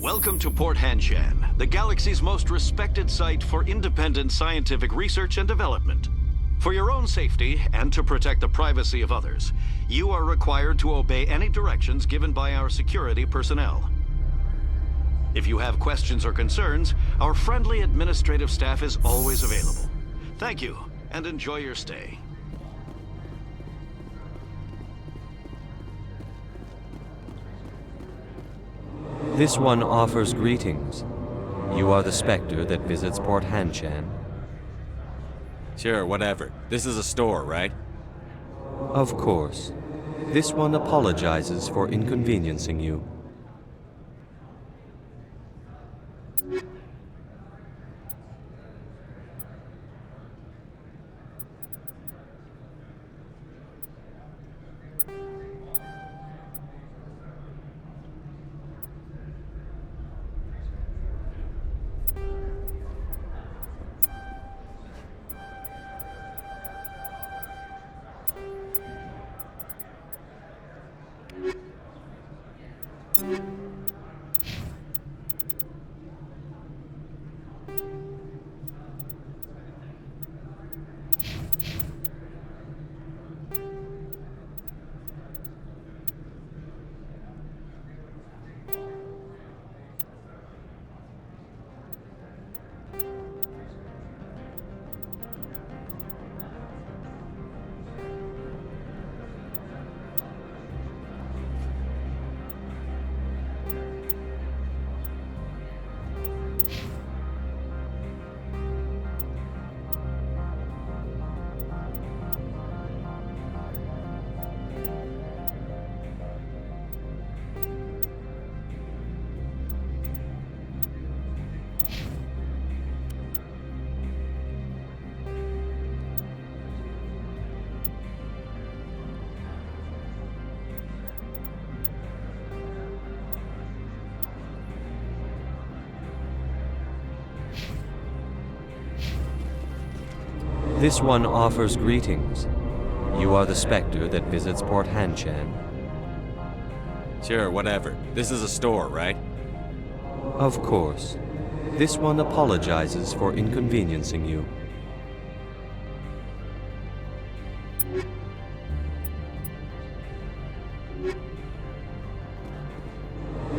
Welcome to Port Hanshan, the galaxy's most respected site for independent scientific research and development. For your own safety and to protect the privacy of others, you are required to obey any directions given by our security personnel. If you have questions or concerns, our friendly administrative staff is always available. Thank you, and enjoy your stay. This one offers greetings. You are the Spectre that visits Port Hanshan? Sure, whatever. This is a store, right? Of course. This one apologizes for inconveniencing you. This one offers greetings. You are the Spectre that visits Port Hanshan? Sure, whatever. This is a store, right? Of course. This one apologizes for inconveniencing you.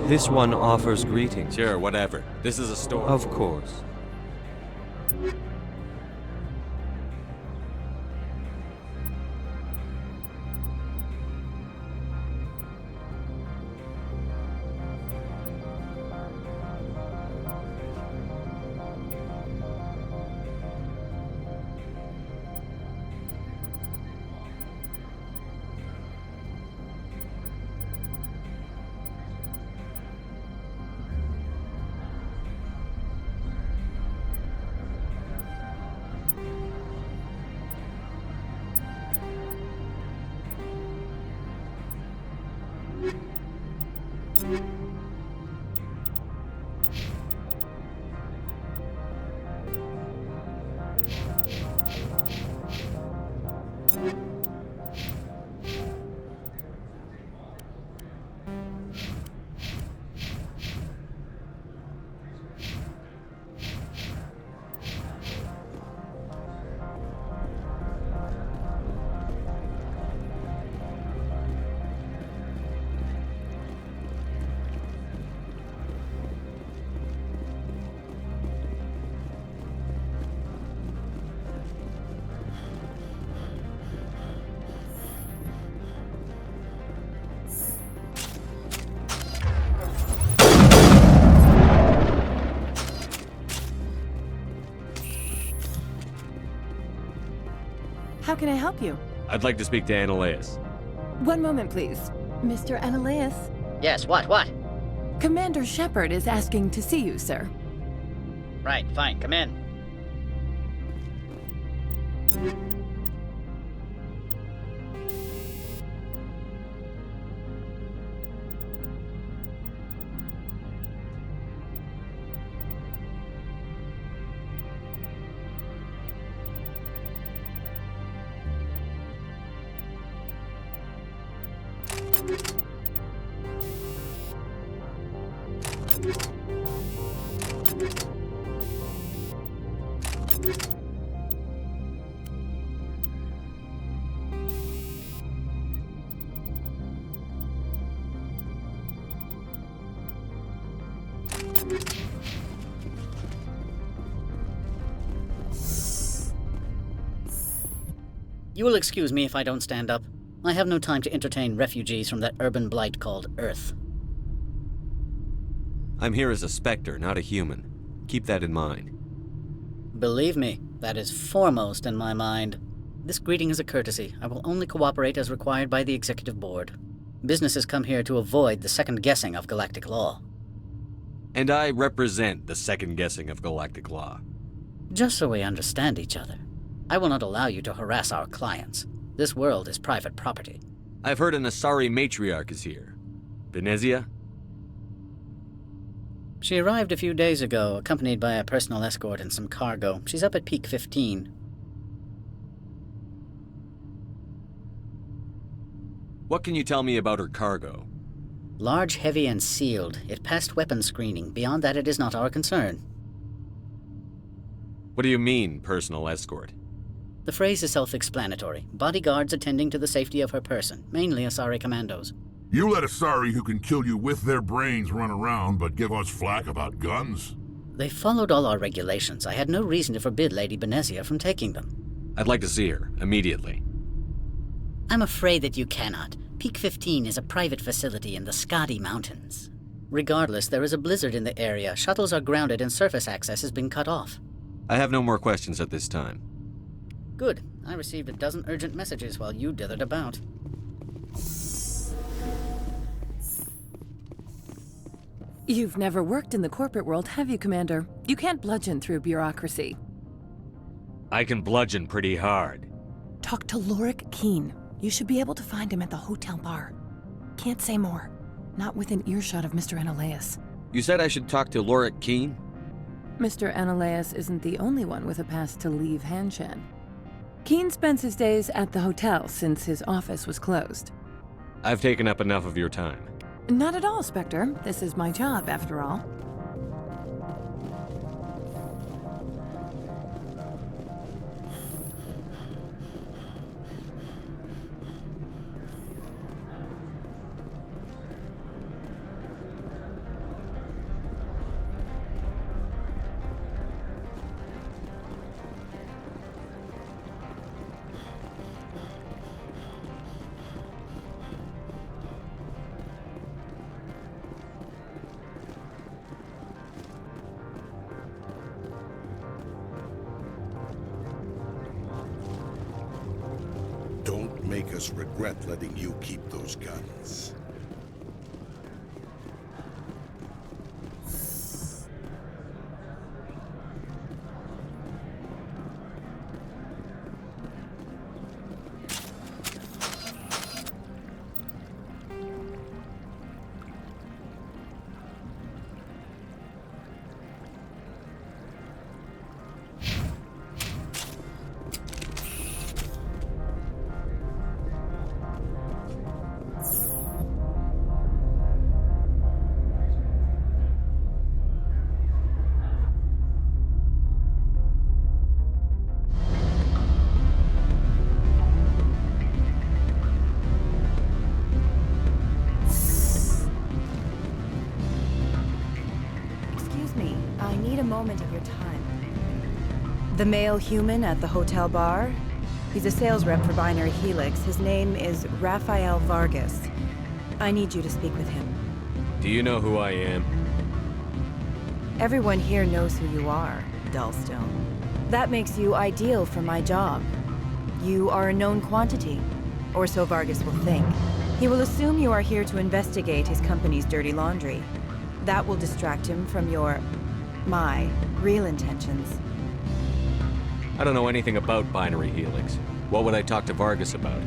This one offers greetings. Sure, whatever. This is a store. Of course. How can I help you? I'd like to speak to Annaleus. One moment, please. Mr. Annaleus, Yes, what? Commander Shepard is asking to see you, sir. Right, fine, come in. you You will excuse me if I don't stand up. I have no time to entertain refugees from that urban blight called Earth. I'm here as a Spectre, not a human. Keep that in mind. Believe me, that is foremost in my mind. This greeting is a courtesy. I will only cooperate as required by the Executive Board. Businesses come here to avoid the second guessing of galactic law. And I represent the second guessing of galactic law. Just so we understand each other, I will not allow you to harass our clients. This world is private property. I've heard an Asari matriarch is here. Benezia? She arrived a few days ago, accompanied by a personal escort and some cargo. She's up at Peak 15. What can you tell me about her cargo? Large, heavy, and sealed. It passed weapons screening. Beyond that, it is not our concern. What do you mean, personal escort? The phrase is self-explanatory. Bodyguards attending to the safety of her person, mainly Asari commandos. You let Asari who can kill you with their brains run around, but give us flack about guns? They followed all our regulations. I had no reason to forbid Lady Benezia from taking them. I'd like to see her, immediately. I'm afraid that you cannot. Peak 15 is a private facility in the Skadi Mountains. Regardless, there is a blizzard in the area. Shuttles are grounded and surface access has been cut off. I have no more questions at this time. Good. I received a dozen urgent messages while you dithered about. You've never worked in the corporate world, have you, Commander? You can't bludgeon through bureaucracy. I can bludgeon pretty hard. Talk to Lorik Keen. You should be able to find him at the hotel bar. Can't say more. Not within earshot of Mr. Analaeus. You said I should talk to Lorik Keen? Mr. Analaeus isn't the only one with a pass to leave Hanshan. Keen spends his days at the hotel since his office was closed. I've taken up enough of your time. Not at all, Spectre. This is my job, after all. Don't make us regret letting you keep those guns. Moment of your time. The male human at the hotel bar? He's a sales rep for Binary Helix. His name is Rafael Vargas. I need you to speak with him. Do you know who I am? Everyone here knows who you are, Dullstone. That makes you ideal for my job. You are a known quantity, or so Vargas will think. He will assume you are here to investigate his company's dirty laundry. That will distract him from my real intentions. I don't know anything about Binary Helix. What would I talk to Vargas about?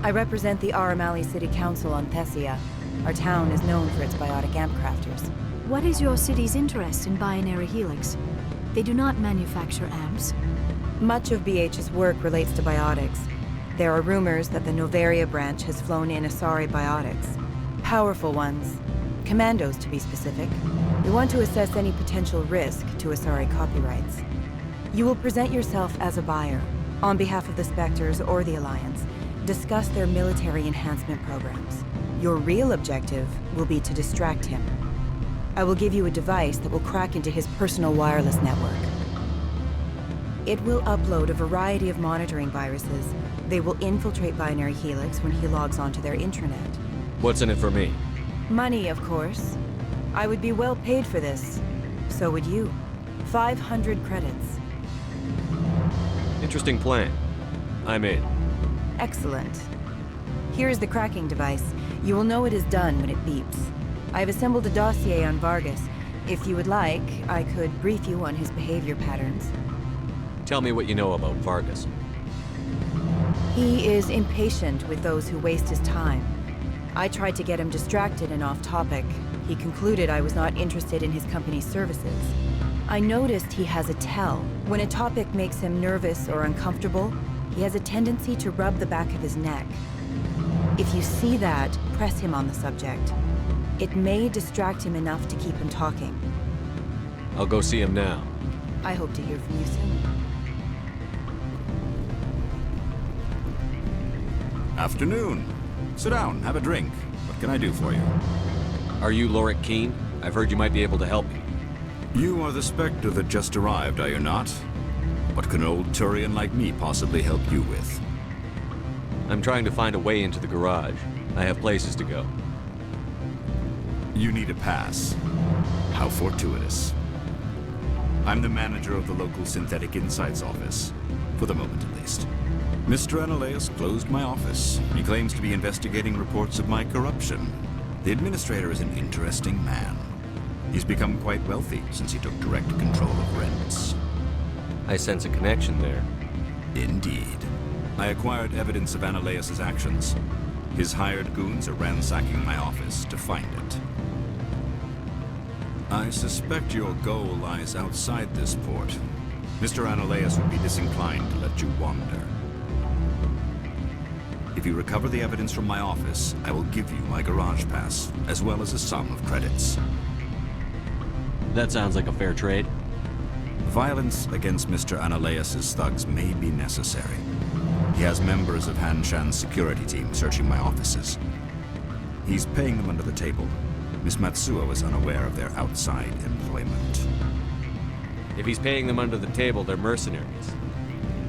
I represent the Aramali City Council on Thessia. Our town is known for its biotic amp crafters. What is your city's interest in Binary Helix? They do not manufacture amps. Much of BH's work relates to biotics. There are rumors that the Novaria branch has flown in Asari biotics. Powerful ones. Commandos, to be specific. We want to assess any potential risk to Asari copyrights. You will present yourself as a buyer, on behalf of the Spectres or the Alliance. Discuss their military enhancement programs. Your real objective will be to distract him. I will give you a device that will crack into his personal wireless network. It will upload a variety of monitoring viruses. They will infiltrate Binary Helix when he logs onto their intranet. What's in it for me? Money, of course. I would be well paid for this. So would you. 500 credits. Interesting plan. I'm in. Excellent. Here's the cracking device. You will know it is done when it beeps. I've assembled a dossier on Vargas. If you would like, I could brief you on his behavior patterns. Tell me what you know about Vargas. He is impatient with those who waste his time. I tried to get him distracted and off topic. He concluded I was not interested in his company's services. I noticed he has a tell. When a topic makes him nervous or uncomfortable, he has a tendency to rub the back of his neck. If you see that, press him on the subject. It may distract him enough to keep him talking. I'll go see him now. I hope to hear from you soon. Afternoon. Sit down, have a drink. What can I do for you? Are you Lorik Keene? I've heard you might be able to help me. You are the Spectre that just arrived, are you not? What can an old Turian like me possibly help you with? I'm trying to find a way into the garage. I have places to go. You need a pass. How fortuitous. I'm the manager of the local Synthetic Insights office. For the moment, at least. Mr. Analaeus closed my office. He claims to be investigating reports of my corruption. The administrator is an interesting man. He's become quite wealthy since he took direct control of rents. I sense a connection there. Indeed. I acquired evidence of Analaeus' actions. His hired goons are ransacking my office to find it. I suspect your goal lies outside this port. Mr. Analaeus would be disinclined to let you wander. If you recover the evidence from my office, I will give you my garage pass, as well as a sum of credits. That sounds like a fair trade. Violence against Mr. Analaeus' thugs may be necessary. He has members of Han Shan's security team searching my offices. He's paying them under the table. Miss Matsuo is unaware of their outside employment. If he's paying them under the table, they're mercenaries.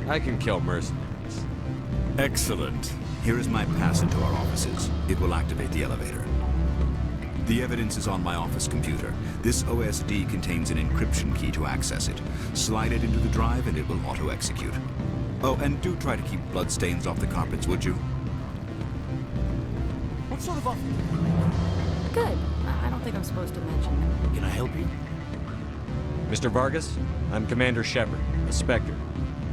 I can kill mercenaries. Excellent. Here is my pass into our offices. It will activate the elevator. The evidence is on my office computer. This OSD contains an encryption key to access it. Slide it into the drive and it will auto-execute. Oh, and do try to keep bloodstains off the carpets, would you? What sort of offer? Good. I don't think I'm supposed to mention. Can I help you? Mr. Vargas, I'm Commander Shepard, a Spectre.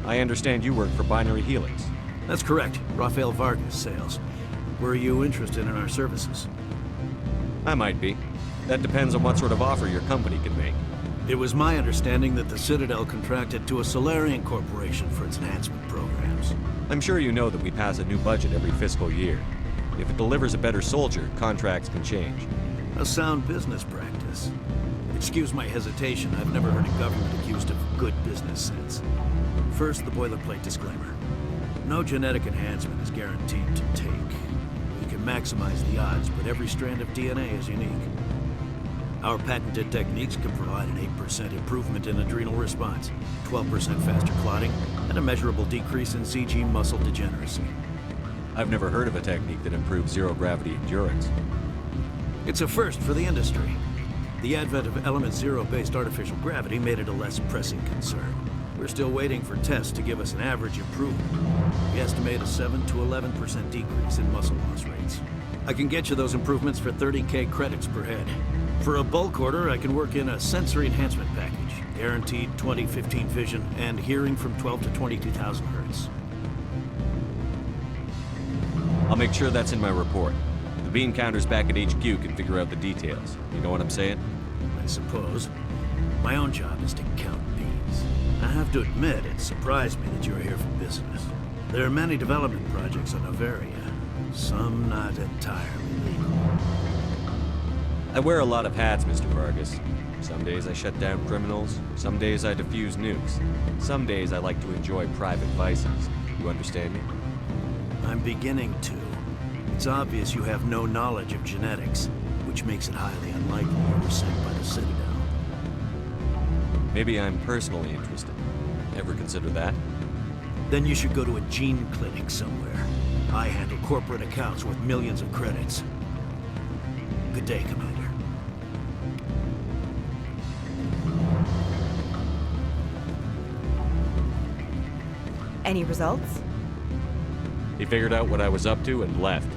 I understand you work for Binary Helix. That's correct. Rafael Vargas, sales. Were you interested in our services? I might be. That depends on what sort of offer your company can make. It was my understanding that the Citadel contracted to a Solarian corporation for its enhancement programs. I'm sure you know that we pass a new budget every fiscal year. If it delivers a better soldier, contracts can change. A sound business practice. Excuse my hesitation, I've never heard a government accused of good business sense. First, the boilerplate disclaimer. No genetic enhancement is guaranteed to take. We can maximize the odds, but every strand of DNA is unique. Our patented techniques can provide an 8% improvement in adrenal response, 12% faster clotting, and a measurable decrease in CG muscle degeneracy. I've never heard of a technique that improves zero-gravity endurance. It's a first for the industry. The advent of Element Zero-based artificial gravity made it a less pressing concern. We're still waiting for tests to give us an average improvement. We estimate a 7 to 11% decrease in muscle loss rates. I can get you those improvements for 30K credits per head. For a bulk order, I can work in a sensory enhancement package, guaranteed 20/15 vision, and hearing from 12 to 22,000 hertz. I'll make sure that's in my report. The bean counters back at HQ can figure out the details. You know what I'm saying? I suppose. My own job is to count beans. I have to admit, it surprised me that you're here for business. There are many development projects on Noveria, some not entirely legal. I wear a lot of hats, Mr. Vargas. Some days I shut down criminals, some days I defuse nukes. Some days I like to enjoy private vices. You understand me? I'm beginning to. It's obvious you have no knowledge of genetics, which makes it highly unlikely you were sent by the Citadel. Maybe I'm personally interested. Ever consider that? Then you should go to a gene clinic somewhere. I handle corporate accounts worth millions of credits. Good day, Commander. Any results? He figured out what I was up to and left.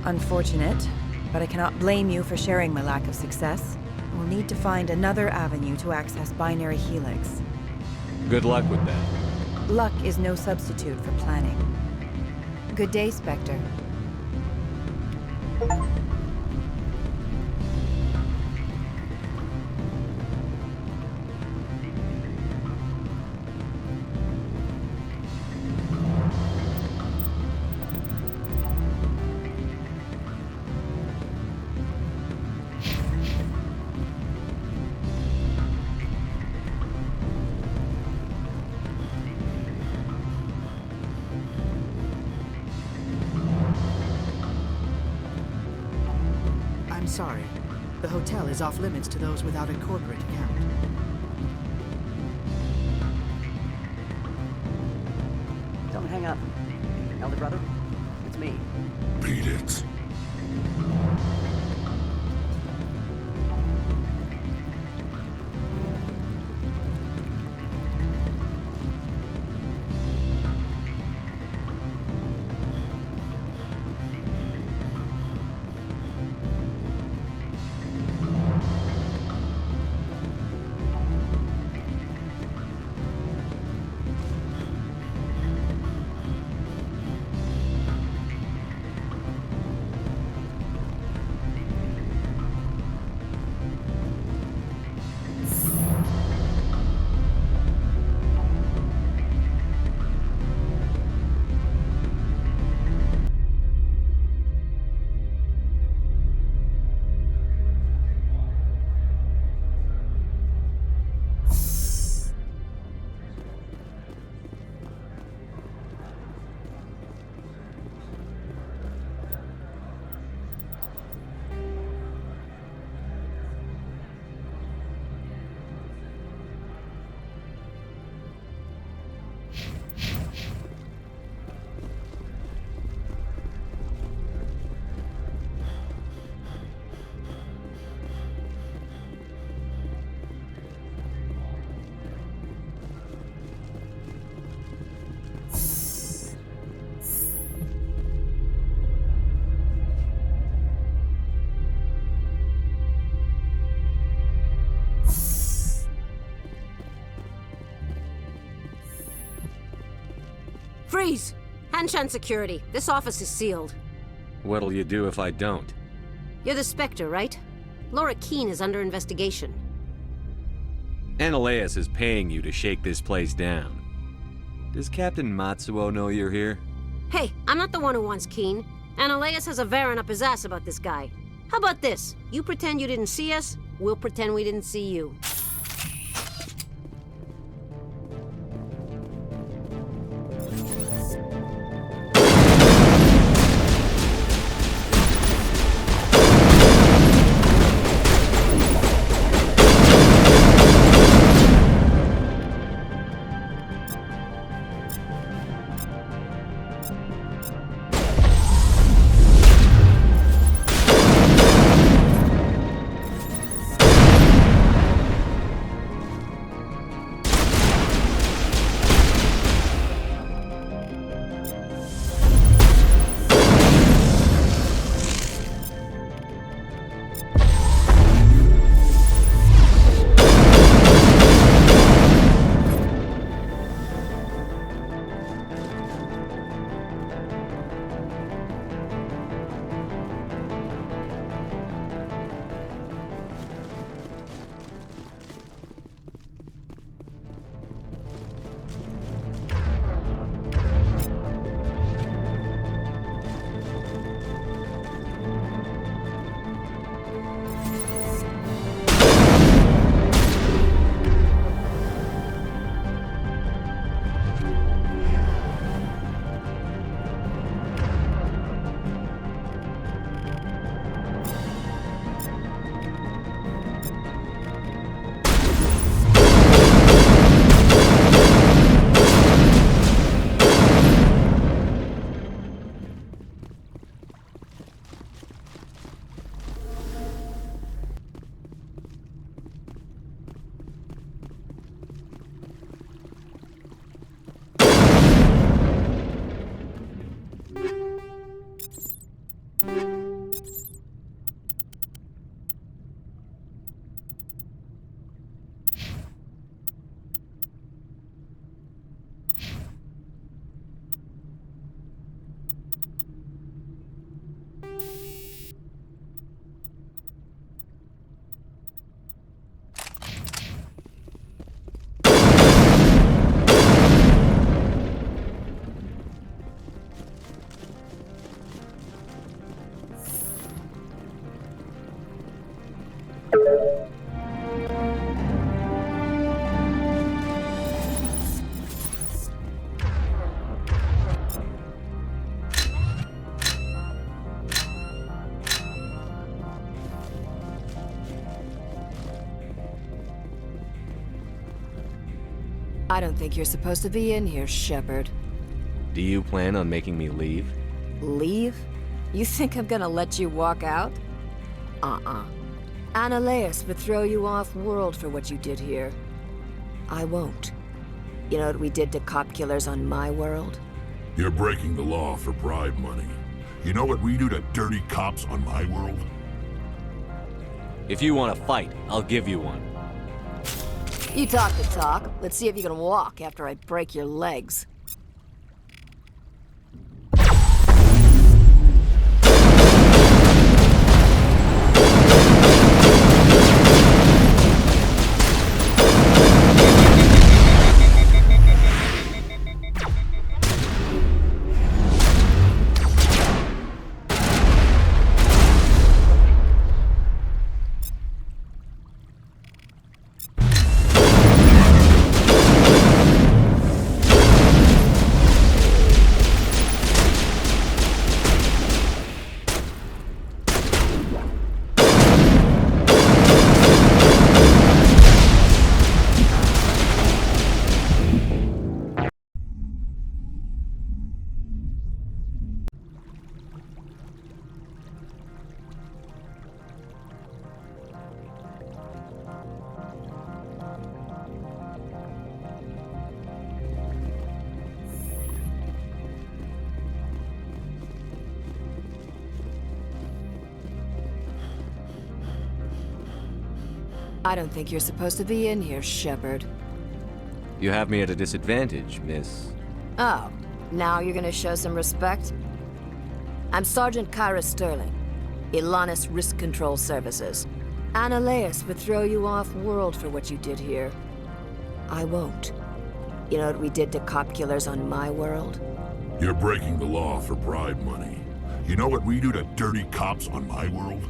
Unfortunate, but I cannot blame you for sharing my lack of success. We'll need to find another avenue to access Binary Helix. Good luck with that. Luck is no substitute for planning. Good day, Spectre. I'm sorry. The hotel is off limits to those without a corporate account. Don't hang up. Elder brother, it's me. Beat it. Freeze! Hanshan security. This office is sealed. What'll you do if I don't? You're the Spectre, right? Laura Keene is under investigation. Ananias is paying you to shake this place down. Does Captain Matsuo know you're here? Hey, I'm not the one who wants Keene. Ananias has a Varen up his ass about this guy. How about this? You pretend you didn't see us, we'll pretend we didn't see you. I don't think you're supposed to be in here, Shepard. Do you plan on making me leave? Leave? You think I'm gonna let you walk out? Uh-uh. Ananias would throw you off-world for what you did here. I won't. You know what we did to cop killers on my world? You're breaking the law for bribe money. You know what we do to dirty cops on my world? If you want to fight, I'll give you one. You talk the talk. Let's see if you can walk after I break your legs. I don't think you're supposed to be in here, Shepard. You have me at a disadvantage, miss. Oh, now you're gonna show some respect? I'm Sergeant Kyra Sterling, Ilanis Risk Control Services. Ananias would throw you off-world for what you did here. I won't. You know what we did to cop killers on my world? You're breaking the law for bribe money. You know what we do to dirty cops on my world?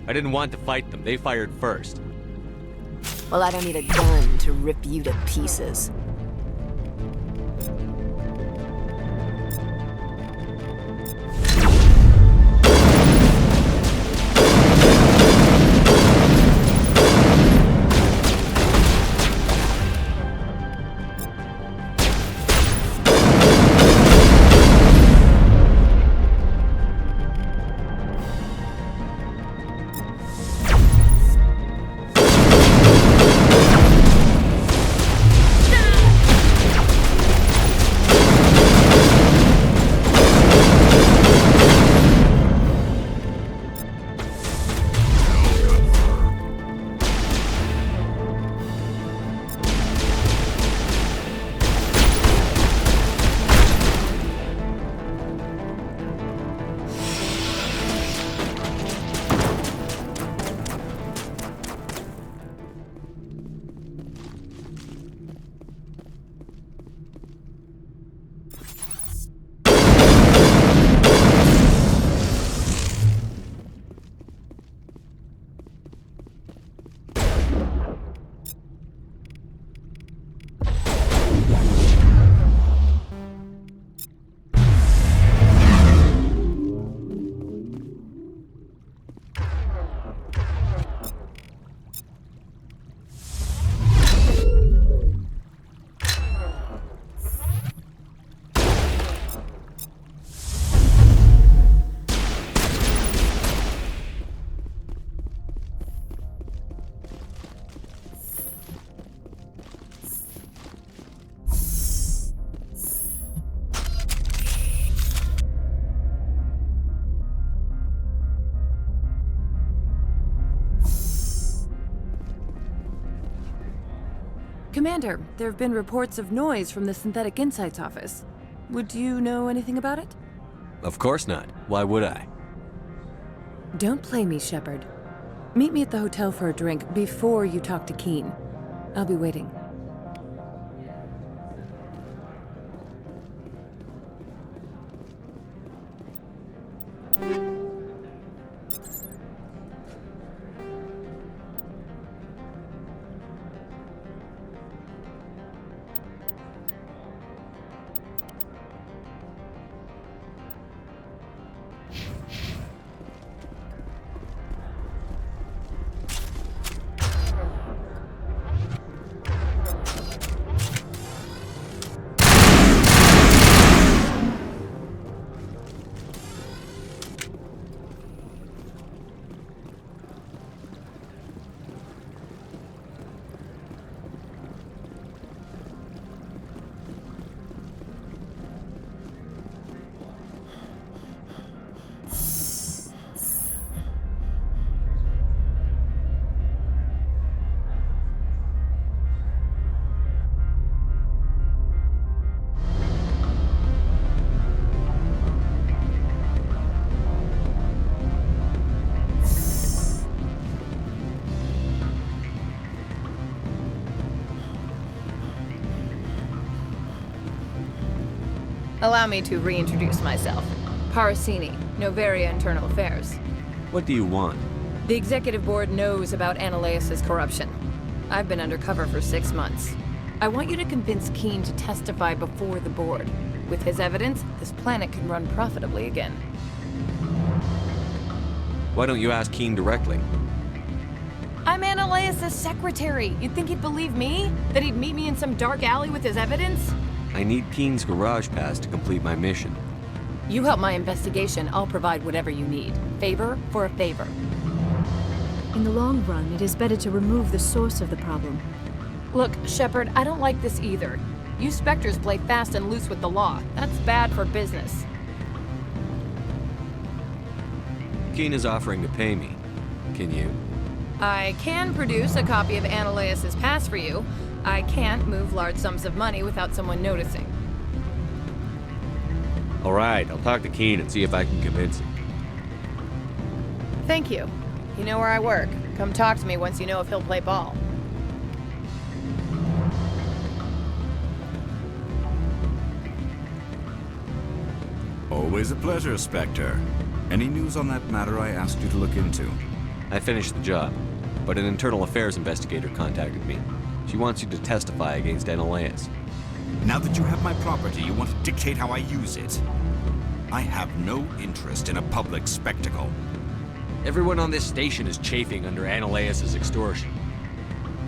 I didn't want to fight them. They fired first. Well, I don't need a gun to rip you to pieces. Commander, there have been reports of noise from the Synthetic Insights office. Would you know anything about it? Of course not. Why would I? Don't play me, Shepard. Meet me at the hotel for a drink before you talk to Keen. I'll be waiting. Allow me to reintroduce myself. Parasini, Novaria Internal Affairs. What do you want? The executive board knows about Ananias' corruption. I've been undercover for 6 months. I want you to convince Keen to testify before the board. With his evidence, this planet can run profitably again. Why don't you ask Keen directly? I'm Ananias' secretary. You'd think he'd believe me? That he'd meet me in some dark alley with his evidence? I need Keen's garage pass to complete my mission. You help my investigation, I'll provide whatever you need. Favor for a favor. In the long run, it is better to remove the source of the problem. Look, Shepard, I don't like this either. You Spectres play fast and loose with the law. That's bad for business. Keen is offering to pay me. Can you? I can produce a copy of Ananias' pass for you. I can't move large sums of money without someone noticing. All right, I'll talk to Keen and see if I can convince him. Thank you. You know where I work. Come talk to me once you know if he'll play ball. Always a pleasure, Spectre. Any news on that matter I asked you to look into? I finished the job, but an internal affairs investigator contacted me. She wants you to testify against Ananias. Now that you have my property, you want to dictate how I use it. I have no interest in a public spectacle. Everyone on this station is chafing under Ananias' extortion.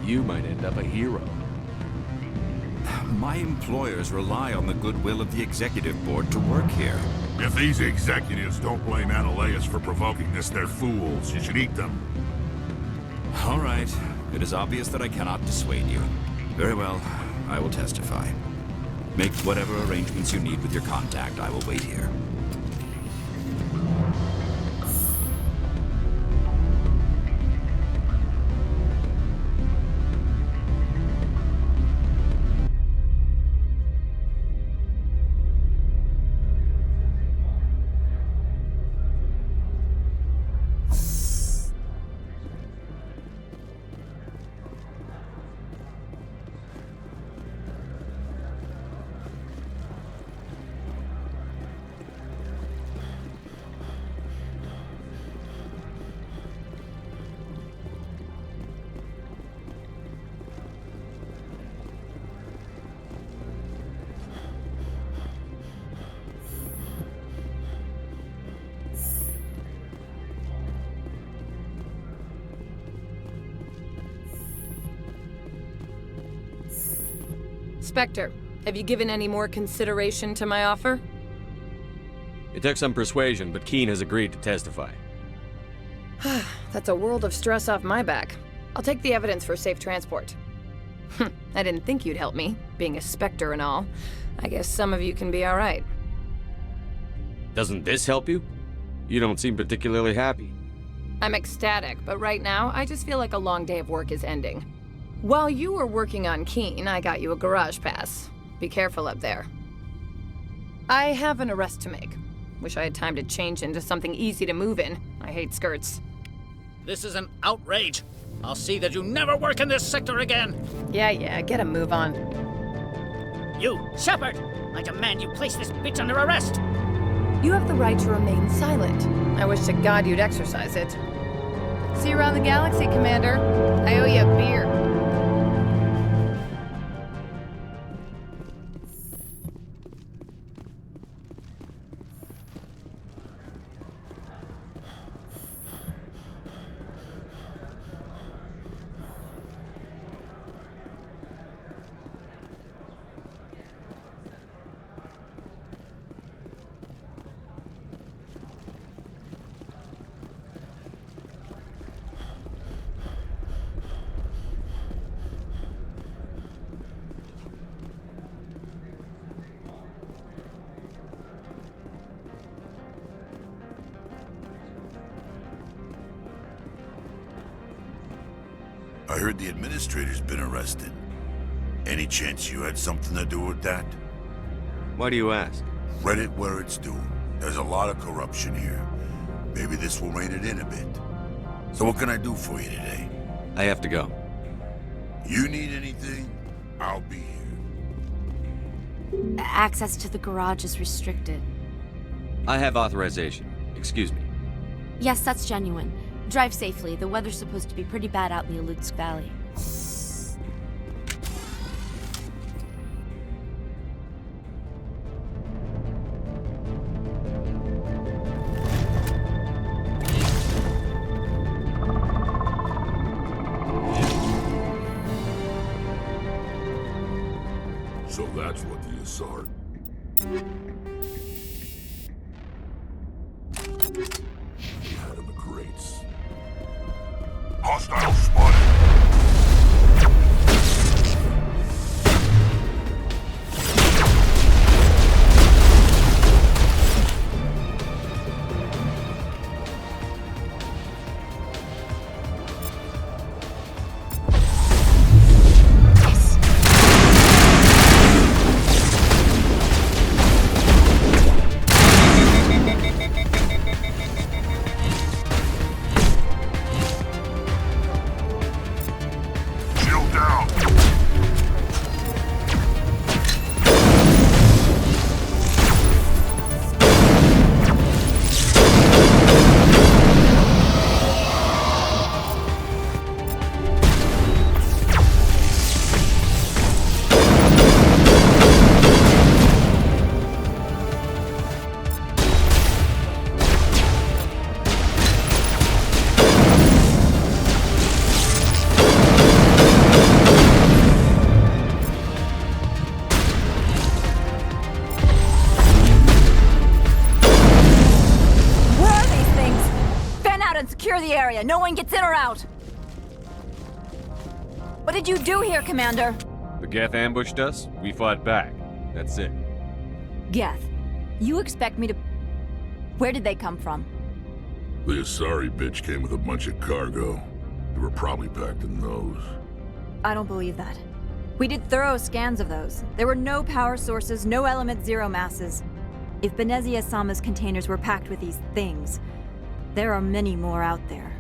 You might end up a hero. My employers rely on the goodwill of the executive board to work here. If these executives don't blame Ananias for provoking this, they're fools. You should eat them. All right. It is obvious that I cannot dissuade you. Very well. I will testify. Make whatever arrangements you need with your contact. I will wait here. Spectre, have you given any more consideration to my offer? It took some persuasion, but Keen has agreed to testify. That's a world of stress off my back. I'll take the evidence for safe transport. I didn't think you'd help me, being a Spectre and all. I guess some of you can be all right. Doesn't this help you? You don't seem particularly happy. I'm ecstatic, but right now, I just feel like a long day of work is ending. While you were working on Keen, I got you a garage pass. Be careful up there. I have an arrest to make. Wish I had time to change into something easy to move in. I hate skirts. This is an outrage. I'll see that you never work in this sector again. Yeah, get a move on. You, Shepard! I demand you place this bitch under arrest! You have the right to remain silent. I wish to God you'd exercise it. See you around the galaxy, Commander. I owe you a beer. I heard the administrator's been arrested. Any chance you had something to do with that? Why do you ask? Read it where it's due. There's a lot of corruption here. Maybe this will rein it in a bit. So what can I do for you today? I have to go. You need anything? I'll be here. Access to the garage is restricted. I have authorization. Excuse me. Yes, that's genuine. Drive safely. The weather's supposed to be pretty bad out in the Alutsk Valley. So that's what the Asari... We had in the crates. Hostile spotted! No one gets in or out! What did you do here, Commander? The Geth ambushed us, we fought back. That's it. Geth, you expect me to... Where did they come from? The Asari bitch came with a bunch of cargo. They were probably packed in those. I don't believe that. We did thorough scans of those. There were no power sources, no element zero masses. If Benezia Sama's containers were packed with these things, there are many more out there.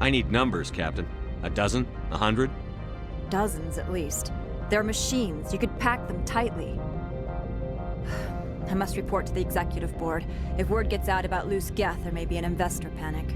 I need numbers, Captain. A dozen? 100? Dozens, at least. They're machines. You could pack them tightly. I must report to the Executive Board. If word gets out about loose Geth, there may be an investor panic.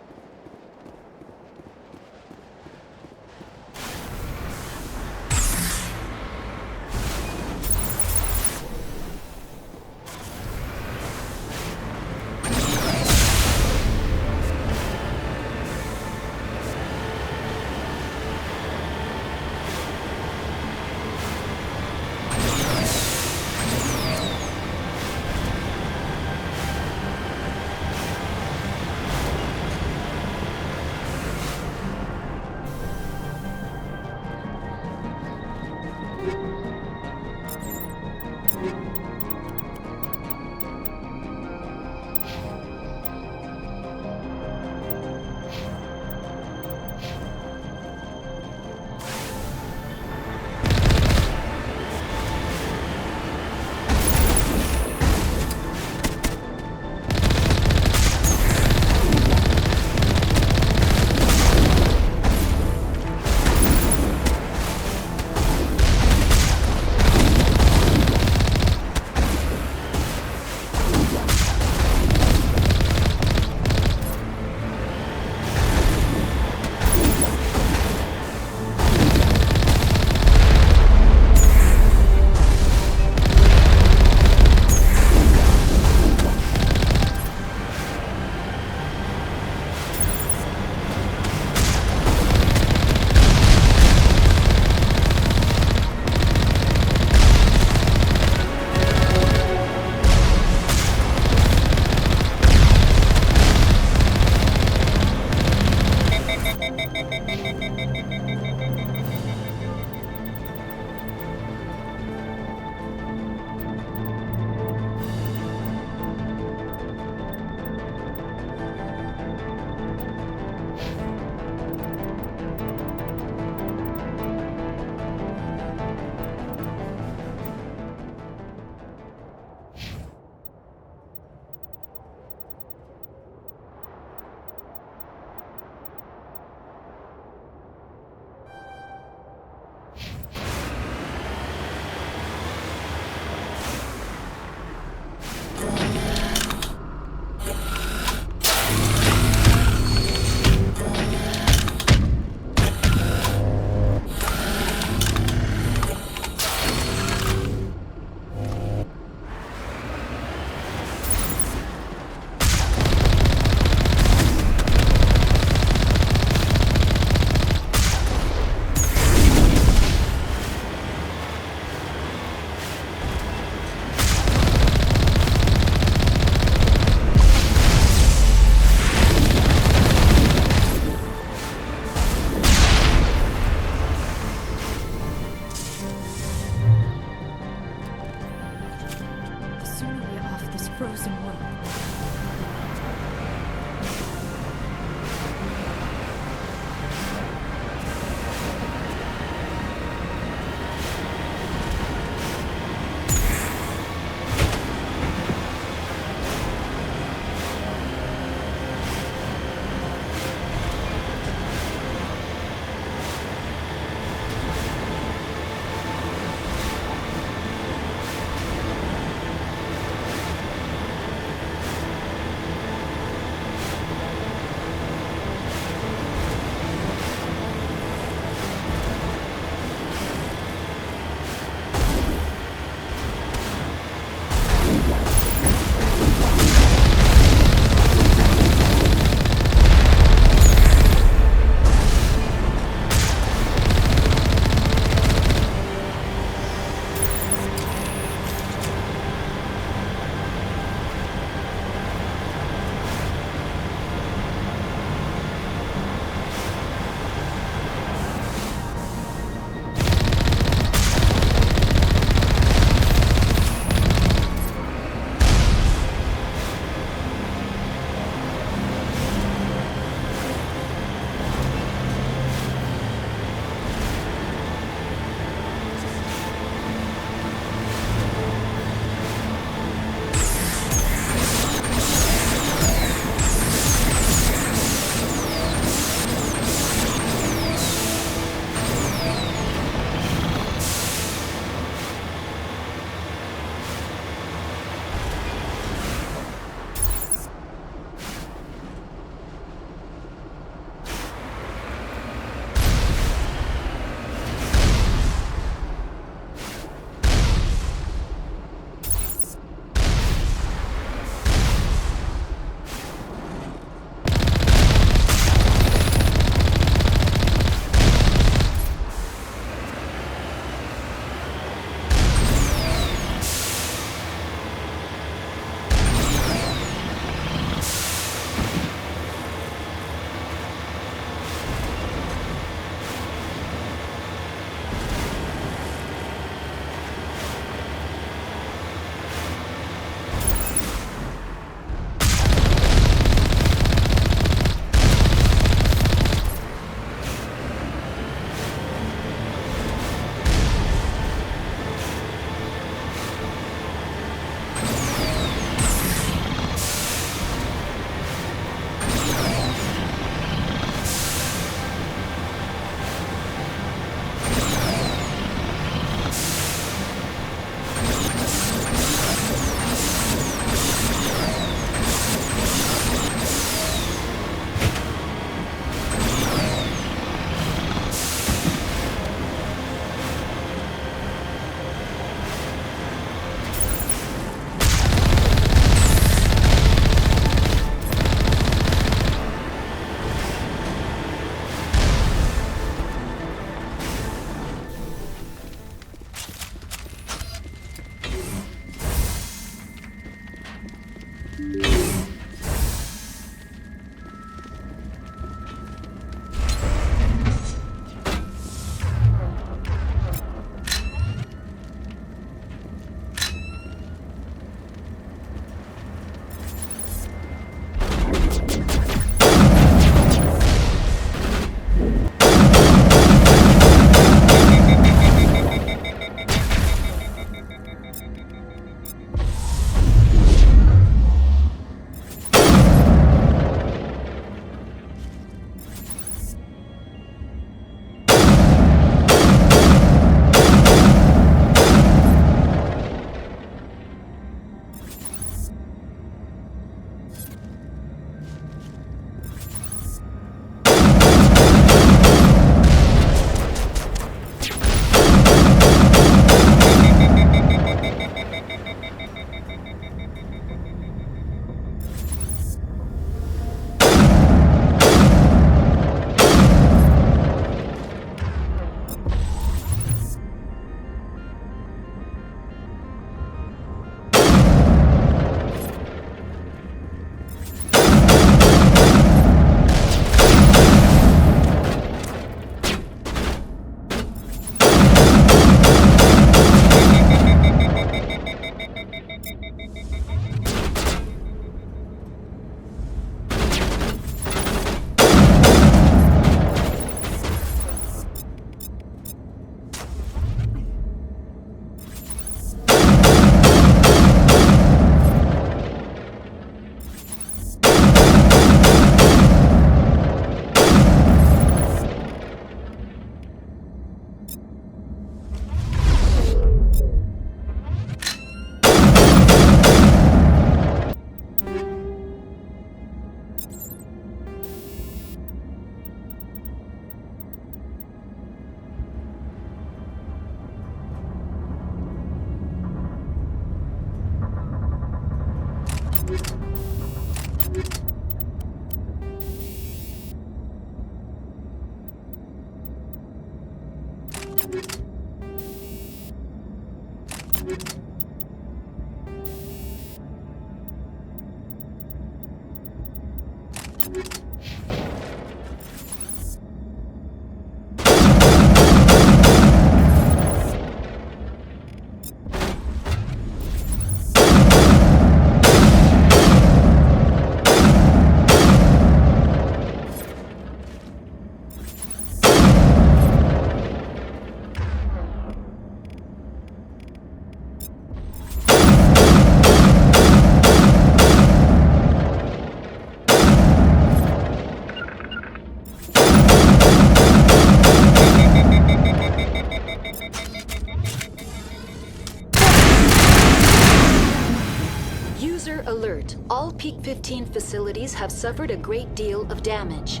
User alert. All Peak 15 facilities have suffered a great deal of damage.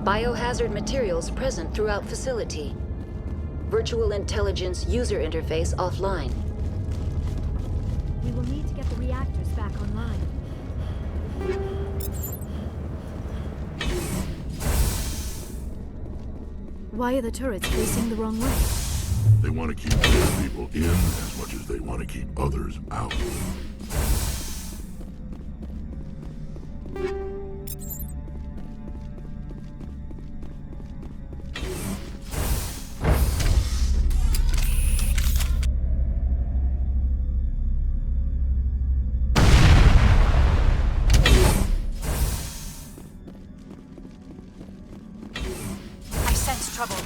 Biohazard materials present throughout facility. Virtual intelligence user interface offline. We will need to get the reactors back online. Why are the turrets facing the wrong way? They want to keep their people in as much as they want to keep others out. I sense trouble.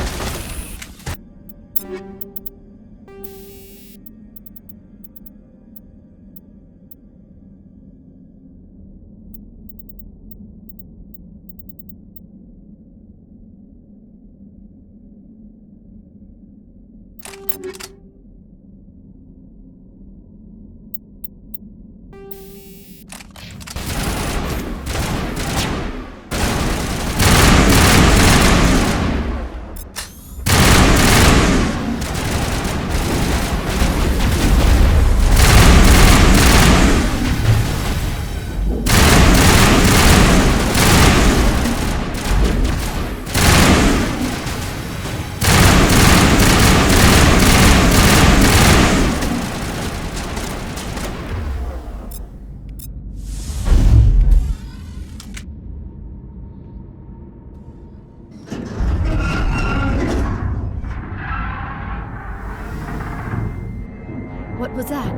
What was that?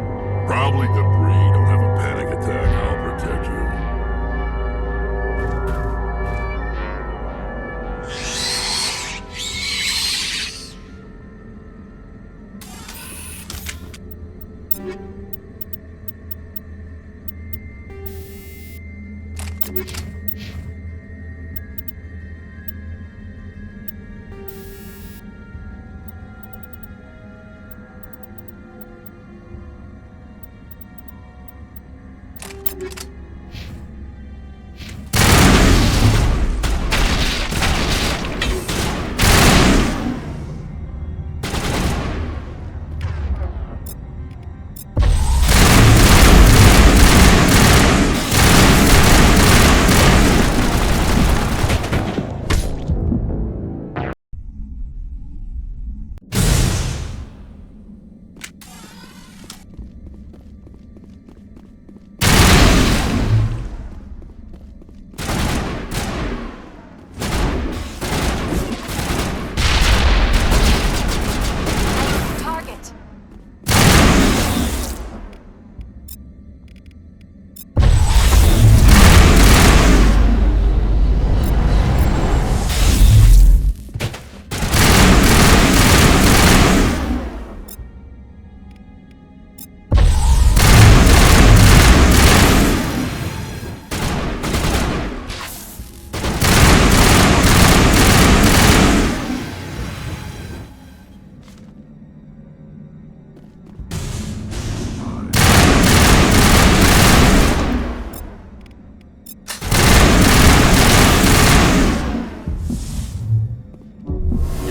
Probably debris. Don't have a panic attack. I'll protect you.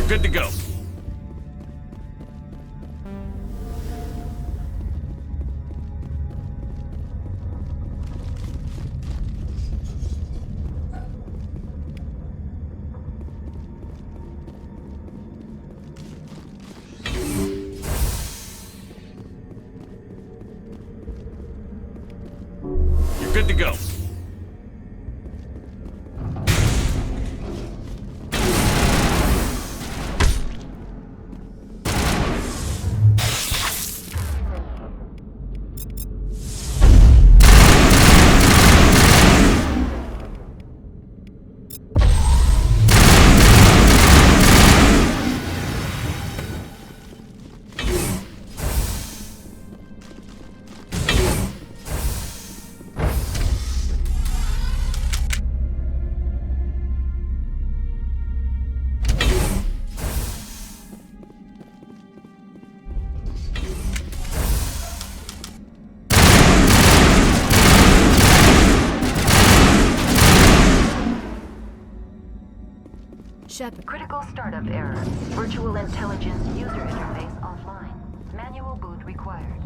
Good to go. good to go. Shepard. Critical startup error. Virtual intelligence user interface offline. Manual boot required.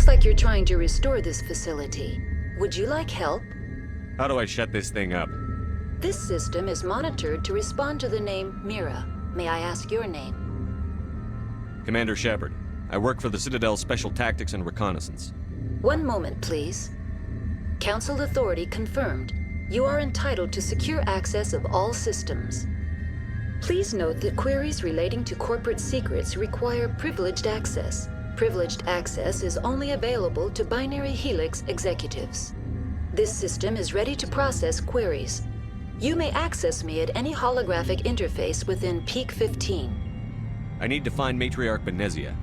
Looks like you're trying to restore this facility. Would you like help? How do I shut this thing up? This system is monitored to respond to the name Mira. May I ask your name? Commander Shepard. I work for the Citadel Special Tactics and Reconnaissance. One moment, please. Council authority confirmed. You are entitled to secure access of all systems. Please note that queries relating to corporate secrets require privileged access. Privileged access is only available to Binary Helix executives. This system is ready to process queries. You may access me at any holographic interface within Peak 15. I need to find Matriarch Benezia.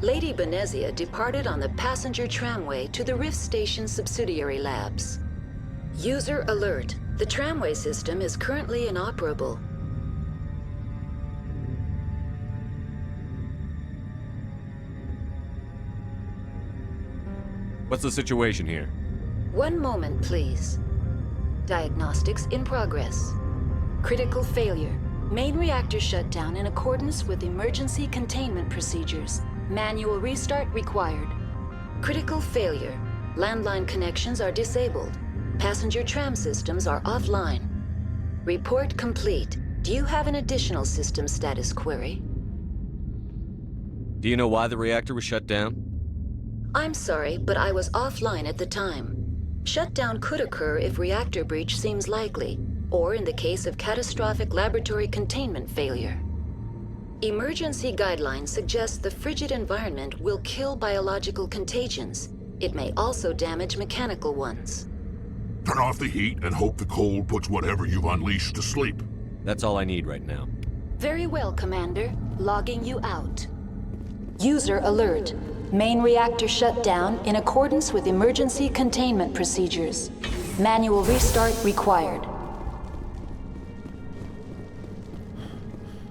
Lady Benezia departed on the passenger tramway to the Rift Station subsidiary labs. User alert. The tramway system is currently inoperable. What's the situation here? One moment, please. Diagnostics in progress. Critical failure. Main reactor shut down in accordance with emergency containment procedures. Manual restart required. Critical failure. Landline connections are disabled. Passenger tram systems are offline. Report complete. Do you have an additional system status query? Do you know why the reactor was shut down? I'm sorry, but I was offline at the time. Shutdown could occur if reactor breach seems likely, or in the case of catastrophic laboratory containment failure. Emergency guidelines suggest the frigid environment will kill biological contagions. It may also damage mechanical ones. Turn off the heat and hope the cold puts whatever you've unleashed to sleep. That's all I need right now. Very well, Commander. Logging you out. User alert. Main reactor shut down in accordance with emergency containment procedures. Manual restart required.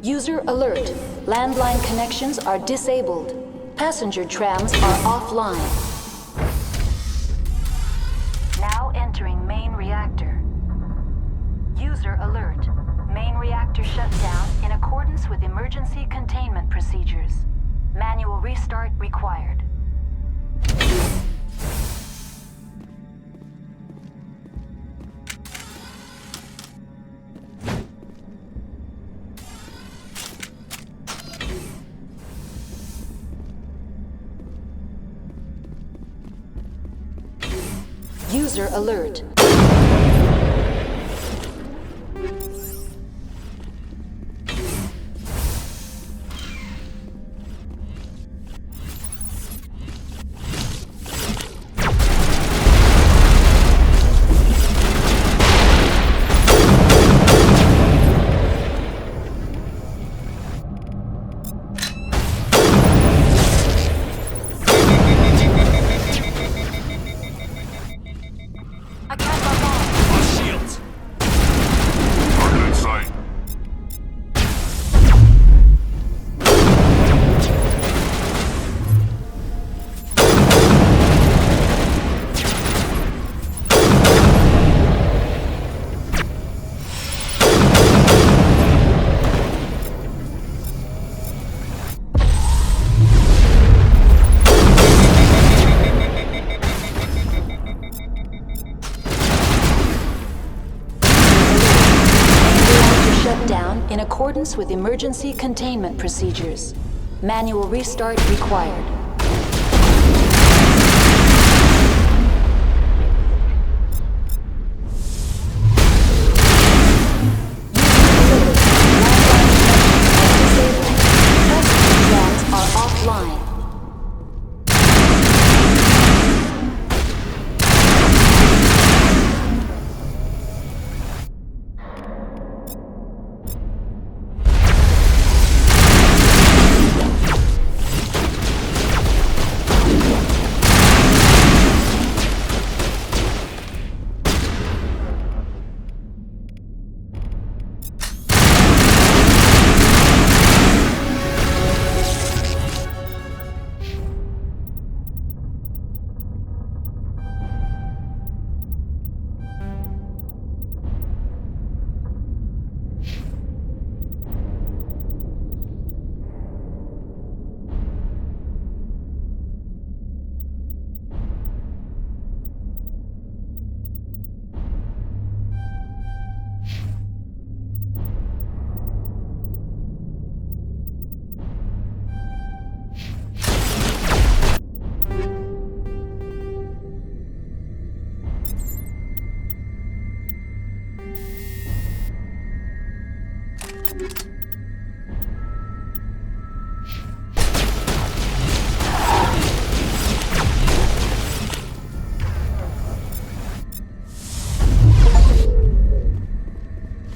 User alert. Landline connections are disabled. Passenger trams are offline. Now entering main reactor. User alert. Main reactor shut down in accordance with emergency containment procedures. Manual restart required. User alert. In accordance with emergency containment procedures. Manual restart required. Trams are offline.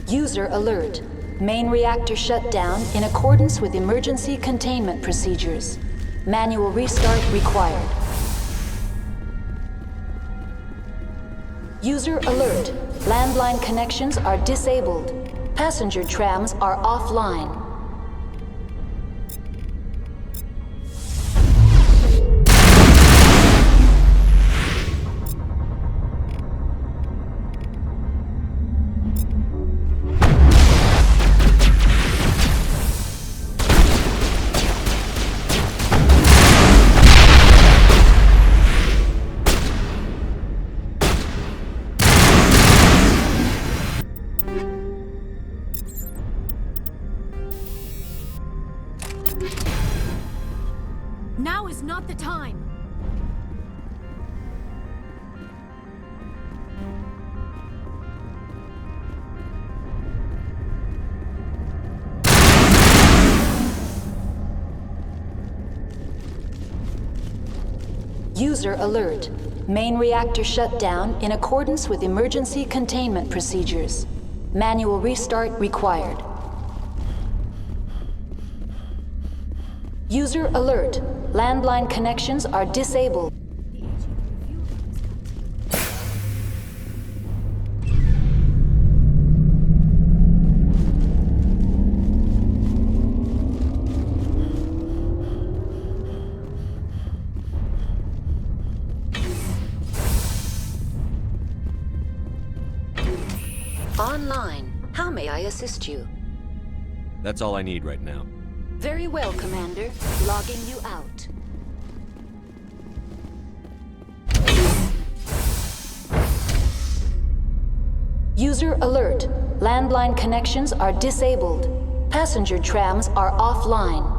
User alert. Main reactor shut down in accordance with emergency containment procedures. Manual restart required. User alert. Landline connections are disabled. Passenger trams are offline. Now is not the time! User alert. Main reactor shut down in accordance with emergency containment procedures. Manual restart required. User alert. Landline connections are disabled. Online. How may I assist you? That's all I need right now. Very well, Commander. Logging you out. User alert. Landline connections are disabled. Passenger trams are offline.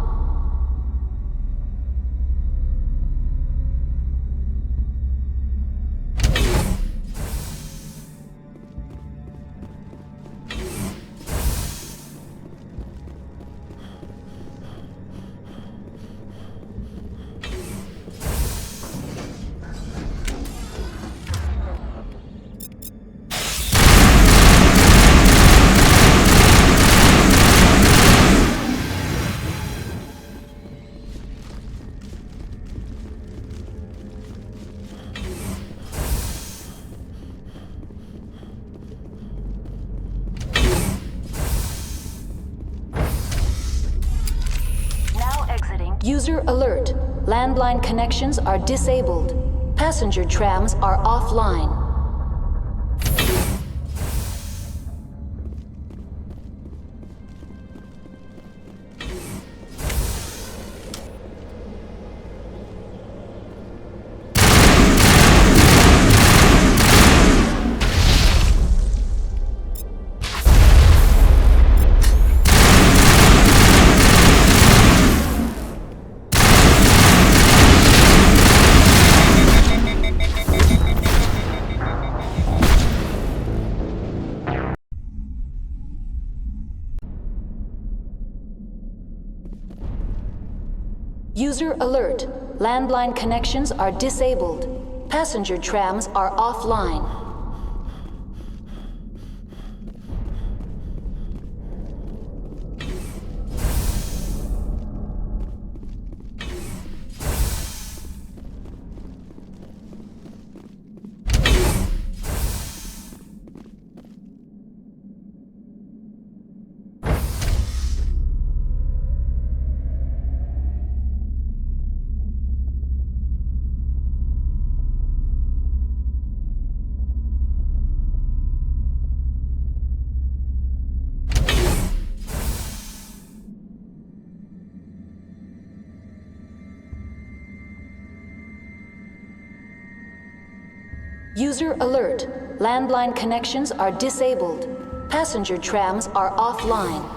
User alert. Landline connections are disabled. Passenger trams are offline. User alert. Landline connections are disabled. Passenger trams are offline. User alert. Landline connections are disabled. Passenger trams are offline.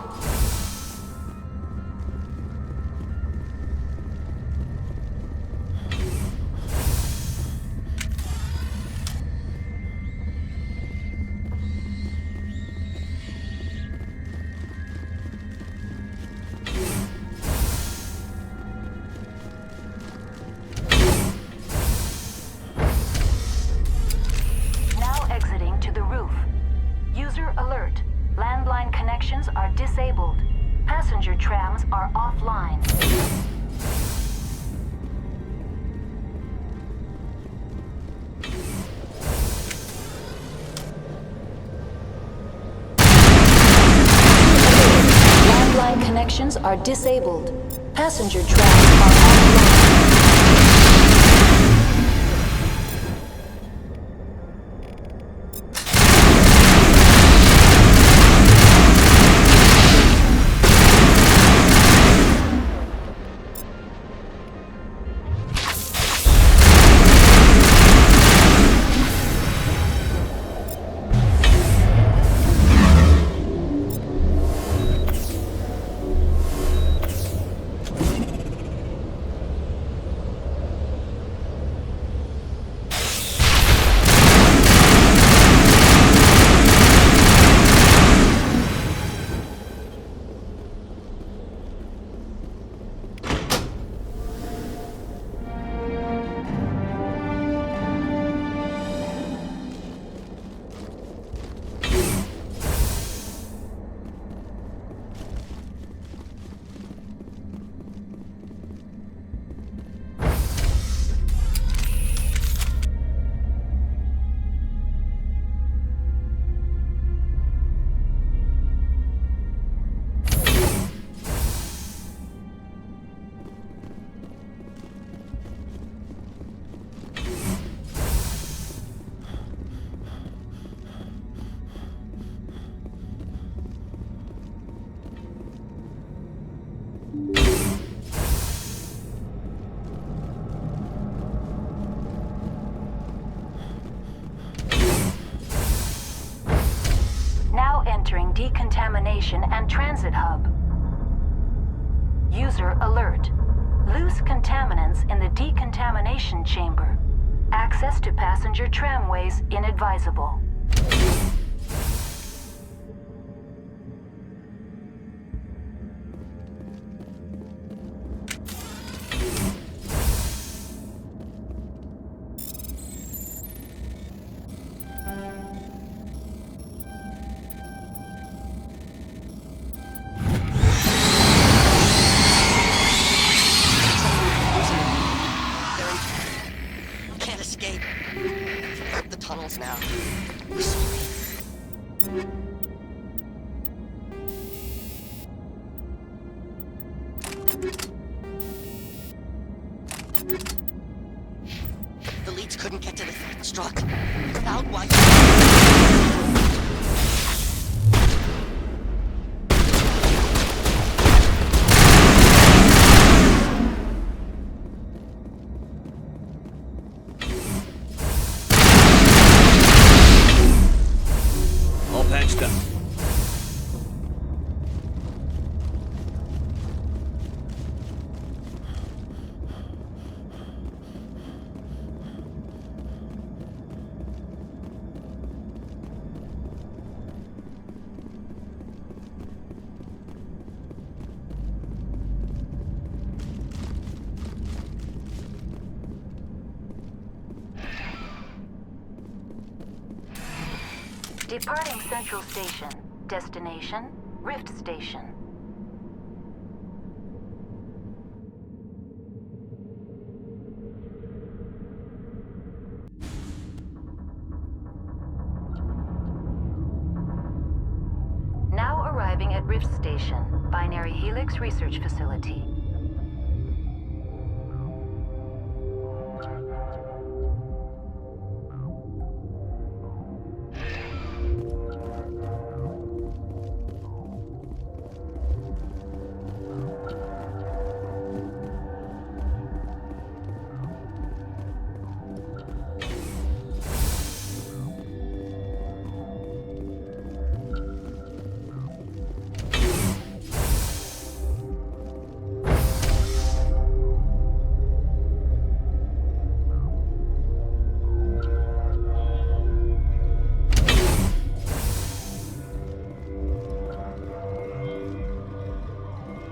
Disabled. Passenger trams are offline. Landline connections are disabled. Passenger trams are offline. Now entering decontamination and transit hub. User alert. Loose contaminants in the decontamination chamber. Access to passenger tramways inadvisable. Now. Without what? All patched up. Departing Central Station. Destination, Rift Station. Now arriving at Rift Station, Binary Helix Research Facility.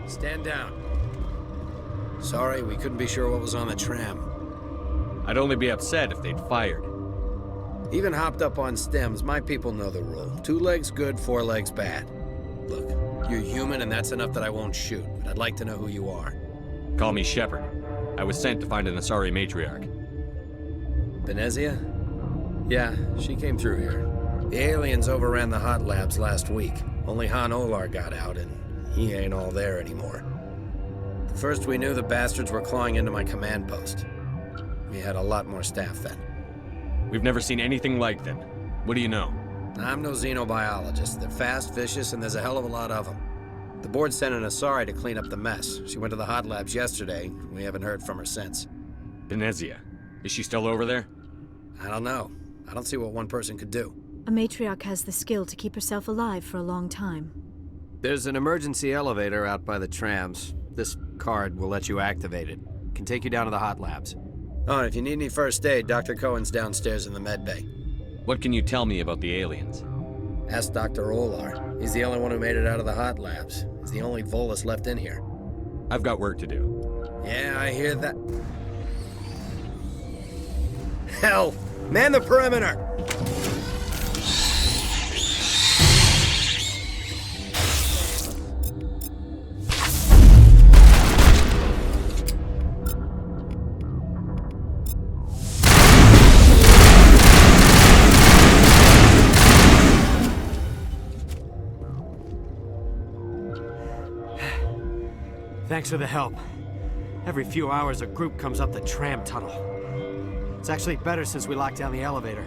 Stand down. Sorry, we couldn't be sure what was on the tram. I'd only be upset if they'd fired. Even hopped up on stems, my people know the rule. 2 legs good, 4 legs bad. Look, you're human and that's enough that I won't shoot, but I'd like to know who you are. Call me Shepard. I was sent to find an Asari matriarch. Benezia? Yeah, she came through here. The aliens overran the hot labs last week. Only Han Olar got out, and he ain't all there anymore. First we knew the bastards were clawing into my command post. We had a lot more staff then. We've never seen anything like them. What do you know? I'm no xenobiologist. They're fast, vicious, and there's a hell of a lot of them. The board sent an Asari to clean up the mess. She went to the hot labs yesterday. We haven't heard from her since. Benezia. Is she still over there? I don't know. I don't see what one person could do. A matriarch has the skill to keep herself alive for a long time. There's an emergency elevator out by the trams. This card will let you activate it. Can take you down to the hot labs. Oh, and if you need any first aid, Dr. Cohen's downstairs in the med bay. What can you tell me about the aliens? Ask Dr. Olar. He's the only one who made it out of the hot labs. He's the only Volus left in here. I've got work to do. Yeah, I hear that. Hell! Man the perimeter! Thanks for the help. Every few hours, a group comes up the tram tunnel. It's actually better since we locked down the elevator.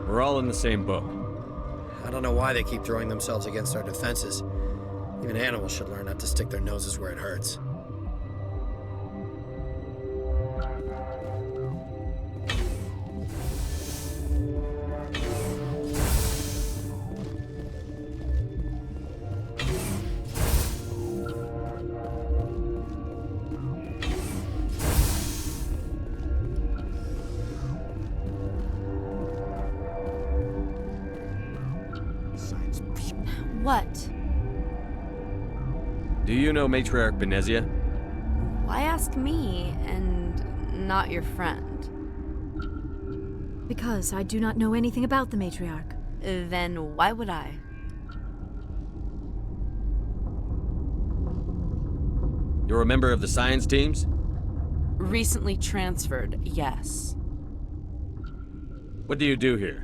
We're all in the same boat. I don't know why they keep throwing themselves against our defenses. Even animals should learn not to stick their noses where it hurts. What? Do you know Matriarch Benezia? Why ask me and not your friend? Because I do not know anything about the matriarch. Then why would I? You're a member of the science teams? Recently transferred, yes. What do you do here?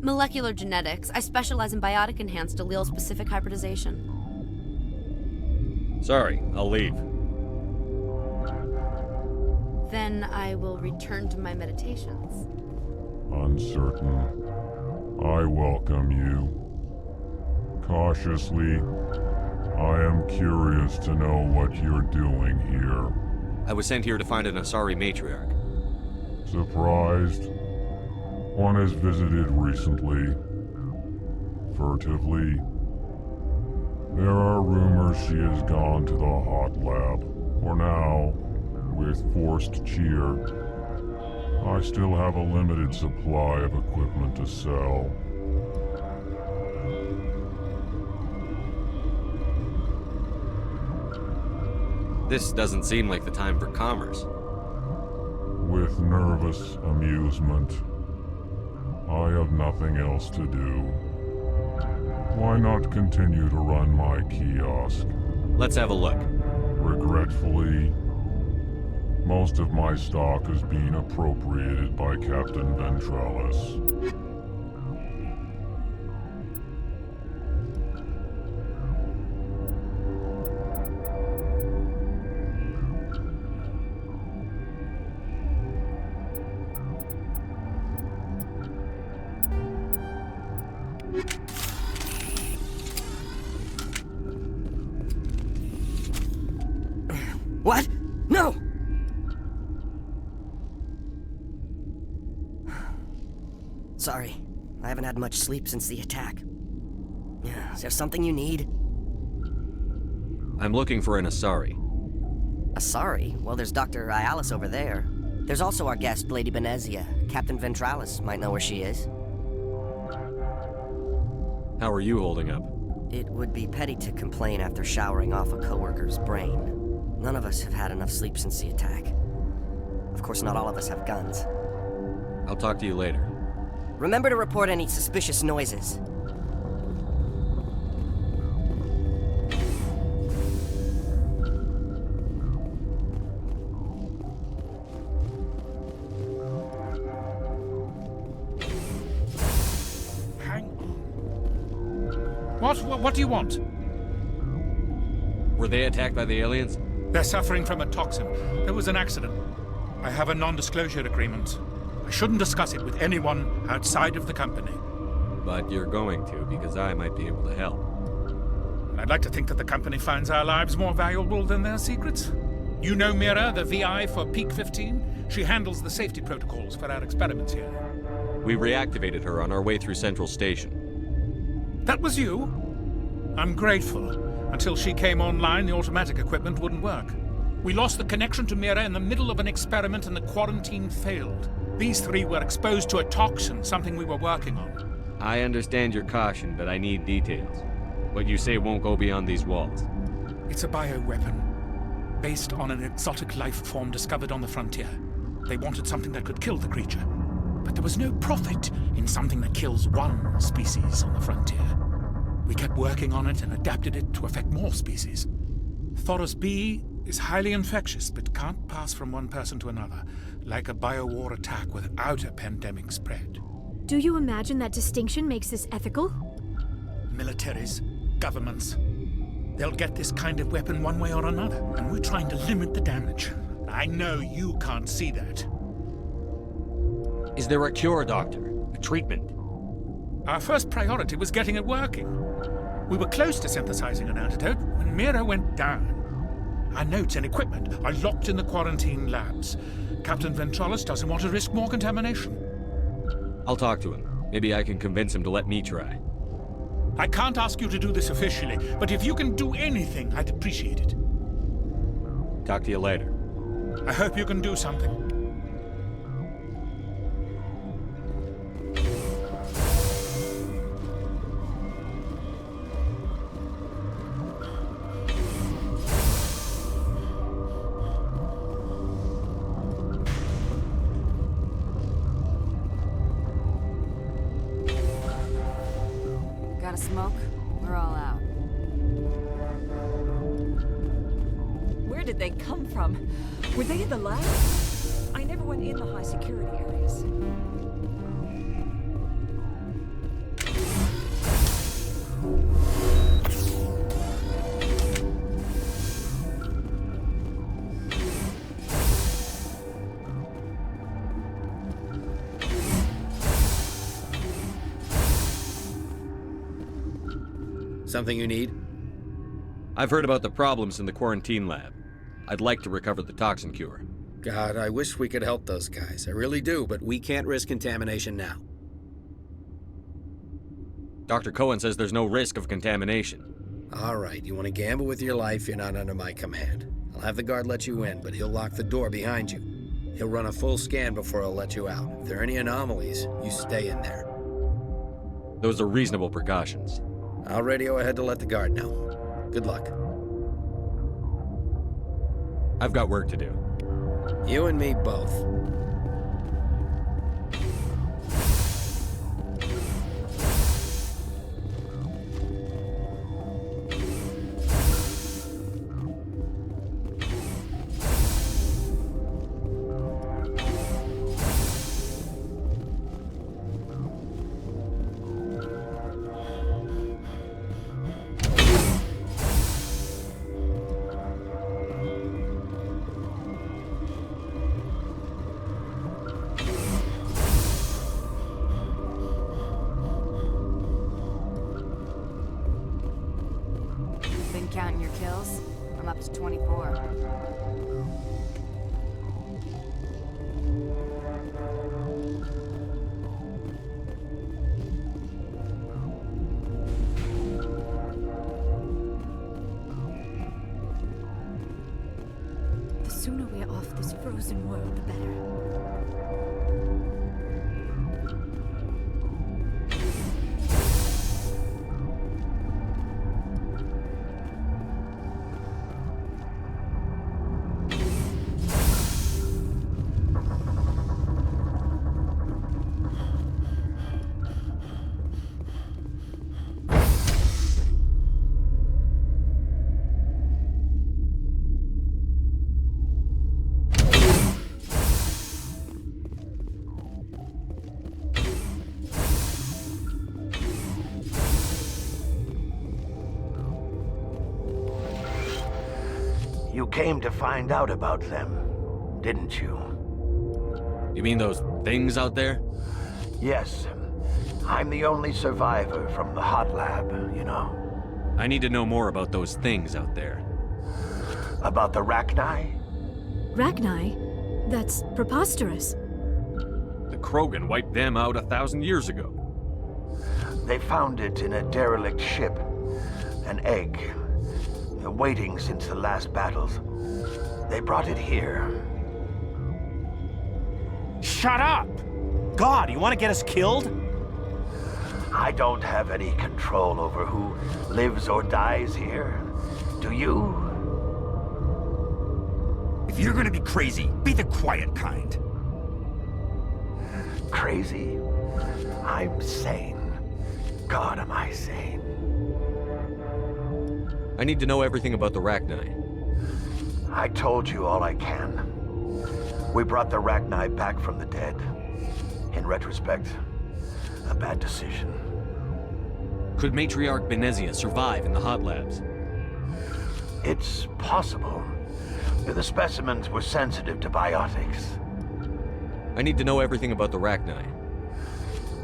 Molecular genetics. I specialize in biotic-enhanced allele-specific hybridization. Sorry, I'll leave. Then I will return to my meditations. Uncertain. I welcome you. Cautiously, I am curious to know what you're doing here. I was sent here to find an Asari matriarch. Surprised? One has visited recently. Furtively. There are rumors she has gone to the hot lab. For now, with forced cheer, I still have a limited supply of equipment to sell. This doesn't seem like the time for commerce. With nervous amusement. I have nothing else to do. Why not continue to run my kiosk? Let's have a look. Regretfully, most of my stock is being appropriated by Captain Ventralis. What? No! Sorry, I haven't had much sleep since the attack. Is there something you need? I'm looking for an Asari. Asari? Well, there's Dr. Ialis over there. There's also our guest, Lady Benezia. Captain Ventralis might know where she is. How are you holding up? It would be petty to complain after showering off a coworker's brain. None of us have had enough sleep since the attack. Of course, not all of us have guns. I'll talk to you later. Remember to report any suspicious noises. Hang on. What do you want? Were they attacked by the aliens? They're suffering from a toxin. There was an accident. I have a non-disclosure agreement. I shouldn't discuss it with anyone outside of the company. But you're going to, because I might be able to help. And I'd like to think that the company finds our lives more valuable than their secrets. You know Mira, the VI for Peak 15? She handles the safety protocols for our experiments here. We reactivated her on our way through Central Station. That was you? I'm grateful. Until she came online, the automatic equipment wouldn't work. We lost the connection to Mira in the middle of an experiment and the quarantine failed. These three were exposed to a toxin, something we were working on. I understand your caution, but I need details. What you say won't go beyond these walls. It's a bioweapon, based on an exotic life form discovered on the frontier. They wanted something that could kill the creature, but there was no profit in something that kills one species on the frontier. We kept working on it and adapted it to affect more species. Thoros B is highly infectious, but can't pass from one person to another, like a biowar attack without a pandemic spread. Do you imagine that distinction makes this ethical? Militaries, governments, they'll get this kind of weapon one way or another, and we're trying to limit the damage. I know you can't see that. Is there a cure, Doctor? A treatment? Our first priority was getting it working. We were close to synthesizing an antidote when Mira went down. Our notes and equipment are locked in the quarantine labs. Captain Ventralis doesn't want to risk more contamination. I'll talk to him. Maybe I can convince him to let me try. I can't ask you to do this officially, but if you can do anything, I'd appreciate it. Talk to you later. I hope you can do something. Got a smoke? We're all out. Where did they come from? Were they in the lab? I never went in the high security areas. Something you need? I've heard about the problems in the quarantine lab. I'd like to recover the toxin cure. God, I wish we could help those guys. I really do, but we can't risk contamination now. Dr. Cohen says there's no risk of contamination. All right, you want to gamble with your life, you're not under my command. I'll have the guard let you in, but he'll lock the door behind you. He'll run a full scan before he'll let you out. If there are any anomalies, you stay in there. Those are reasonable precautions. I'll radio ahead to let the guard know. Good luck. I've got work to do. You and me both. Counting your kills? I'm up to 24. The sooner we're off this frozen world, the better. You came to find out about them, didn't you? You mean those things out there? Yes. I'm the only survivor from the hot lab, you know. I need to know more about those things out there. About the Rachni? Rachni? That's preposterous. The Krogan wiped them out 1,000 years ago. They found it in a derelict ship. An egg. Waiting since the last battles. They brought it here. Shut up! God, you want to get us killed? I don't have any control over who lives or dies here. Do you? If you're gonna be crazy, be the quiet kind. Crazy? I'm sane. God, am I sane. I need to know everything about the Rachni. I told you all I can. We brought the Rachni back from the dead. In retrospect, a bad decision. Could Matriarch Benezia survive in the hot labs? It's possible. The specimens were sensitive to biotics. I need to know everything about the Rachni.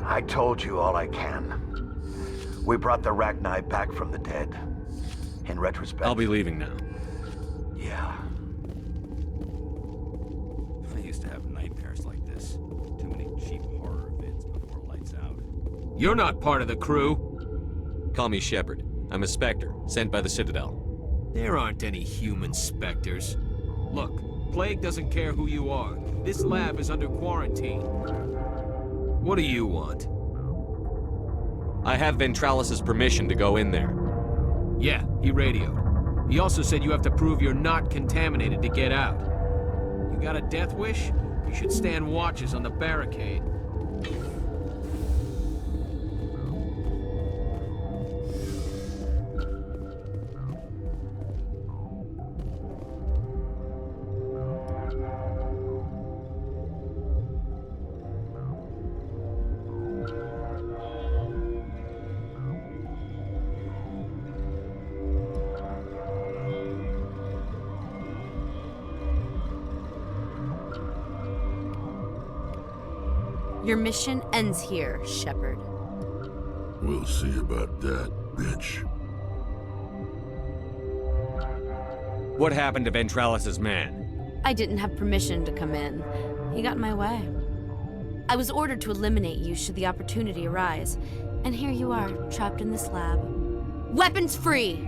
I told you all I can. We brought the Rachni back from the dead. In retrospect... I'll be leaving now. Yeah. I used to have nightmares like this. Too many cheap horror vids before lights out. You're not part of the crew! Call me Shepard. I'm a Spectre, sent by the Citadel. There aren't any human Spectres. Look, Plague doesn't care who you are. This lab is under quarantine. What do you want? I have Ventralis's permission to go in there. Yeah, he radioed. He also said you have to prove you're not contaminated to get out. You got a death wish? You should stand watches on the barricade. Your mission ends here, Shepard. We'll see about that, bitch. What happened to Ventralis' man? I didn't have permission to come in. He got in my way. I was ordered to eliminate you should the opportunity arise. And here you are, trapped in this lab. Weapons free!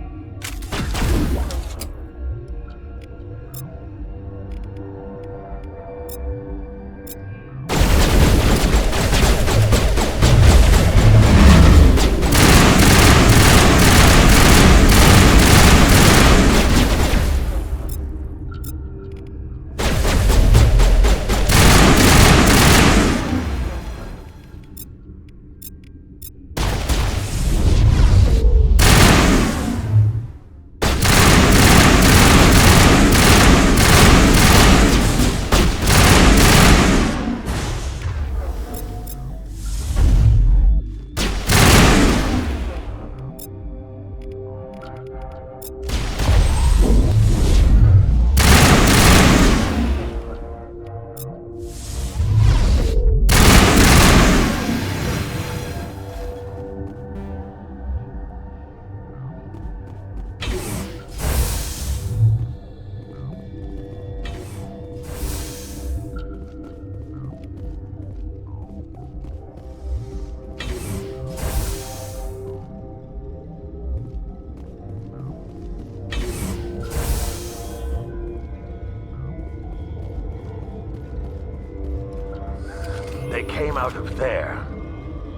They came out of there.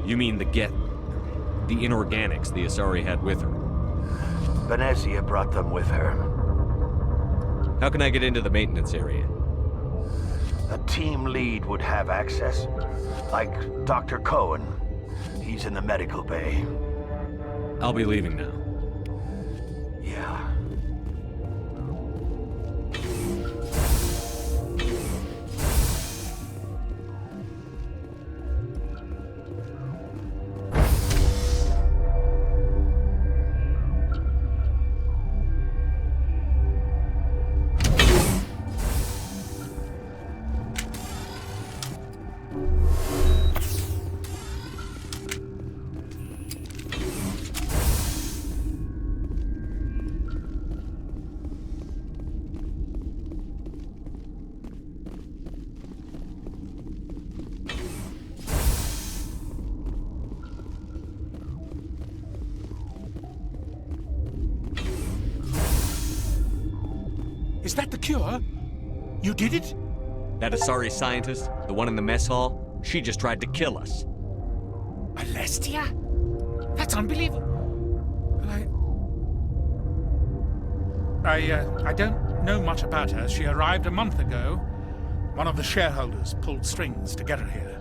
You mean the inorganics the Asari had with her? Venezia brought them with her. How can I get into the maintenance area? A team lead would have access. Like Dr. Cohen. He's in the medical bay. I'll be leaving now. Yeah. Is that the cure? You did it? That Asari scientist, the one in the mess hall, she just tried to kill us. Alestia? That's unbelievable. I don't know much about her. She arrived a month ago. One of the shareholders pulled strings to get her here.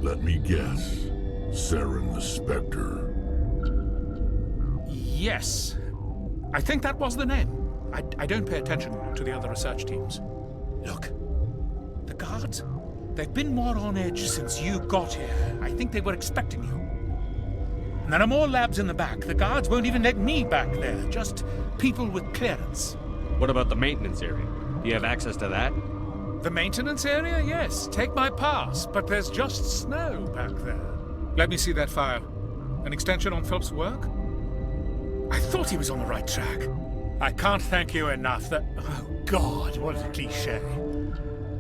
Let me guess. Saren the Spectre. Yes. I think that was the name. I don't pay attention to the other research teams. Look, the guards, they've been more on edge since you got here. I think they were expecting you. And there are more labs in the back. The guards won't even let me back there, just people with clearance. What about the maintenance area? Do you have access to that? The maintenance area? Yes. Take my pass, but there's just snow back there. Let me see that file. An extension on Philip's work? I thought he was on the right track. I can't thank you enough that... Oh, God, what a cliché.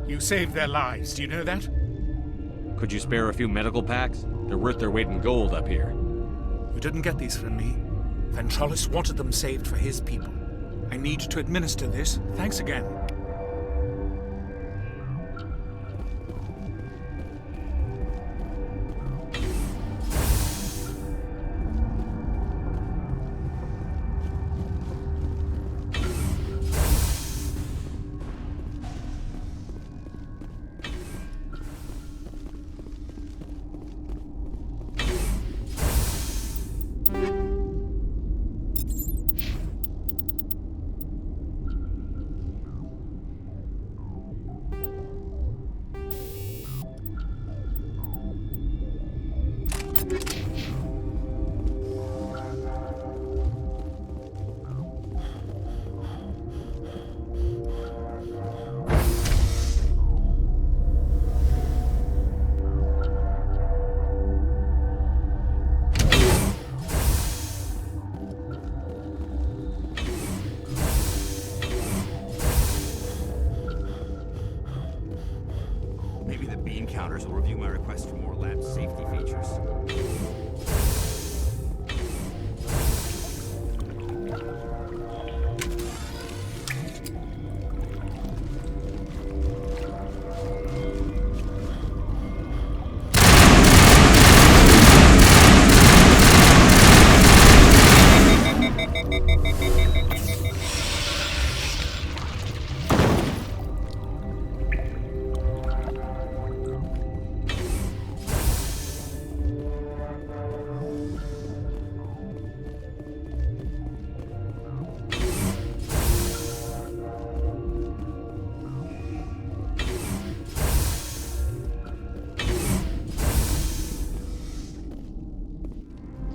You saved their lives, do you know that? Could you spare a few medical packs? They're worth their weight in gold up here. You didn't get these from me. Ventralis wanted them saved for his people. I need to administer this. Thanks again.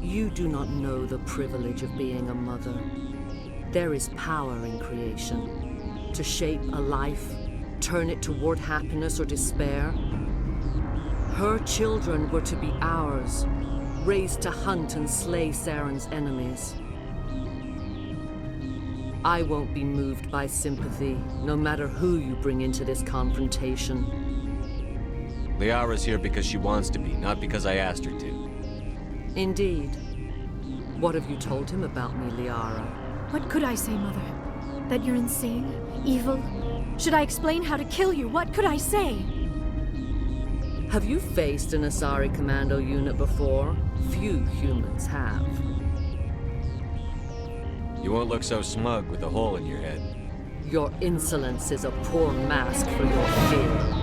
You do not know the privilege of being a mother. There is power in creation. To shape a life, turn it toward happiness or despair. Her children were to be ours, raised to hunt and slay Saren's enemies. I won't be moved by sympathy, no matter who you bring into this confrontation. Liara's here because she wants to be, not because I asked her to. Indeed. What have you told him about me, Liara? What could I say, Mother? That you're insane? Evil? Should I explain how to kill you? What could I say? Have you faced an Asari commando unit before? Few humans have. You won't look so smug with a hole in your head. Your insolence is a poor mask for your fear.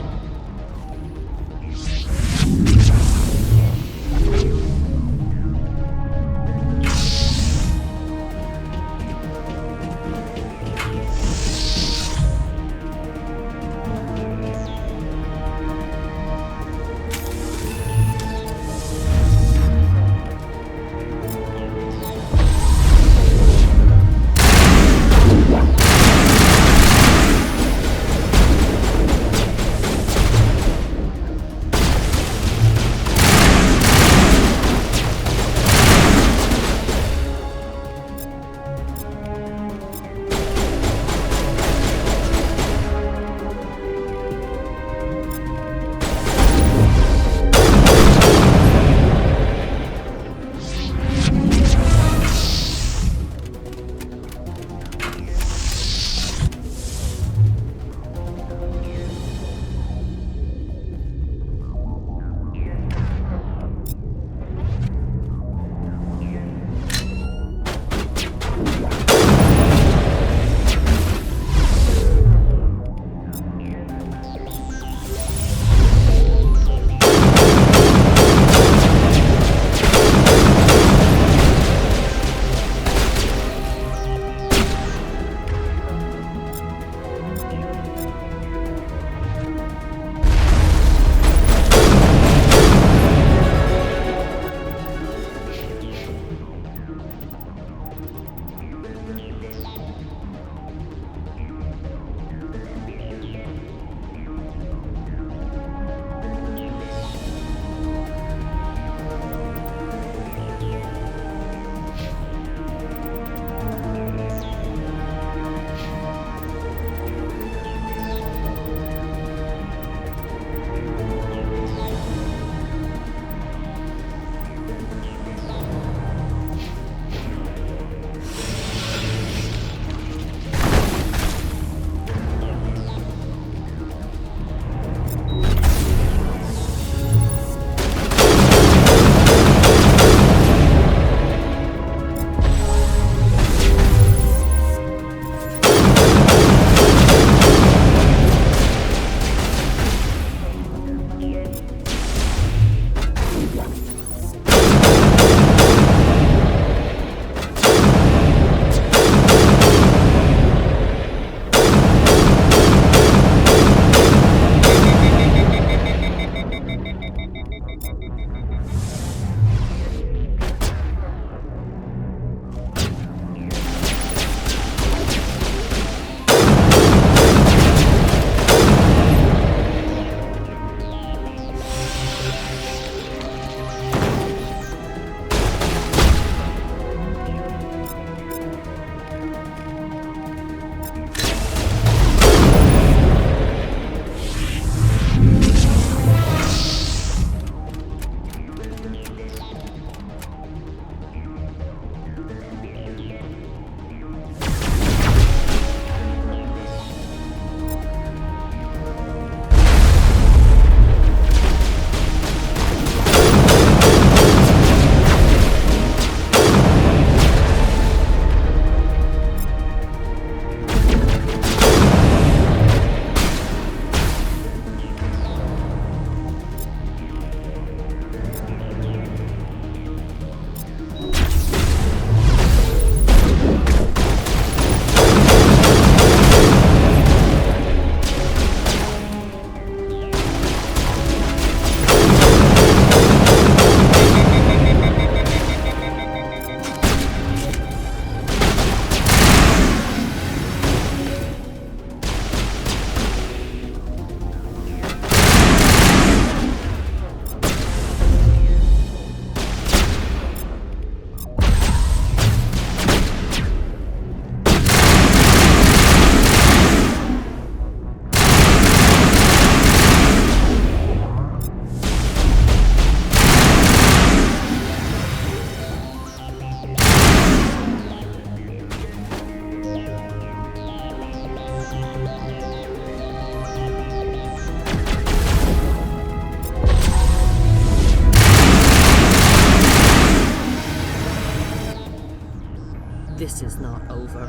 This is not over.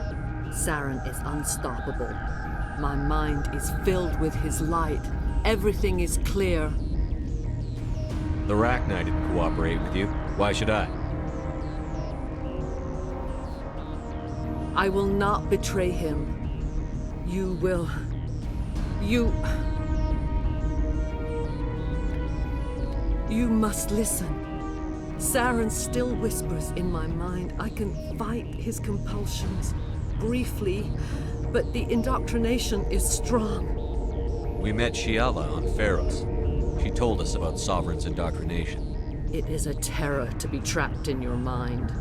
Saren is unstoppable. My mind is filled with his light. Everything is clear. The Rachni didn't cooperate with you. Why should I? I will not betray him. You will. You must listen. Saren still whispers in my mind. I can fight his compulsions, briefly, but the indoctrination is strong. We met Shiala on Pharos. She told us about Sovereign's indoctrination. It is a terror to be trapped in your mind,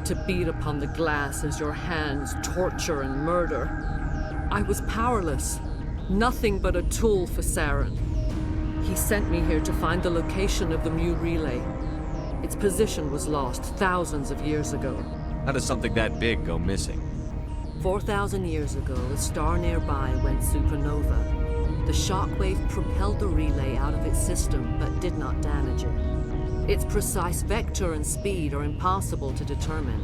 to beat upon the glass as your hands torture and murder. I was powerless, nothing but a tool for Saren. He sent me here to find the location of the Mu relay. Its position was lost thousands of years ago. How does something that big go missing? 4,000 years ago, a star nearby went supernova. The shockwave propelled the relay out of its system, but did not damage it. Its precise vector and speed are impossible to determine.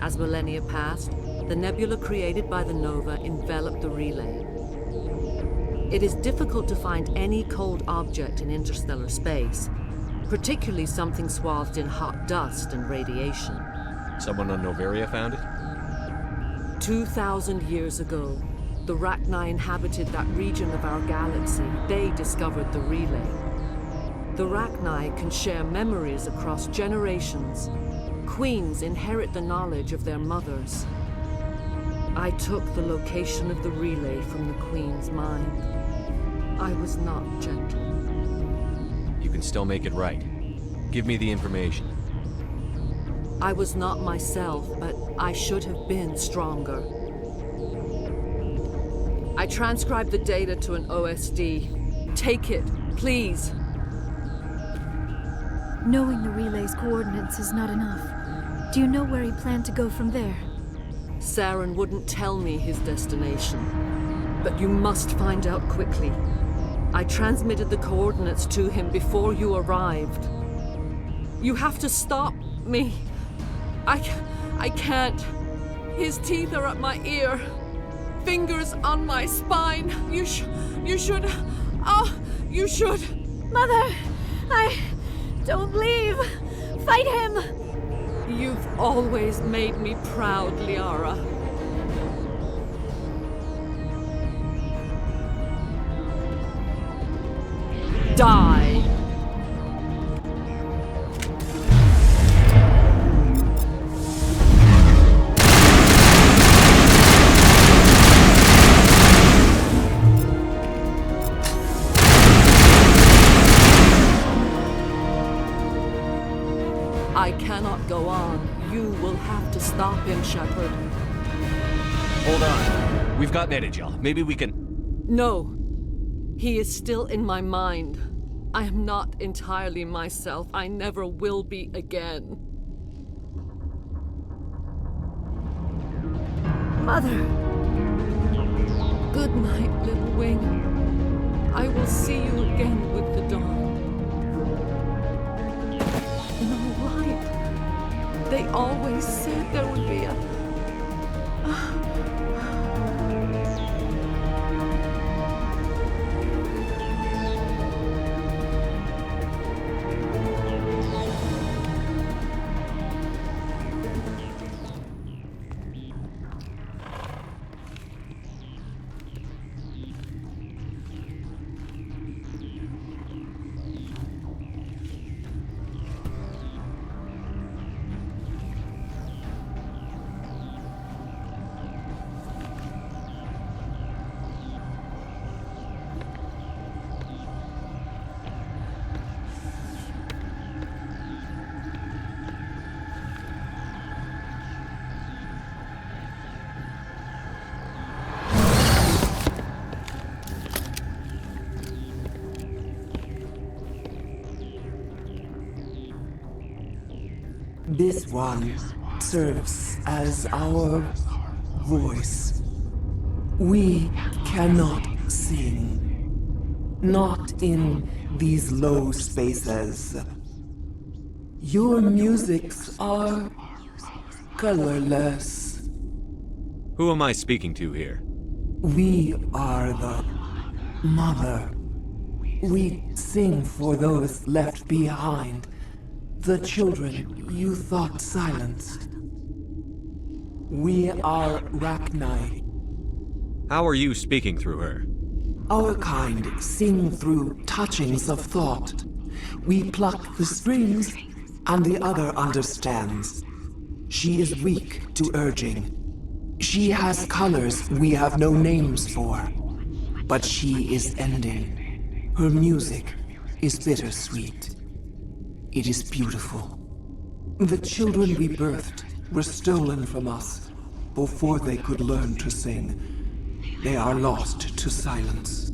As millennia passed, the nebula created by the nova enveloped the relay. It is difficult to find any cold object in interstellar space, particularly something swathed in hot dust and radiation. Someone on Noveria found it? 2,000 years ago, the Rachni inhabited that region of our galaxy. They discovered the relay. The Rachni can share memories across generations. Queens inherit the knowledge of their mothers. I took the location of the relay from the Queen's mind. I was not gentle. You can still make it right. Give me the information. I was not myself, but I should have been stronger. I transcribed the data to an OSD. Take it, please. Knowing the relay's coordinates is not enough. Do you know where he planned to go from there? Saren wouldn't tell me his destination, but you must find out quickly. I transmitted the coordinates to him before you arrived. You have to stop me. I can't. His teeth are at my ear. Fingers on my spine. You should. Mother, don't leave. Fight him. You've always made me proud, Liara. Die! I cannot go on. You will have to stop him, Shepard. Hold on. We've got Metagel. Maybe we can... No. He is still in my mind. I am not entirely myself. I never will be again. Mother! Good night, little wing. I will see you again with the dawn. No light. They always said there would be a... This one serves as our voice. We cannot sing. Not in these low spaces. Your musics are colorless. Who am I speaking to here? We are the Mother. We sing for those left behind, the children you thought silenced. We are Rachni. How are you speaking through her? Our kind sing through touchings of thought. We pluck the strings, and the other understands. She is weak to urging. She has colors we have no names for. But she is ending. Her music is bittersweet. It is beautiful. The children we birthed were stolen from us before they could learn to sing. They are lost to silence.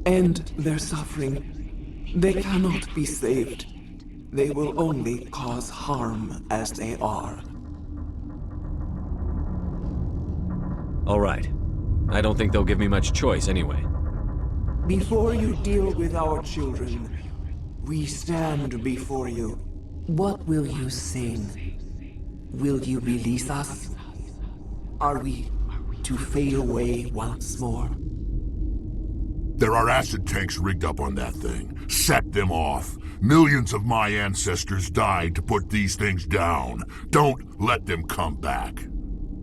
And their suffering, they cannot be saved. They will only cause harm as they are. All right. I don't think they'll give me much choice anyway. Before you deal with our children, we stand before you. What will you sing? Will you release us? Are we to fade away once more? There are acid tanks rigged up on that thing. Set them off. Millions of my ancestors died to put these things down. Don't let them come back.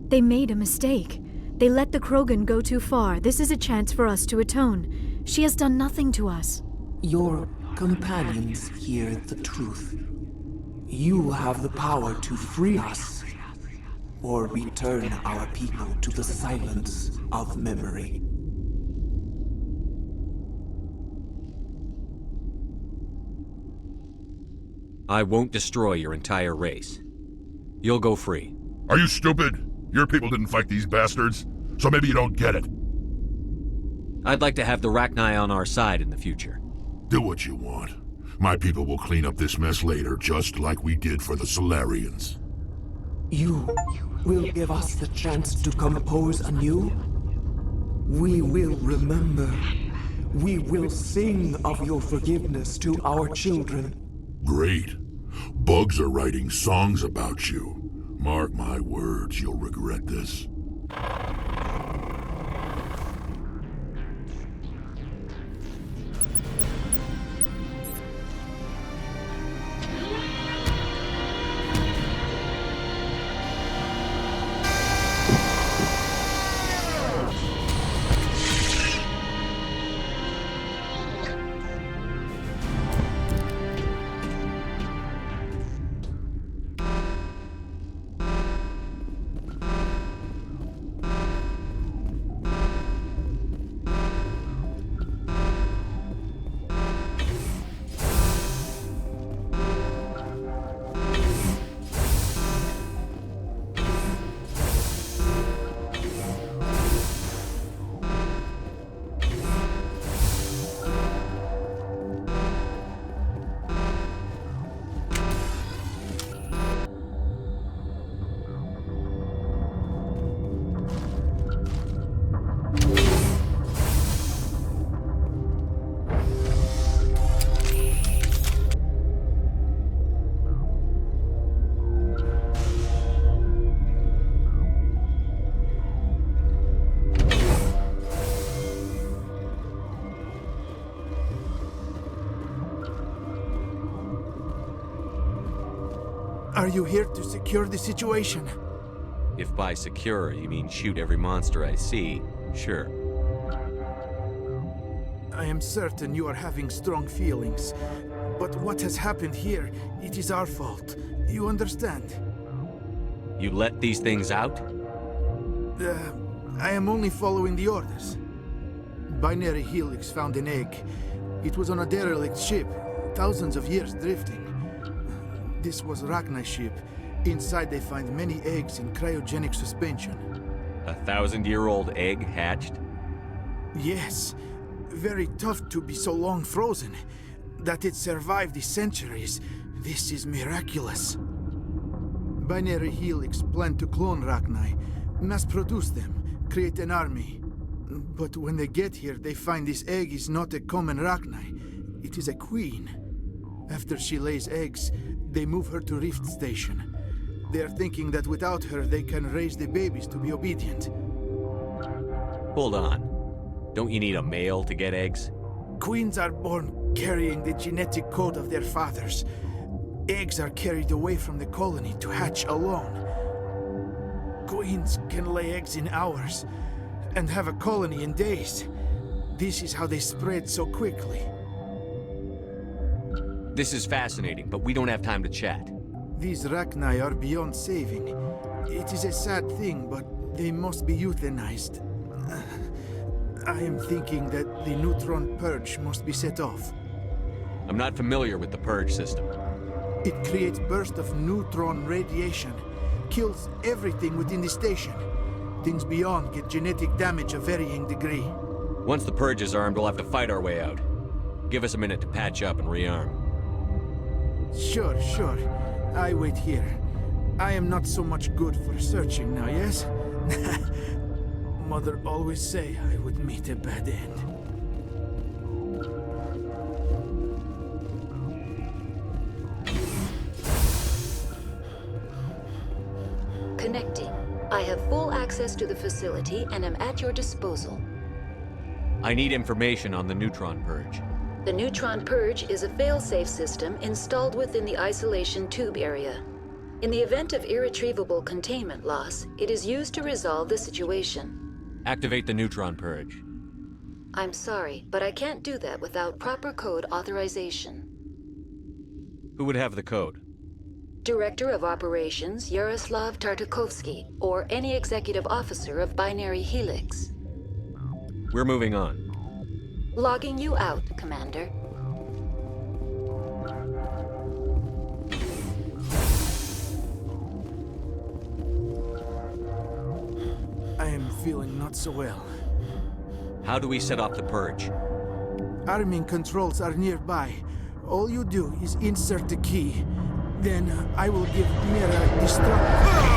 They made a mistake. They let the Krogan go too far. This is a chance for us to atone. She has done nothing to us. Your companions hear the truth. You have the power to free us, or return our people to the silence of memory. I won't destroy your entire race. You'll go free. Are you stupid? Your people didn't fight these bastards, so maybe you don't get it. I'd like to have the Rachni on our side in the future. Do what you want. My people will clean up this mess later, just like we did for the Solarians. You will give us the chance to compose anew? We will remember. We will sing of your forgiveness to our children. Great. Bugs are writing songs about you. Mark my words, you'll regret this. Are you here to secure the situation? If by secure you mean shoot every monster I see, sure. I am certain you are having strong feelings. But what has happened here, it is our fault. You understand? You let these things out? I am only following the orders. Binary Helix found an egg. It was on a derelict ship, thousands of years drifting. This was Rachni's ship. Inside they find many eggs in cryogenic suspension. 1,000-year-old egg hatched? Yes. Very tough to be so long frozen. That it survived the centuries. This is miraculous. Binary Helix planned to clone Rachni, mass-produce them, create an army. But when they get here, they find this egg is not a common Rachni. It is a queen. After she lays eggs, they move her to Rift Station. They're thinking that without her, they can raise the babies to be obedient. Hold on. Don't you need a male to get eggs? Queens are born carrying the genetic code of their fathers. Eggs are carried away from the colony to hatch alone. Queens can lay eggs in hours and have a colony in days. This is how they spread so quickly. This is fascinating, but we don't have time to chat. These Rachni are beyond saving. It is a sad thing, but they must be euthanized. I am thinking that the neutron purge must be set off. I'm not familiar with the purge system. It creates bursts of neutron radiation, kills everything within the station. Things beyond get genetic damage of varying degree. Once the purge is armed, we'll have to fight our way out. Give us a minute to patch up and rearm. Sure. I wait here. I am not so much good for searching now, yes? Mother always say I would meet a bad end. Connecting. I have full access to the facility and am at your disposal. I need information on the neutron purge. The Neutron Purge is a fail-safe system installed within the isolation tube area. In the event of irretrievable containment loss, it is used to resolve the situation. Activate the neutron purge. I'm sorry, but I can't do that without proper code authorization. Who would have the code? Director of Operations Yaroslav Tartakovsky, or any executive officer of Binary Helix. We're moving on. Logging you out, Commander. I am feeling not so well. How do we set off the purge? Arming controls are nearby. All you do is insert the key. Then I will give Mira destruct.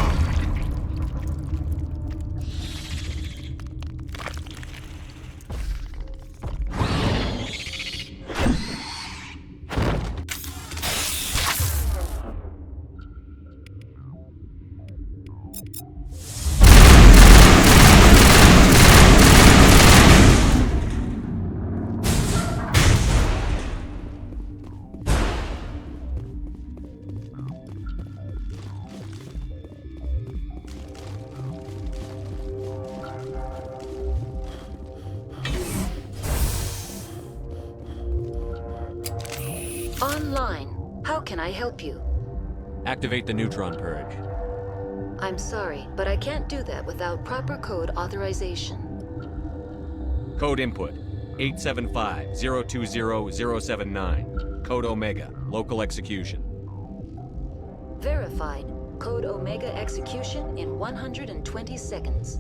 Online. How can I help you? Activate the neutron purge. I'm sorry, but I can't do that without proper code authorization. Code input 875-020-079. Code Omega. Local execution. Verified. Code Omega execution in 120 seconds.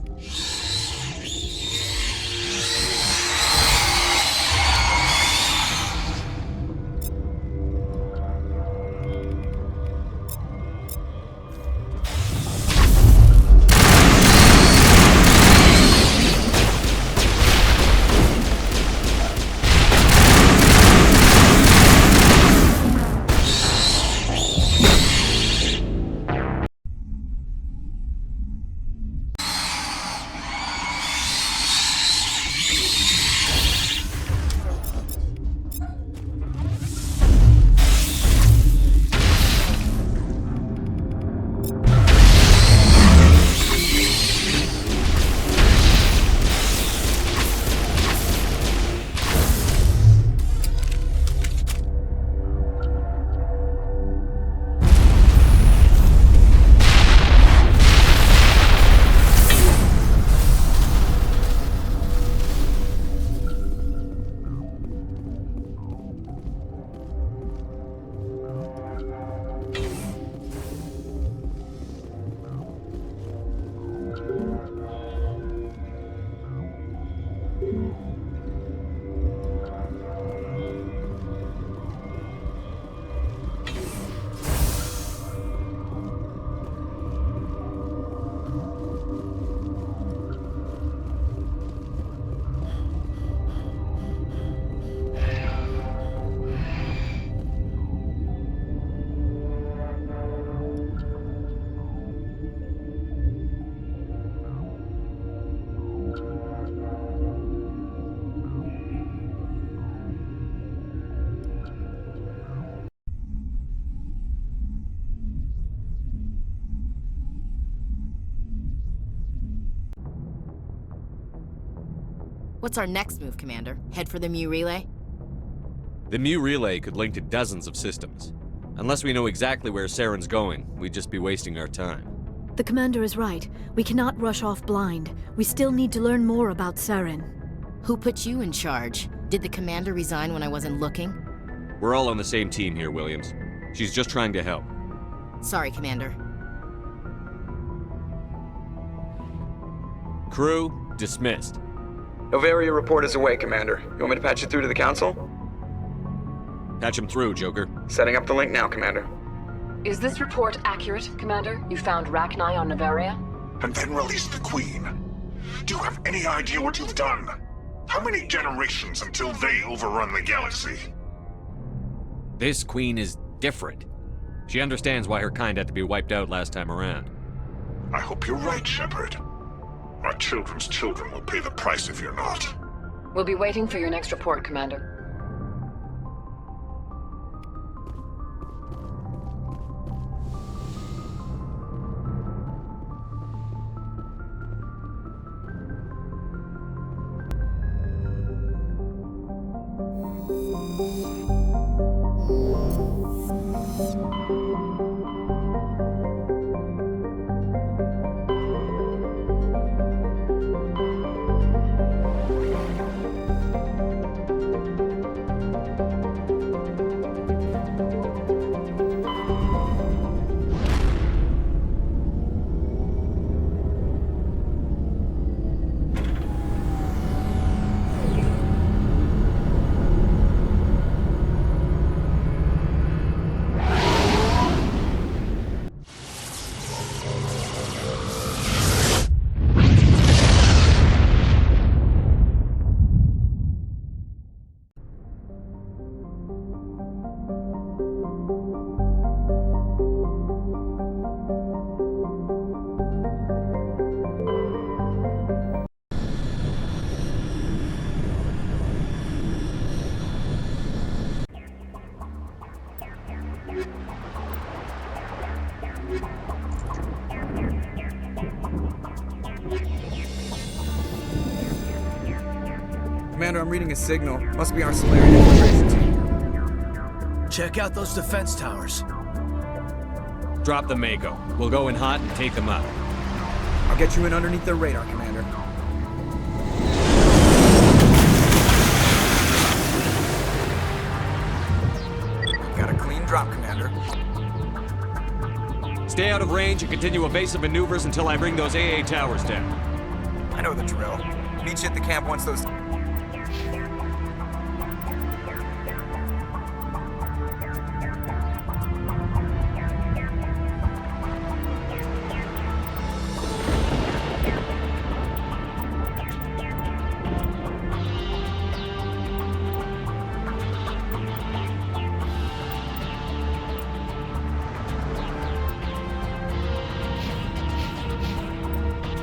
What's our next move, Commander? Head for the Mu Relay? The Mu Relay could link to dozens of systems. Unless we know exactly where Saren's going, we'd just be wasting our time. The commander is right. We cannot rush off blind. We still need to learn more about Saren. Who put you in charge? Did the commander resign when I wasn't looking? We're all on the same team here, Williams. She's just trying to help. Sorry, Commander. Crew, dismissed. Noveria report is away, Commander. You want me to patch it through to the Council? Patch him through, Joker. Setting up the link now, Commander. Is this report accurate, Commander? You found Rachni on Noveria? And then released the Queen. Do you have any idea what you've done? How many generations until they overrun the galaxy? This Queen is different. She understands why her kind had to be wiped out last time around. I hope you're right, Shepard. Our children's children will pay the price if you're not. We'll be waiting for your next report, Commander. Commander, I'm reading a signal. Must be our Solarian infiltration team. Check out those defense towers. Drop the Mako. We'll go in hot and take them out. I'll get you in underneath their radar, Commander. Got a clean drop, Commander. Stay out of range and continue evasive maneuvers until I bring those AA towers down. I know the drill. Meet you at the camp once those...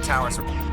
towers are...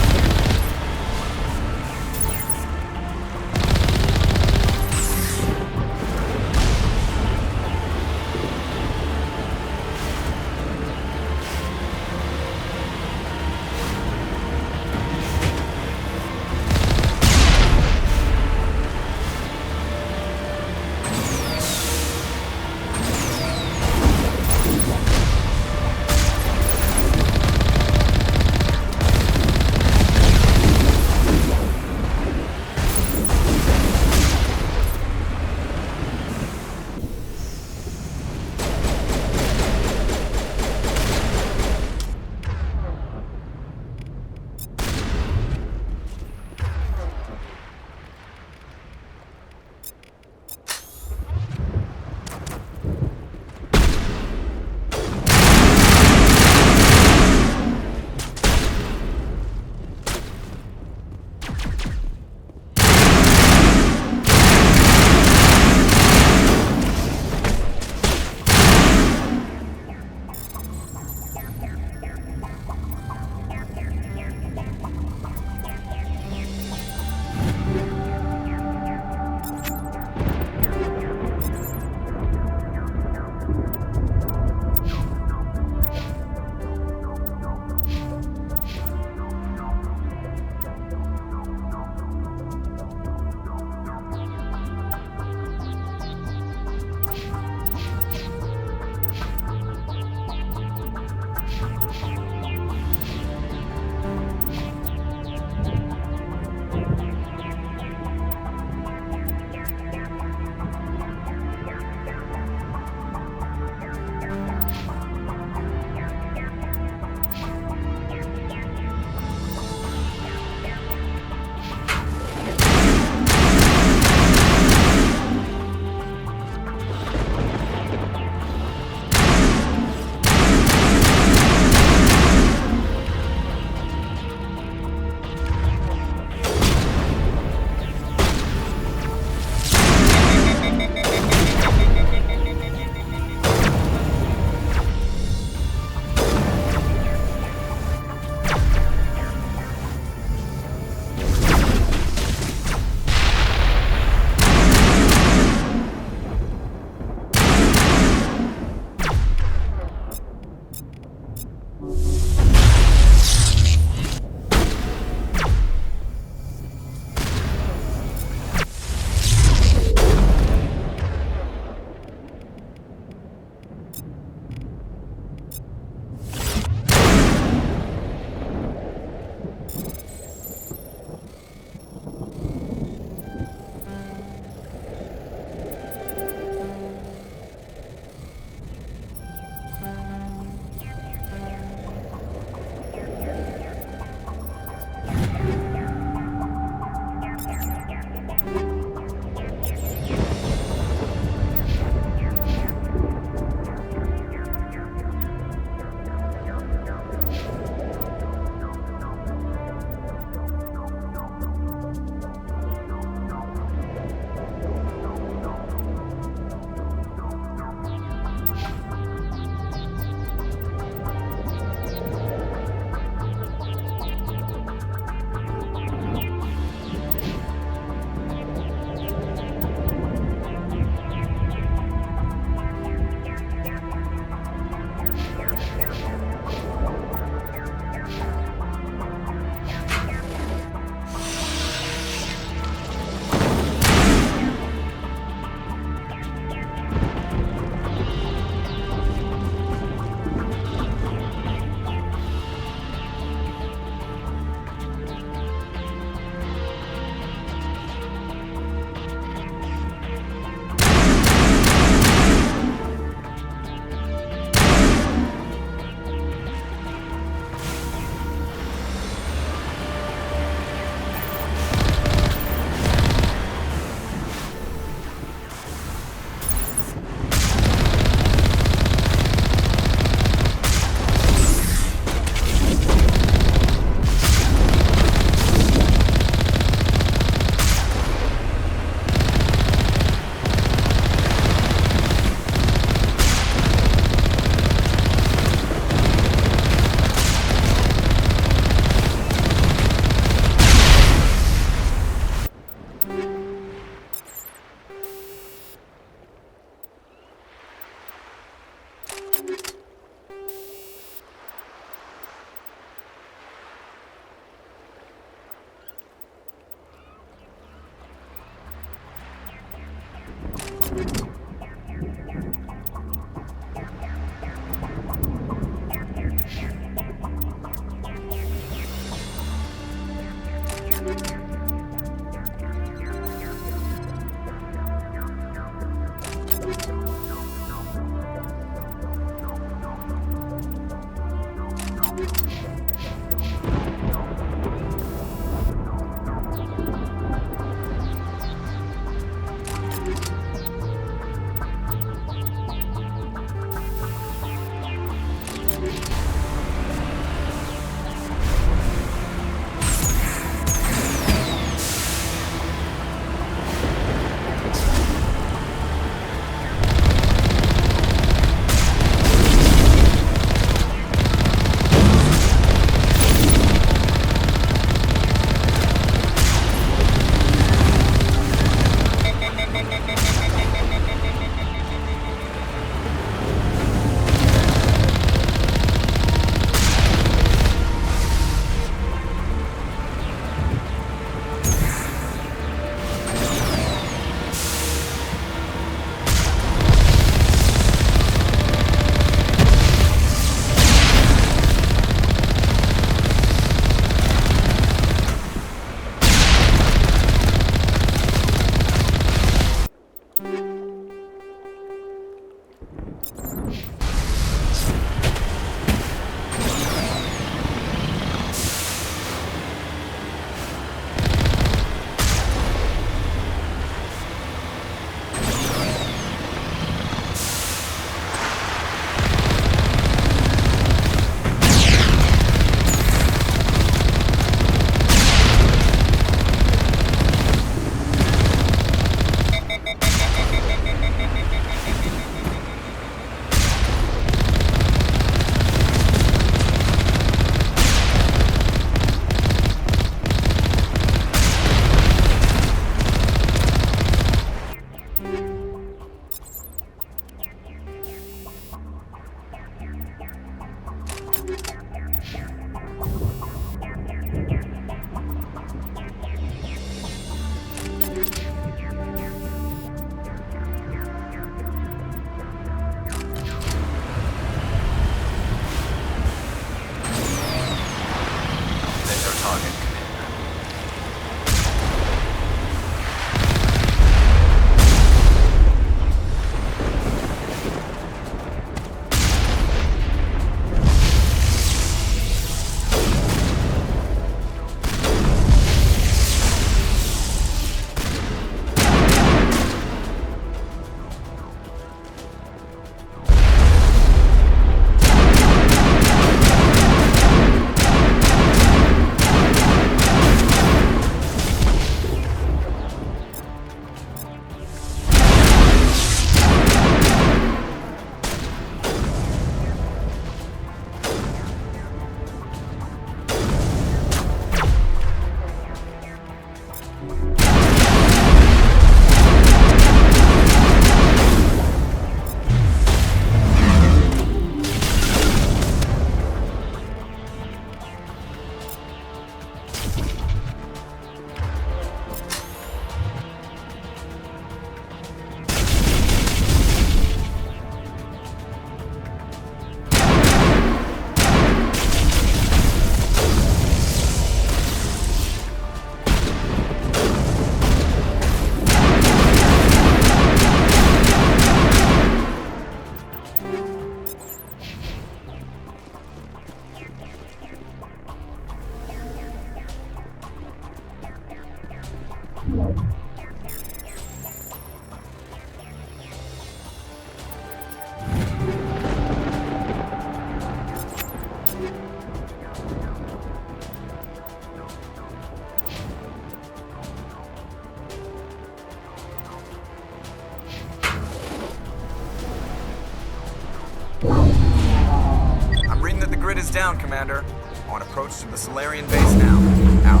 Grid is down, Commander. On approach to the Solarian base now. Out.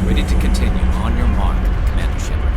Ready to continue. On your mark, Commander Shepard.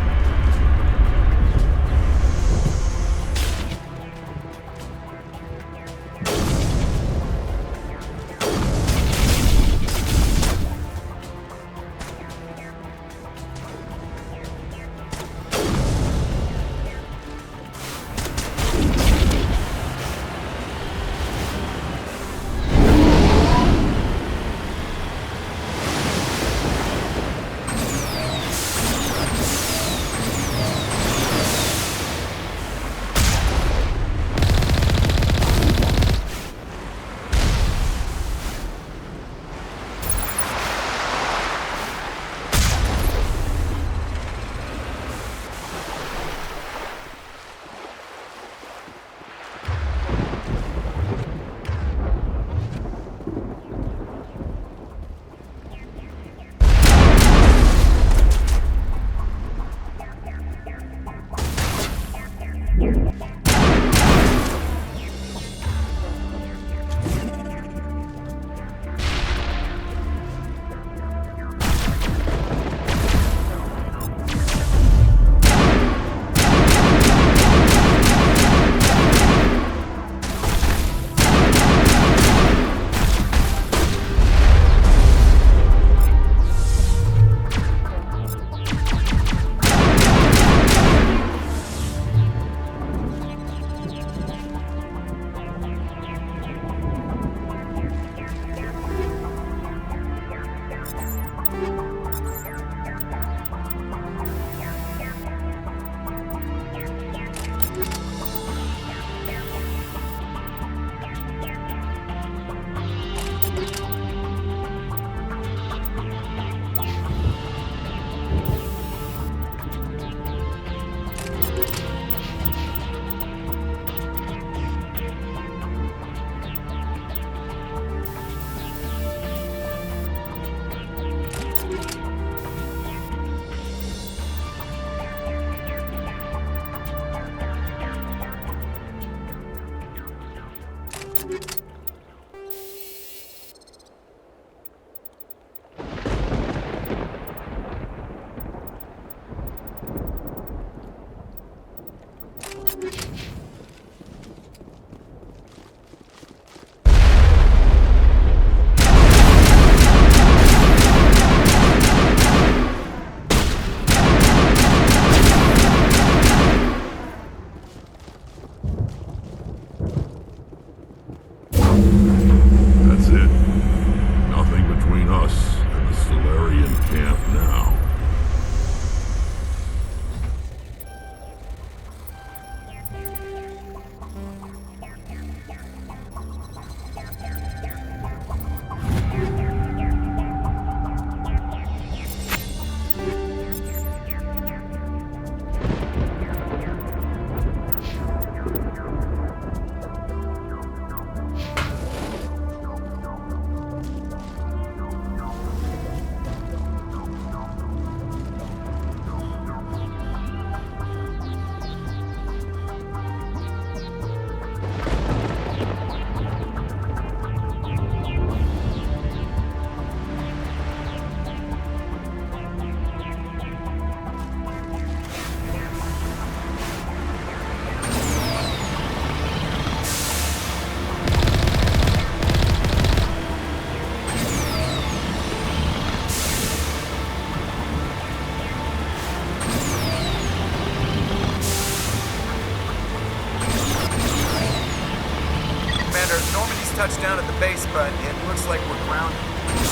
down at the base, but it looks like we're grounded. The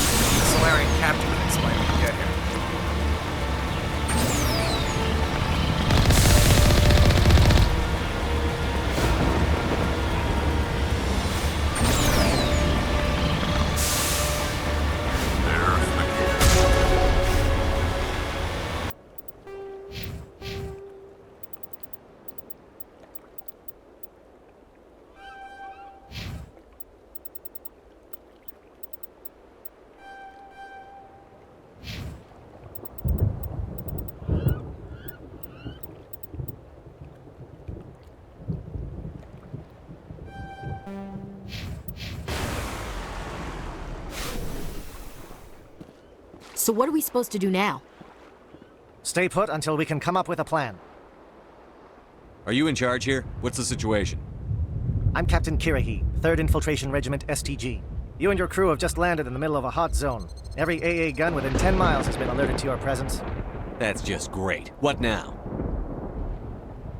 Solarian captain can explain when we get here. So what are we supposed to do now? Stay put until we can come up with a plan. Are you in charge here? What's the situation? I'm Captain Kirahi, 3rd Infiltration Regiment STG. You and your crew have just landed in the middle of a hot zone. Every AA gun within 10 miles has been alerted to your presence. That's just great. What now?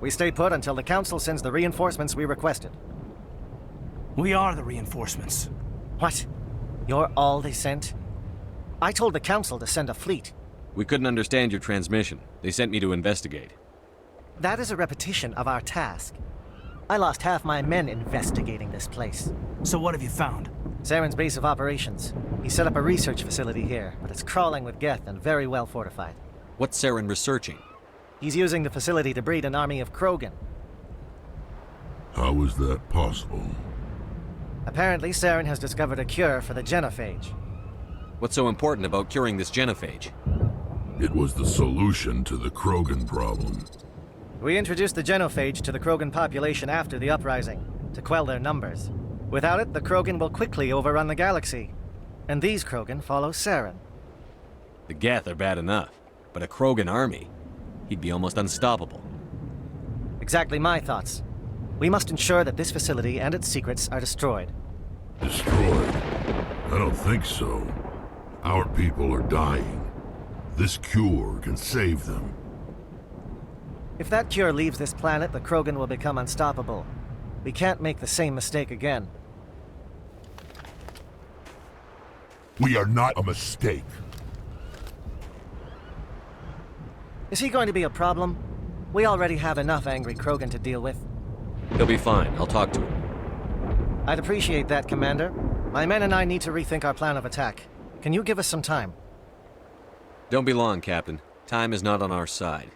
We stay put until the Council sends the reinforcements we requested. We are the reinforcements. What? You're all they sent? I told the Council to send a fleet. We couldn't understand your transmission. They sent me to investigate. That is a repetition of our task. I lost half my men investigating this place. So what have you found? Saren's base of operations. He set up a research facility here, but it's crawling with Geth and very well fortified. What's Saren researching? He's using the facility to breed an army of Krogan. How is that possible? Apparently, Saren has discovered a cure for the genophage. What's so important about curing this genophage? It was the solution to the Krogan problem. We introduced the genophage to the Krogan population after the uprising, to quell their numbers. Without it, the Krogan will quickly overrun the galaxy. And these Krogan follow Saren. The Geth are bad enough, but a Krogan army? He'd be almost unstoppable. Exactly my thoughts. We must ensure that this facility and its secrets are destroyed. Destroyed? I don't think so. Our people are dying. This cure can save them. If that cure leaves this planet, the Krogan will become unstoppable. We can't make the same mistake again. We are not a mistake. Is he going to be a problem? We already have enough angry Krogan to deal with. He'll be fine. I'll talk to him. I'd appreciate that, Commander. My men and I need to rethink our plan of attack. Can you give us some time? Don't be long, Captain. Time is not on our side.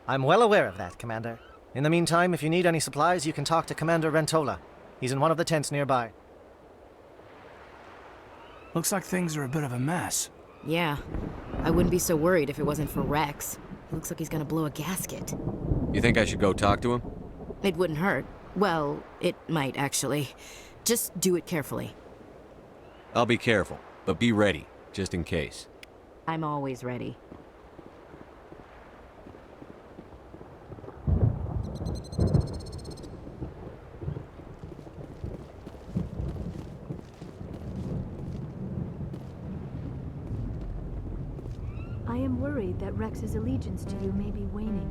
I'm well aware of that, Commander. In the meantime, if you need any supplies, you can talk to Commander Rentola. He's in one of the tents nearby. Looks like things are a bit of a mess. Yeah. I wouldn't be so worried if it wasn't for Rex. He looks like he's gonna blow a gasket. You think I should go talk to him? It wouldn't hurt. Well, it might, actually. Just do it carefully. I'll be careful, but be ready, just in case. I'm always ready. I am worried that Rex's allegiance to you may be waning.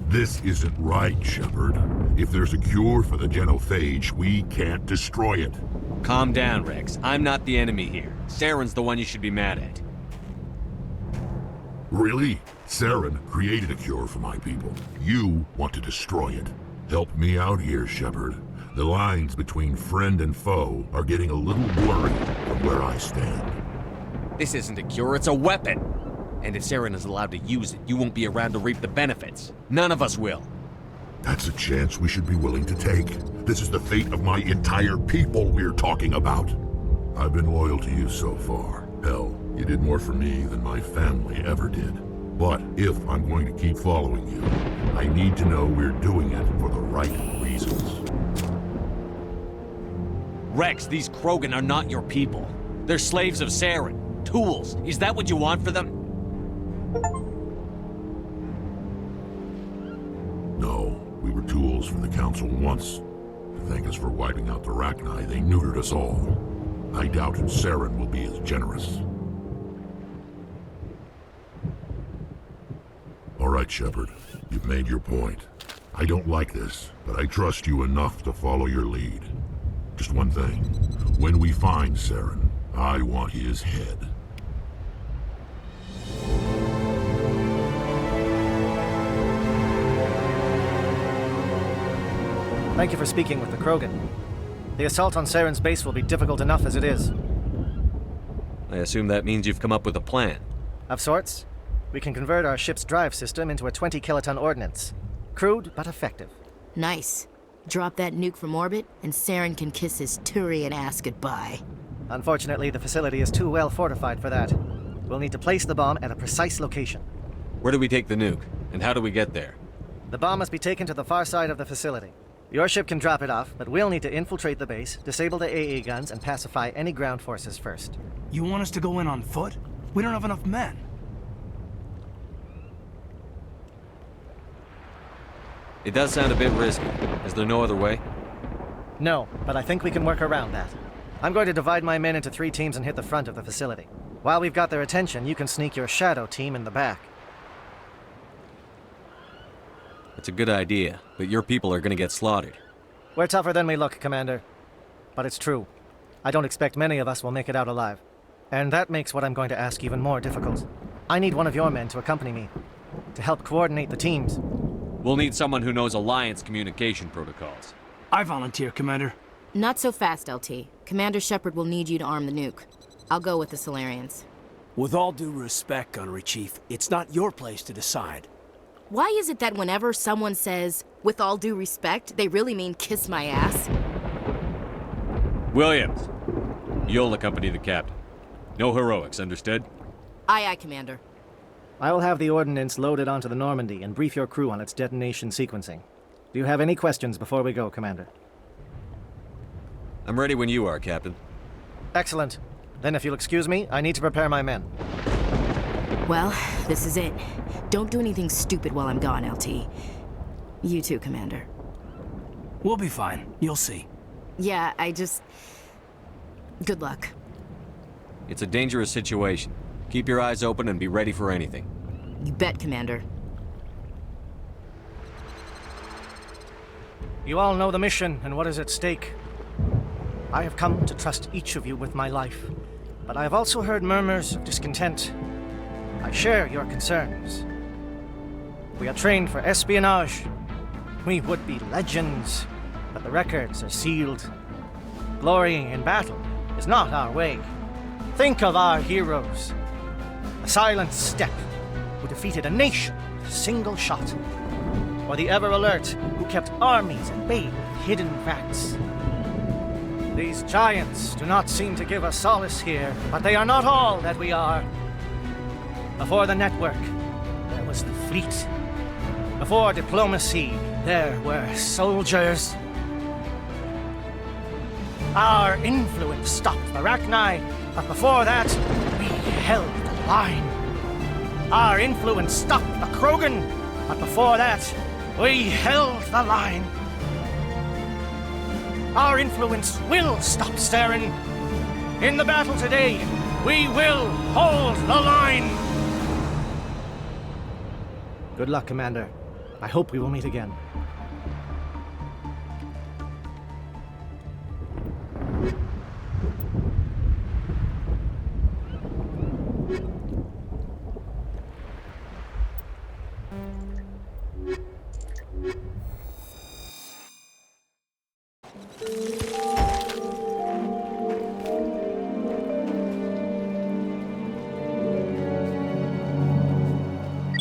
This isn't right, Shepard. If there's a cure for the genophage, we can't destroy it. Calm down, Rex. I'm not the enemy here. Saren's the one you should be mad at. Really? Saren created a cure for my people. You want to destroy it. Help me out here, Shepard. The lines between friend and foe are getting a little blurry from where I stand. This isn't a cure, it's a weapon! And if Saren is allowed to use it, you won't be around to reap the benefits. None of us will. That's a chance we should be willing to take. This is the fate of my entire people we're talking about. I've been loyal to you so far. Hell, you did more for me than my family ever did. But if I'm going to keep following you, I need to know we're doing it for the right reasons. Rex, these Krogan are not your people. They're slaves of Saren. Tools. Is that what you want for them? No, we were tools for the Council once. To thank us for wiping out the Rachni, they neutered us all. I doubt Saren will be as generous. All right, right, Shepard. You've made your point. I don't like this, but I trust you enough to follow your lead. Just one thing. When we find Saren, I want his head. Thank you for speaking with the Krogan. The assault on Saren's base will be difficult enough as it is. I assume that means you've come up with a plan. Of sorts. We can convert our ship's drive system into a 20-kiloton ordnance. Crude, but effective. Nice. Drop that nuke from orbit, and Saren can kiss his Turian ass goodbye. Unfortunately, the facility is too well fortified for that. We'll need to place the bomb at a precise location. Where do we take the nuke? And how do we get there? The bomb must be taken to the far side of the facility. Your ship can drop it off, but we'll need to infiltrate the base, disable the AA guns, and pacify any ground forces first. You want us to go in on foot? We don't have enough men. It does sound a bit risky. Is there no other way? No, but I think we can work around that. I'm going to divide my men into 3 teams and hit the front of the facility. While we've got their attention, you can sneak your shadow team in the back. It's a good idea, but your people are gonna get slaughtered. We're tougher than we look, Commander. But it's true. I don't expect many of us will make it out alive. And that makes what I'm going to ask even more difficult. I need one of your men to accompany me, to help coordinate the teams. We'll need someone who knows Alliance communication protocols. I volunteer, Commander. Not so fast, LT. Commander Shepard will need you to arm the nuke. I'll go with the Solarians. With all due respect, Gunnery Chief, it's not your place to decide. Why is it that whenever someone says, with all due respect, they really mean kiss my ass? Williams, you'll accompany the captain. No heroics, understood? Aye, aye, Commander. I will have the ordnance loaded onto the Normandy and brief your crew on its detonation sequencing. Do you have any questions before we go, Commander? I'm ready when you are, Captain. Excellent. Then if you'll excuse me, I need to prepare my men. Well, this is it. Don't do anything stupid while I'm gone, LT. You too, Commander. We'll be fine. You'll see. Yeah, good luck. It's a dangerous situation. Keep your eyes open and be ready for anything. You bet, Commander. You all know the mission and what is at stake. I have come to trust each of you with my life, but I have also heard murmurs of discontent. I share your concerns. We are trained for espionage. We would be legends, but the records are sealed. Glorying in battle is not our way. Think of our heroes. The Silent Step, who defeated a nation with a single shot. Or the Ever Alert, who kept armies at bay with hidden facts. These giants do not seem to give us solace here, but they are not all that we are. Before the network, there was the fleet. Before diplomacy, there were soldiers. Our influence stopped the Rachni, but before that, we held the line. Our influence stopped the Krogan, but before that, we held the line. Our influence will stop Saren. In the battle today, we will hold the line. Good luck, Commander. I hope we will meet again.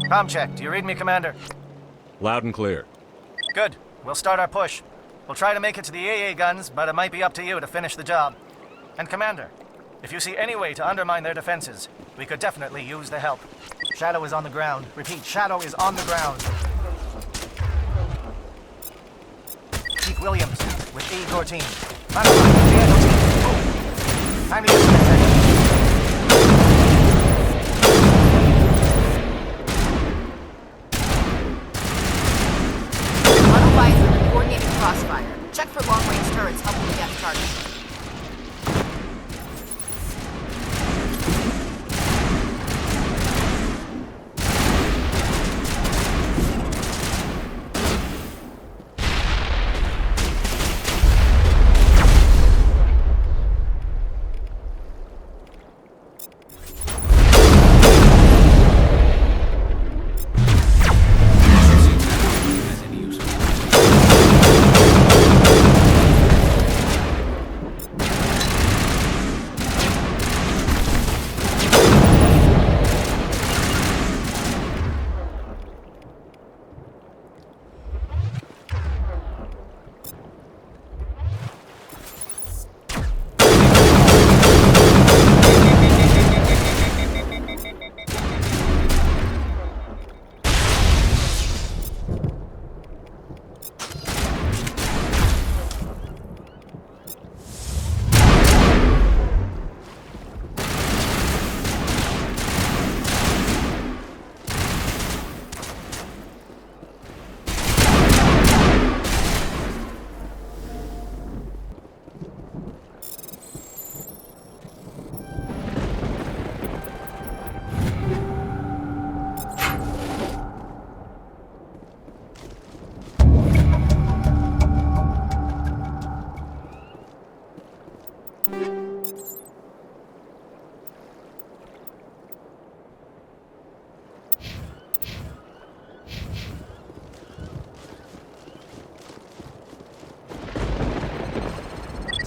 Comm check. Do you read me, Commander? Loud and clear. Good. We'll start our push. We'll try to make it to the AA guns, but it might be up to you to finish the job. And Commander, if you see any way to undermine their defenses, we could definitely use the help. Shadow is on the ground. Repeat, Shadow is on the ground. Chief Williams with the Igor team. Time to use the Coordinated crossfire. Check for long-range turrets helping the death target.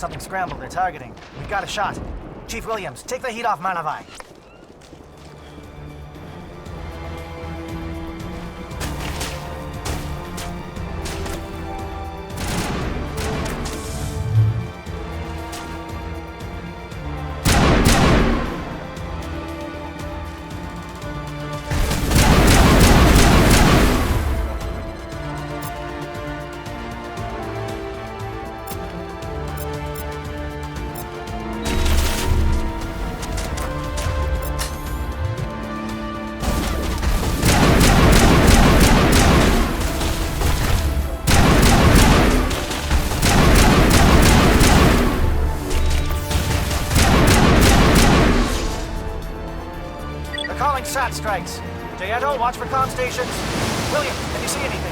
something scrambled they're targeting. We've got a shot. Chief Williams, take the heat off Manavai. SAT strikes. Jayeto, watch for comm stations. William, can you see anything?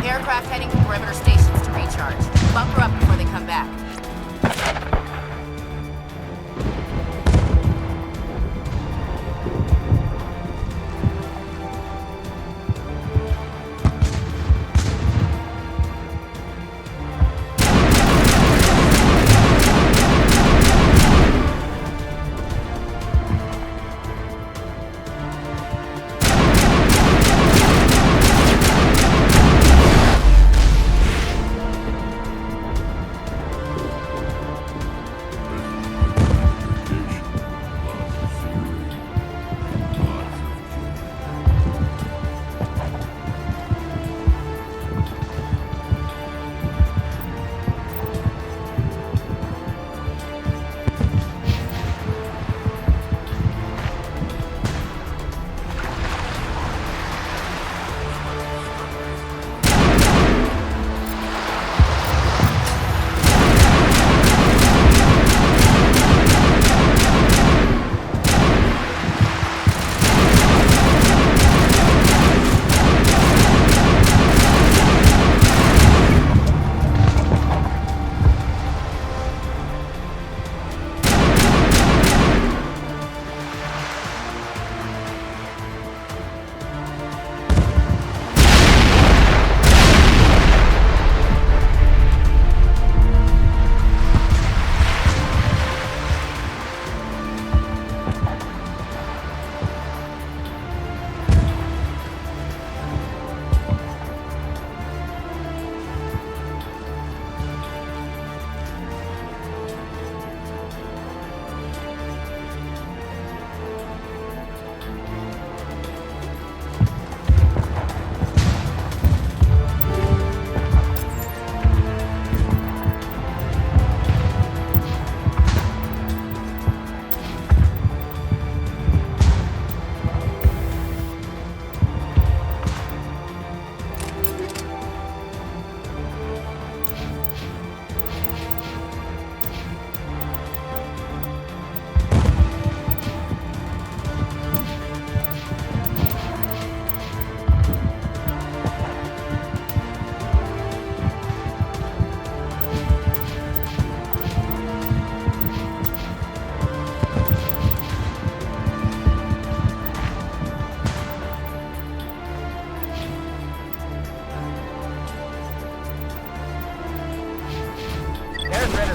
Aircraft heading to perimeter stations to recharge. Bunker up before they come back.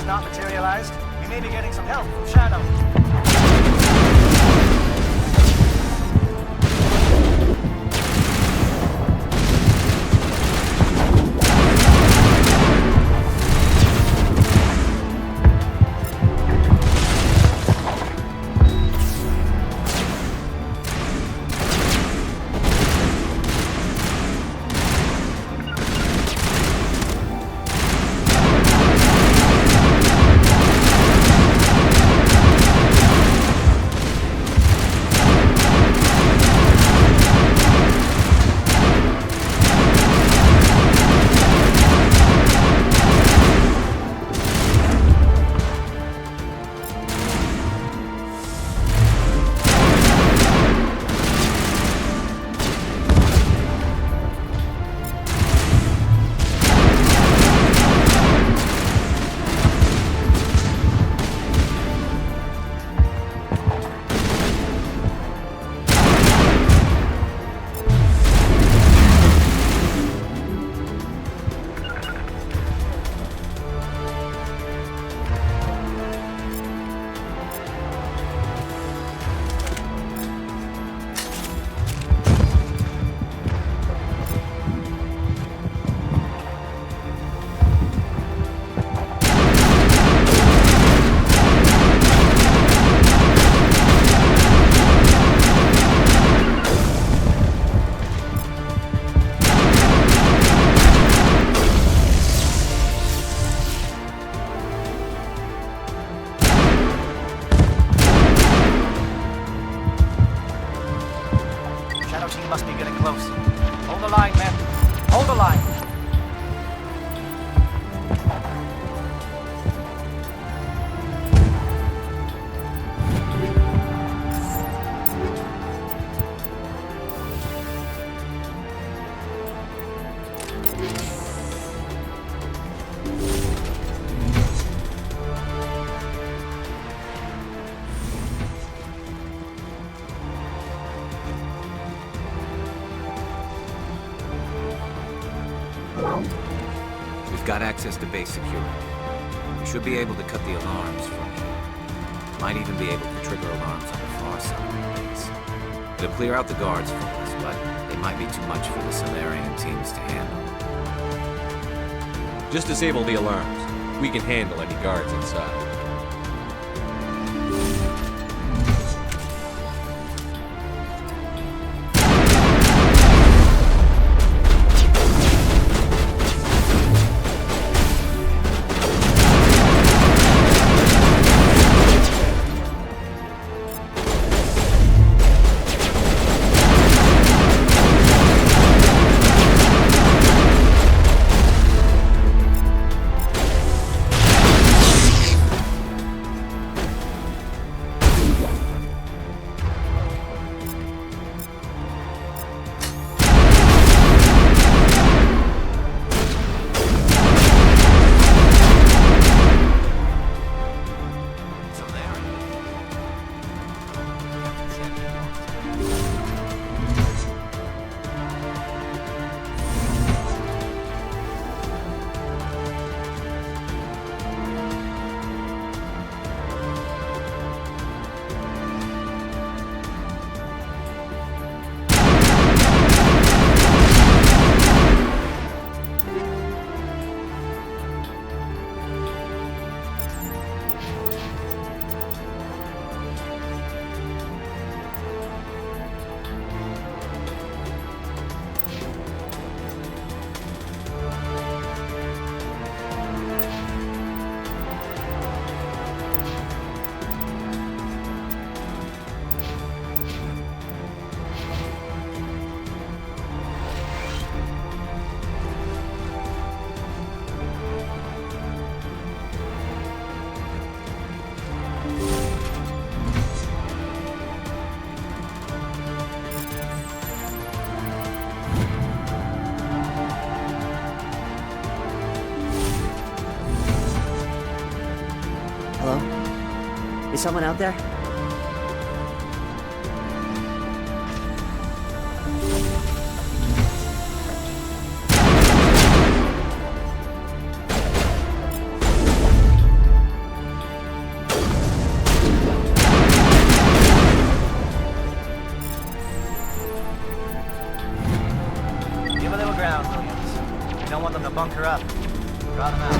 Not materialized. We may be getting some help from Shadow. LT must be getting close. Hold the line, men. Hold the line. We've got access to base security. We should be able to cut the alarms from here. Might even be able to trigger alarms on the far side of the base. It'll clear out the guards for us, but they might be too much for the Solarian teams to handle. Just disable the alarms. We can handle any guards inside. Hello? Is someone out there? Give a little ground, Williams. We don't want them to bunker up. Draw them out.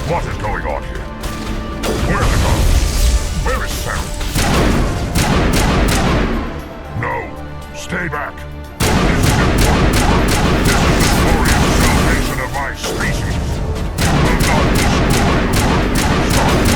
What is going on here? Where are the guards? Where is Saren? No. Stay back. This is important. This is the glorious salvation of my species. You will not destroy the work we have started.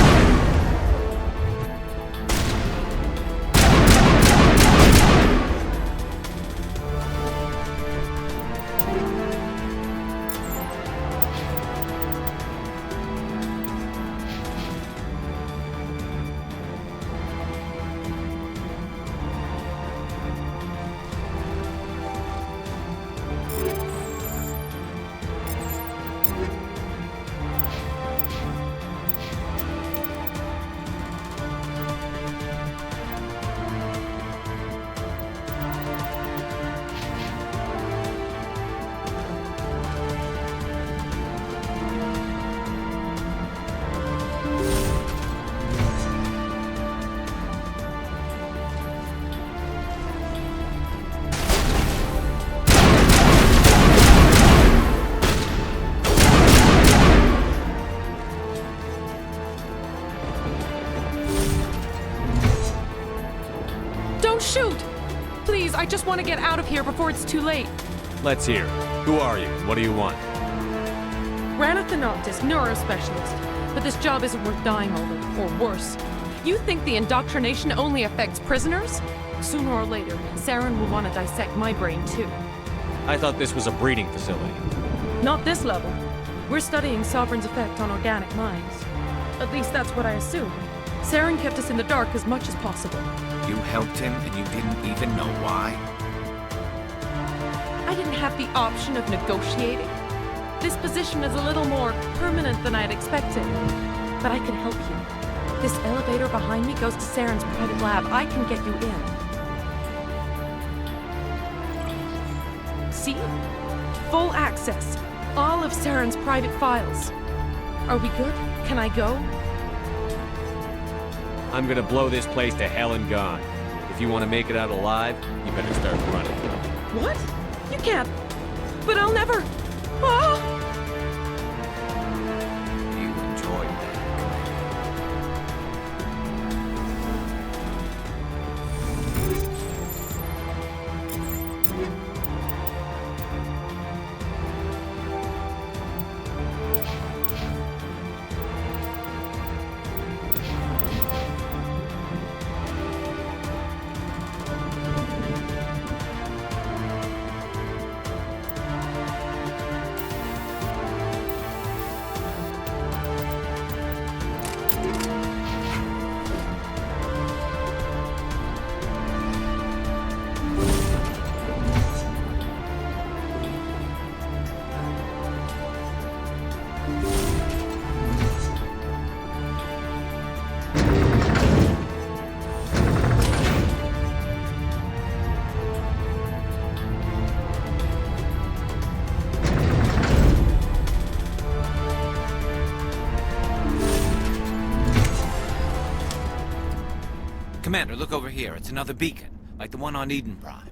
Shoot! Please, I just want to get out of here before it's too late. Let's hear. Who are you? What do you want? Rana Thanoptis, neurospecialist. But this job isn't worth dying over, or worse. You think the indoctrination only affects prisoners? Sooner or later, Saren will want to dissect my brain too. I thought this was a breeding facility. Not this level. We're studying Sovereign's effect on organic minds. At least that's what I assume. Saren kept us in the dark as much as possible. You helped him and you didn't even know why? I didn't have the option of negotiating. This position is a little more permanent than I'd expected. But I can help you. This elevator behind me goes to Saren's private lab. I can get you in. See? Full access. All of Saren's private files. Are we good? Can I go? I'm gonna blow this place to hell and gone. If you want to make it out alive, you better start running. What? You can't. But I'll never. Ah! You enjoyed that. Commander, look over here. It's another beacon, like the one on Eden Prime.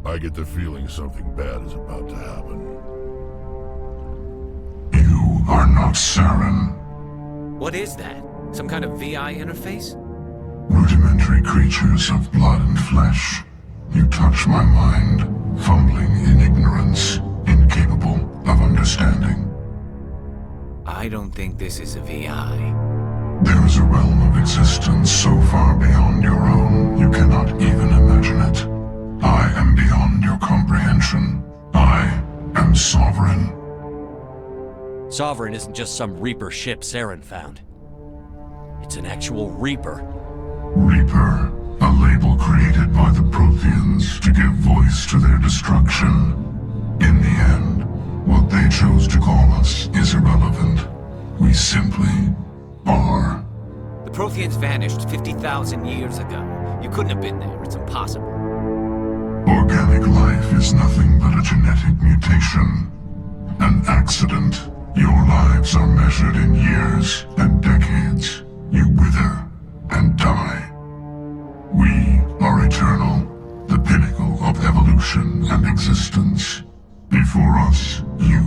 I get the feeling something bad is about to happen. You are not Saren. What is that? Some kind of VI interface? Rudimentary creatures of blood and flesh. You touch my mind, fumbling in ignorance, incapable of understanding. I don't think this is a VI. There is a realm of existence so far beyond your own, you cannot even imagine it. I am beyond your Sovereign isn't just some Reaper ship Saren found. It's an actual Reaper. Reaper, a label created by the Protheans to give voice to their destruction. In the end, what they chose to call us is irrelevant. We simply are. The Protheans vanished 50,000 years ago. You couldn't have been there. It's impossible. Organic life is nothing but a genetic mutation. An accident. Your lives are measured in years and decades. You wither and die. We are eternal, the pinnacle of evolution and existence. Before us, you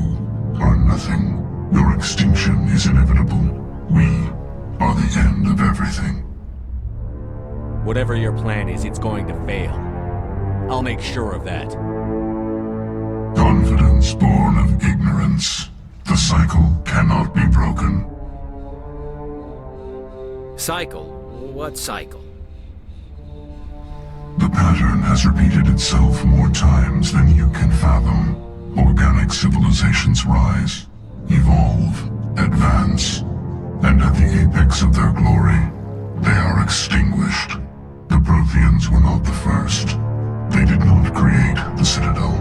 are nothing. Your extinction is inevitable. We are the end of everything. Whatever your plan is, it's going to fail. I'll make sure of that. Confidence born of ignorance. The cycle cannot be broken. Cycle? What cycle? The pattern has repeated itself more times than you can fathom. Organic civilizations rise, evolve, advance, and at the apex of their glory, they are extinguished. The Protheans were not the first. They did not create the Citadel.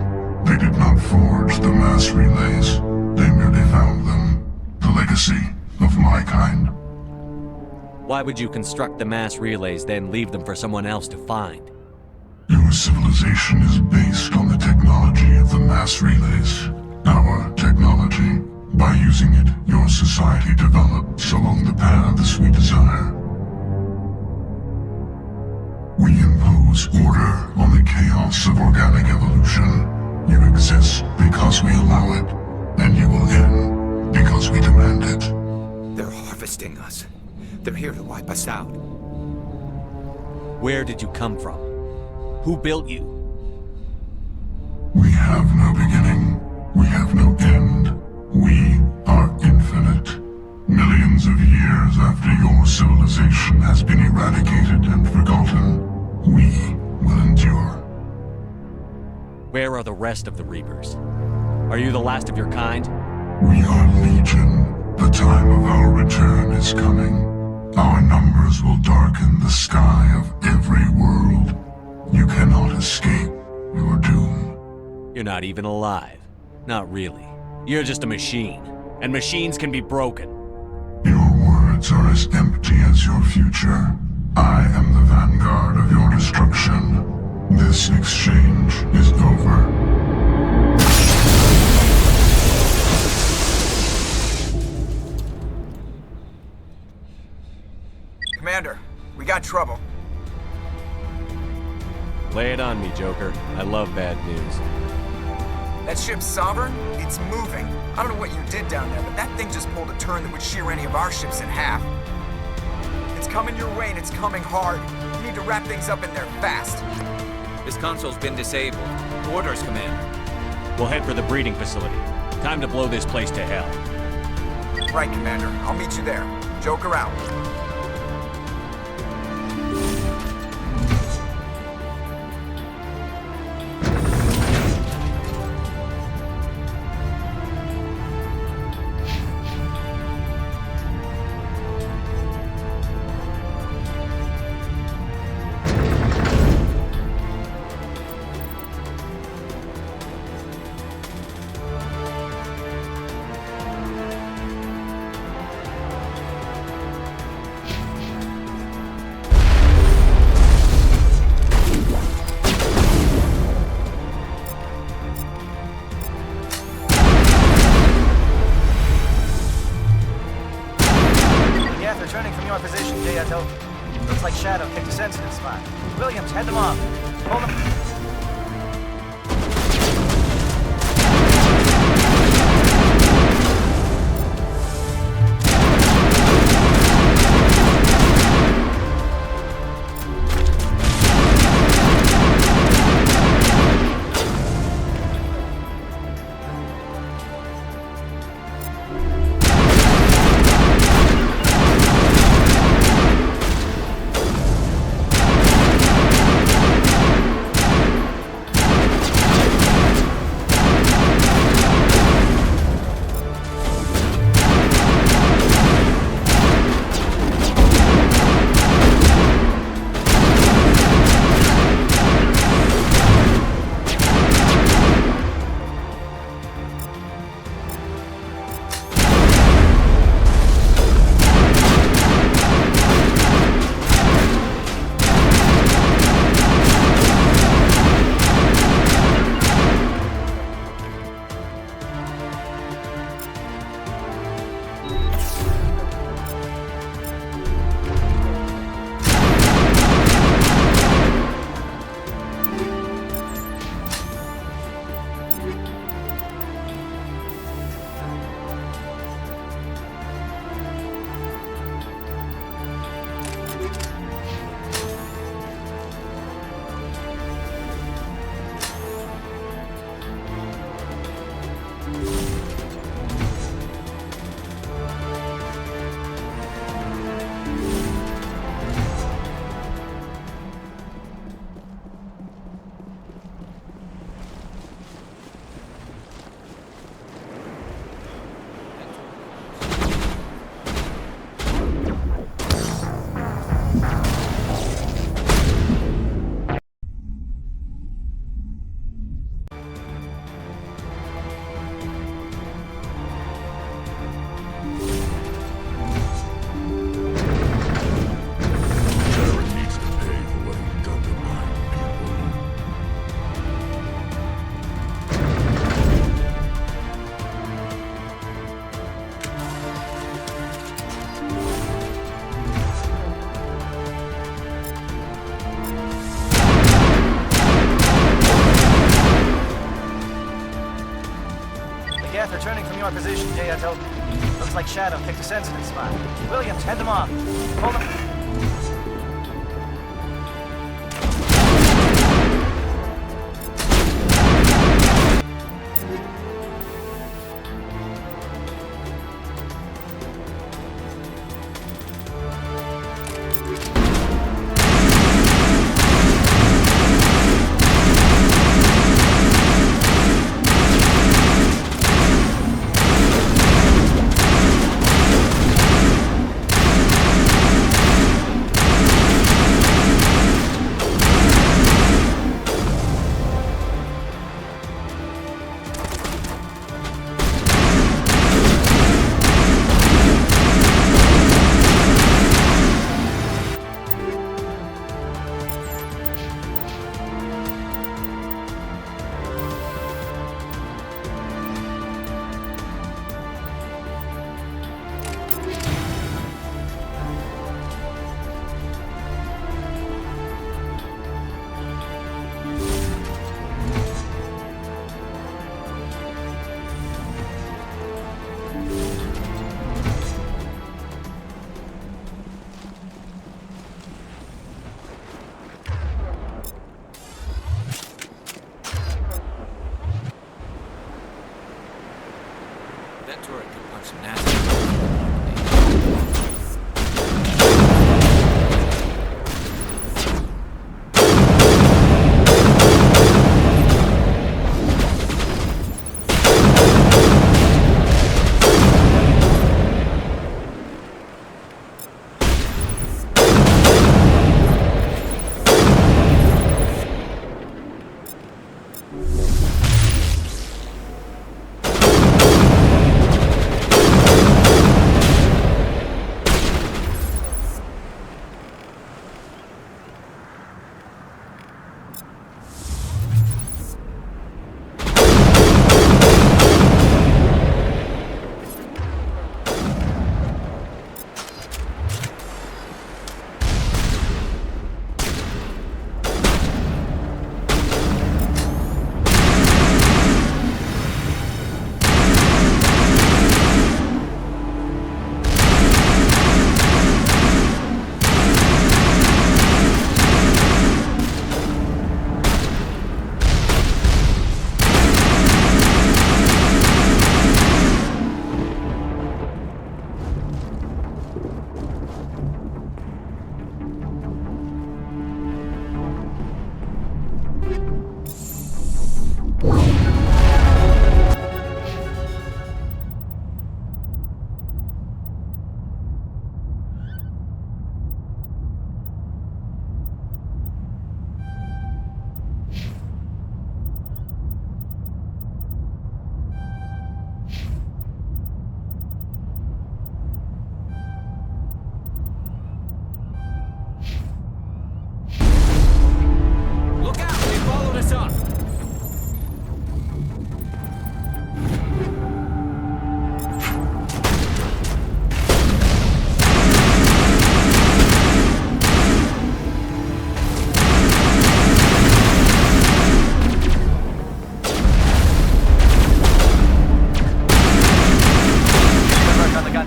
They did not forge the mass relays. They merely found them. The legacy of my kind. Why would you construct the mass relays, then leave them for someone else to find? Your civilization is based on the technology of the mass relays. Our technology. By using it, your society develops along the paths we desire. We impose order on the chaos of organic evolution. You exist because we allow it, and you will end because we demand it. They're harvesting us. They're here to wipe us out. Where did you come from? Who built you? We have no beginning. We have no end. We are infinite. Millions of years after your civilization has been eradicated and forgotten, we will endure. Where are the rest of the Reapers? Are you the last of your kind? We are Legion. The time of our return is coming. Our numbers will darken the sky of every world. You cannot escape your doom. You're not even alive. Not really. You're just a machine. And machines can be broken. Your words are as empty as your future. I am the vanguard of your destruction. This exchange is over. Commander, we got trouble. Lay it on me, Joker. I love bad news. That ship's Sovereign? It's moving. I don't know what you did down there, but that thing just pulled a turn that would shear any of our ships in half. It's coming your way, and it's coming hard. You need to wrap things up in there fast. This console's been disabled. Orders, Commander. We'll head for the breeding facility. Time to blow this place to hell. Right, Commander. I'll meet you there. Joker out. Returning from your position, Jayato. Looks like Shadow picked a sensitive spot. Williams, head them off. Hold them. they're turning from your position, Daya told me. Looks like Shadow picked a sensitive spot. Williams, head them off. Hold them. That turret can punch some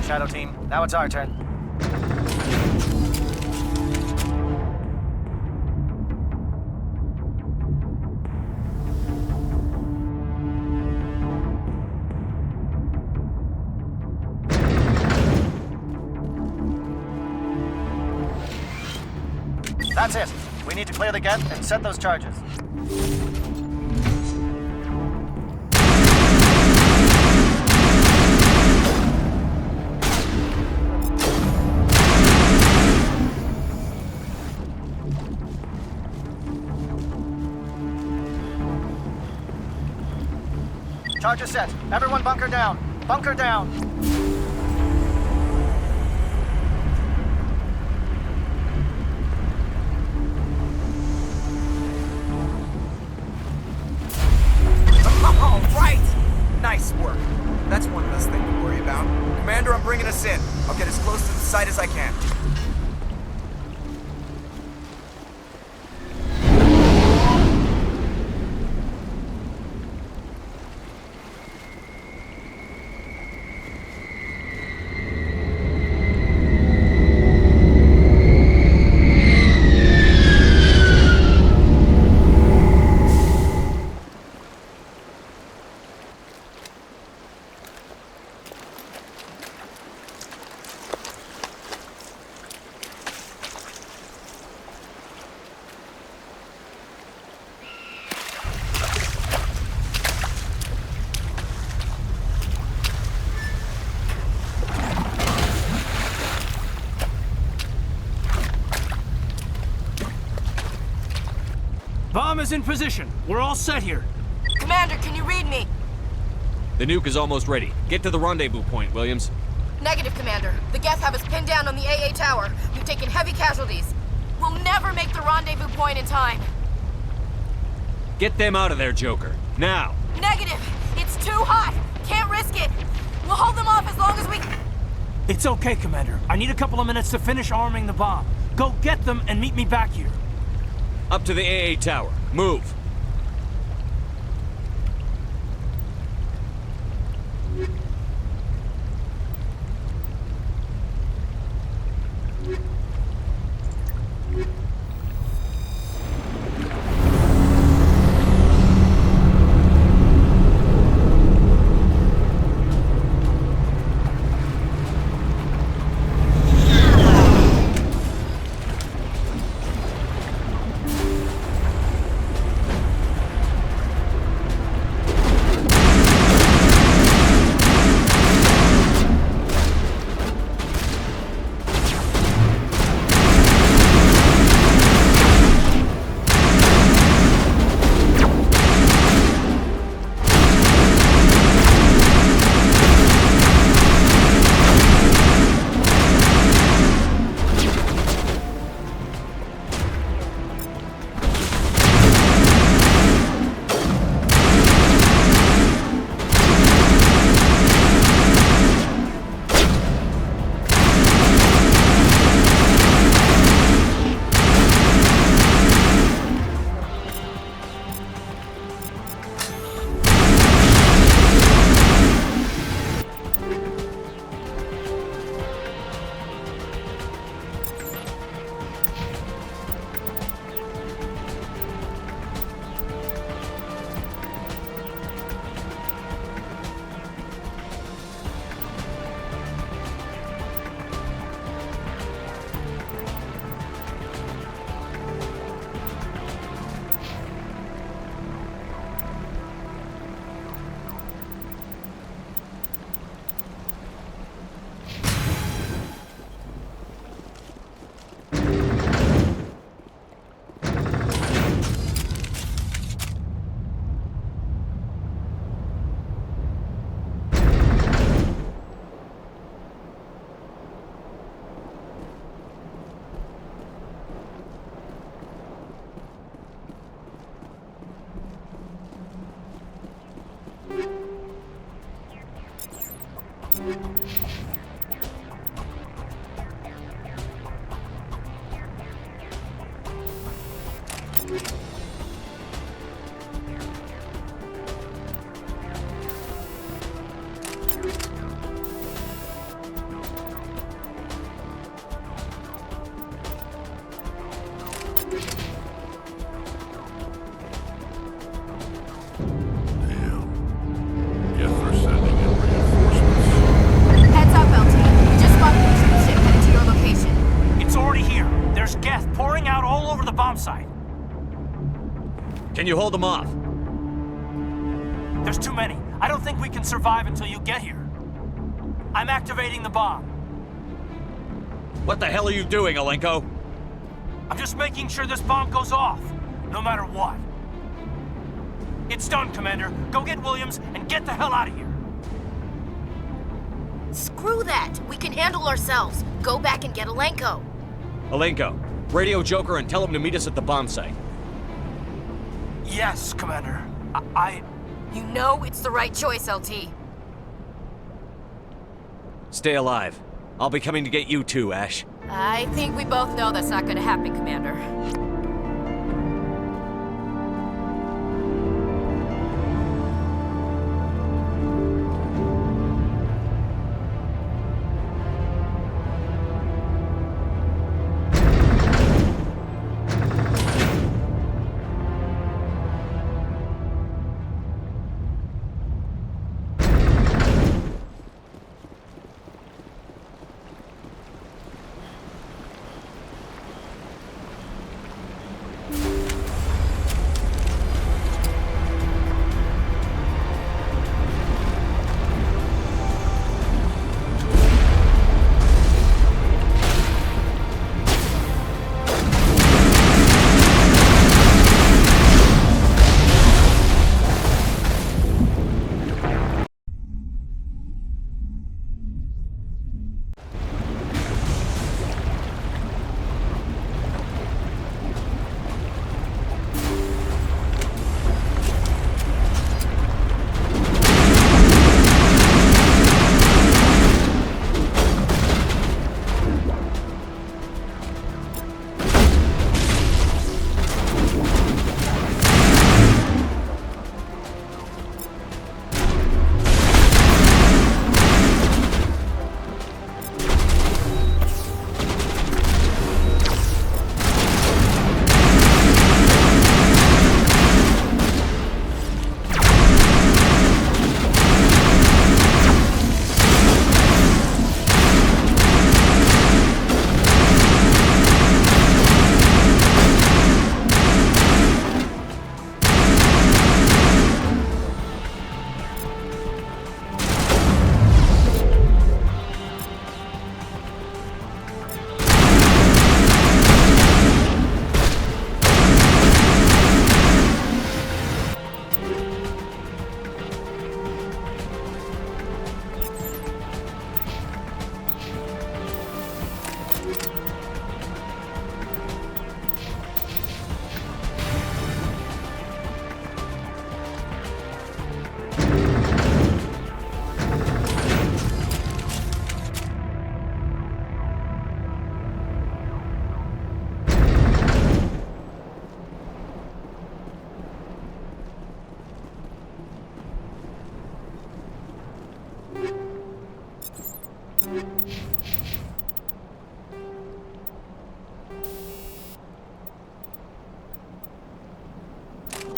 Shadow team. Now it's our turn. That's it. We need to clear the gate and set those charges. Charges set. Everyone bunker down. Bunker down. All right! Nice work. That's one less thing to worry about. Commander, I'm bringing us in. I'll get as close to the site as I can. Bomb is in position. We're all set here. Commander, can you read me? The nuke is almost ready. Get to the rendezvous point, Williams. Negative, Commander. The Geth have us pinned down on the AA tower. We've taken heavy casualties. We'll never make the rendezvous point in time. Get them out of there, Joker. Now! Negative! It's too hot! Can't risk it! We'll hold them off as long as we... It's okay, Commander. I need a couple of minutes to finish arming the bomb. Go get them and meet me back here. Up to the AA tower. Move! Can you hold them off? There's too many. I don't think we can survive until you get here. I'm activating the bomb. What the hell are you doing, Alenko? I'm just making sure this bomb goes off, no matter what. It's done, Commander. Go get Williams and get the hell out of here. Screw that! We can handle ourselves. Go back and get Alenko. Alenko, radio Joker and tell him to meet us at the bomb site. Yes, Commander. You know it's the right choice, LT. Stay alive. I'll be coming to get you too, Ash. I think we both know that's not gonna happen, Commander.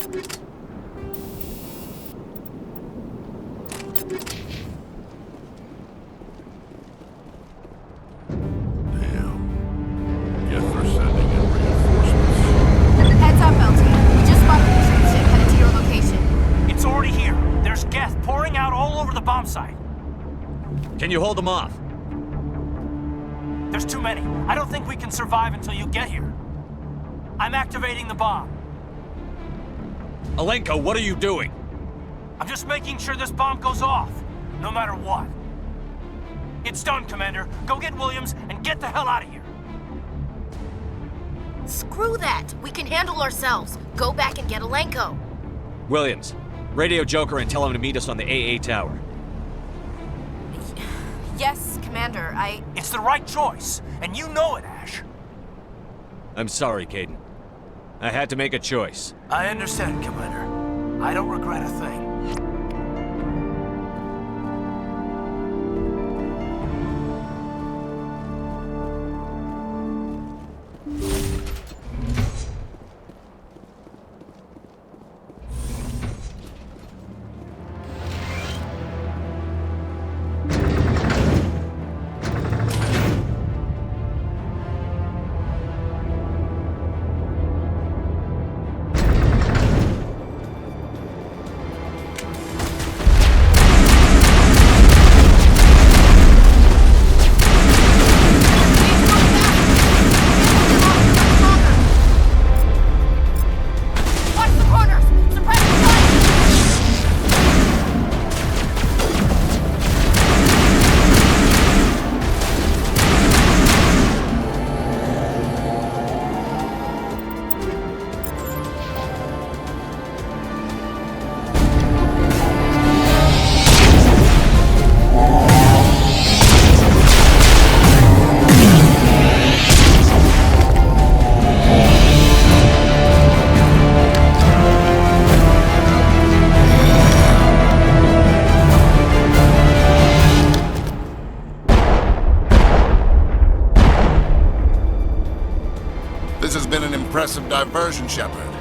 Guess they're sending in reinforcements. Heads up, LT. We just spotted the ship headed to your location. It's already here. There's gas pouring out all over the bomb site. Can you hold them off? There's too many. I don't think we can survive until you get here. I'm activating the bomb. Alenko, what are you doing? I'm just making sure this bomb goes off, no matter what. It's done, Commander. Go get Williams and get the hell out of here. Screw that. We can handle ourselves. Go back and get Alenko. Williams, radio Joker and tell him to meet us on the AA tower. Yes, Commander, It's the right choice, and you know it, Ash. I'm sorry, Kaidan. I had to make a choice. I understand, Commander. I don't regret a thing. Impressive diversion, Shepard.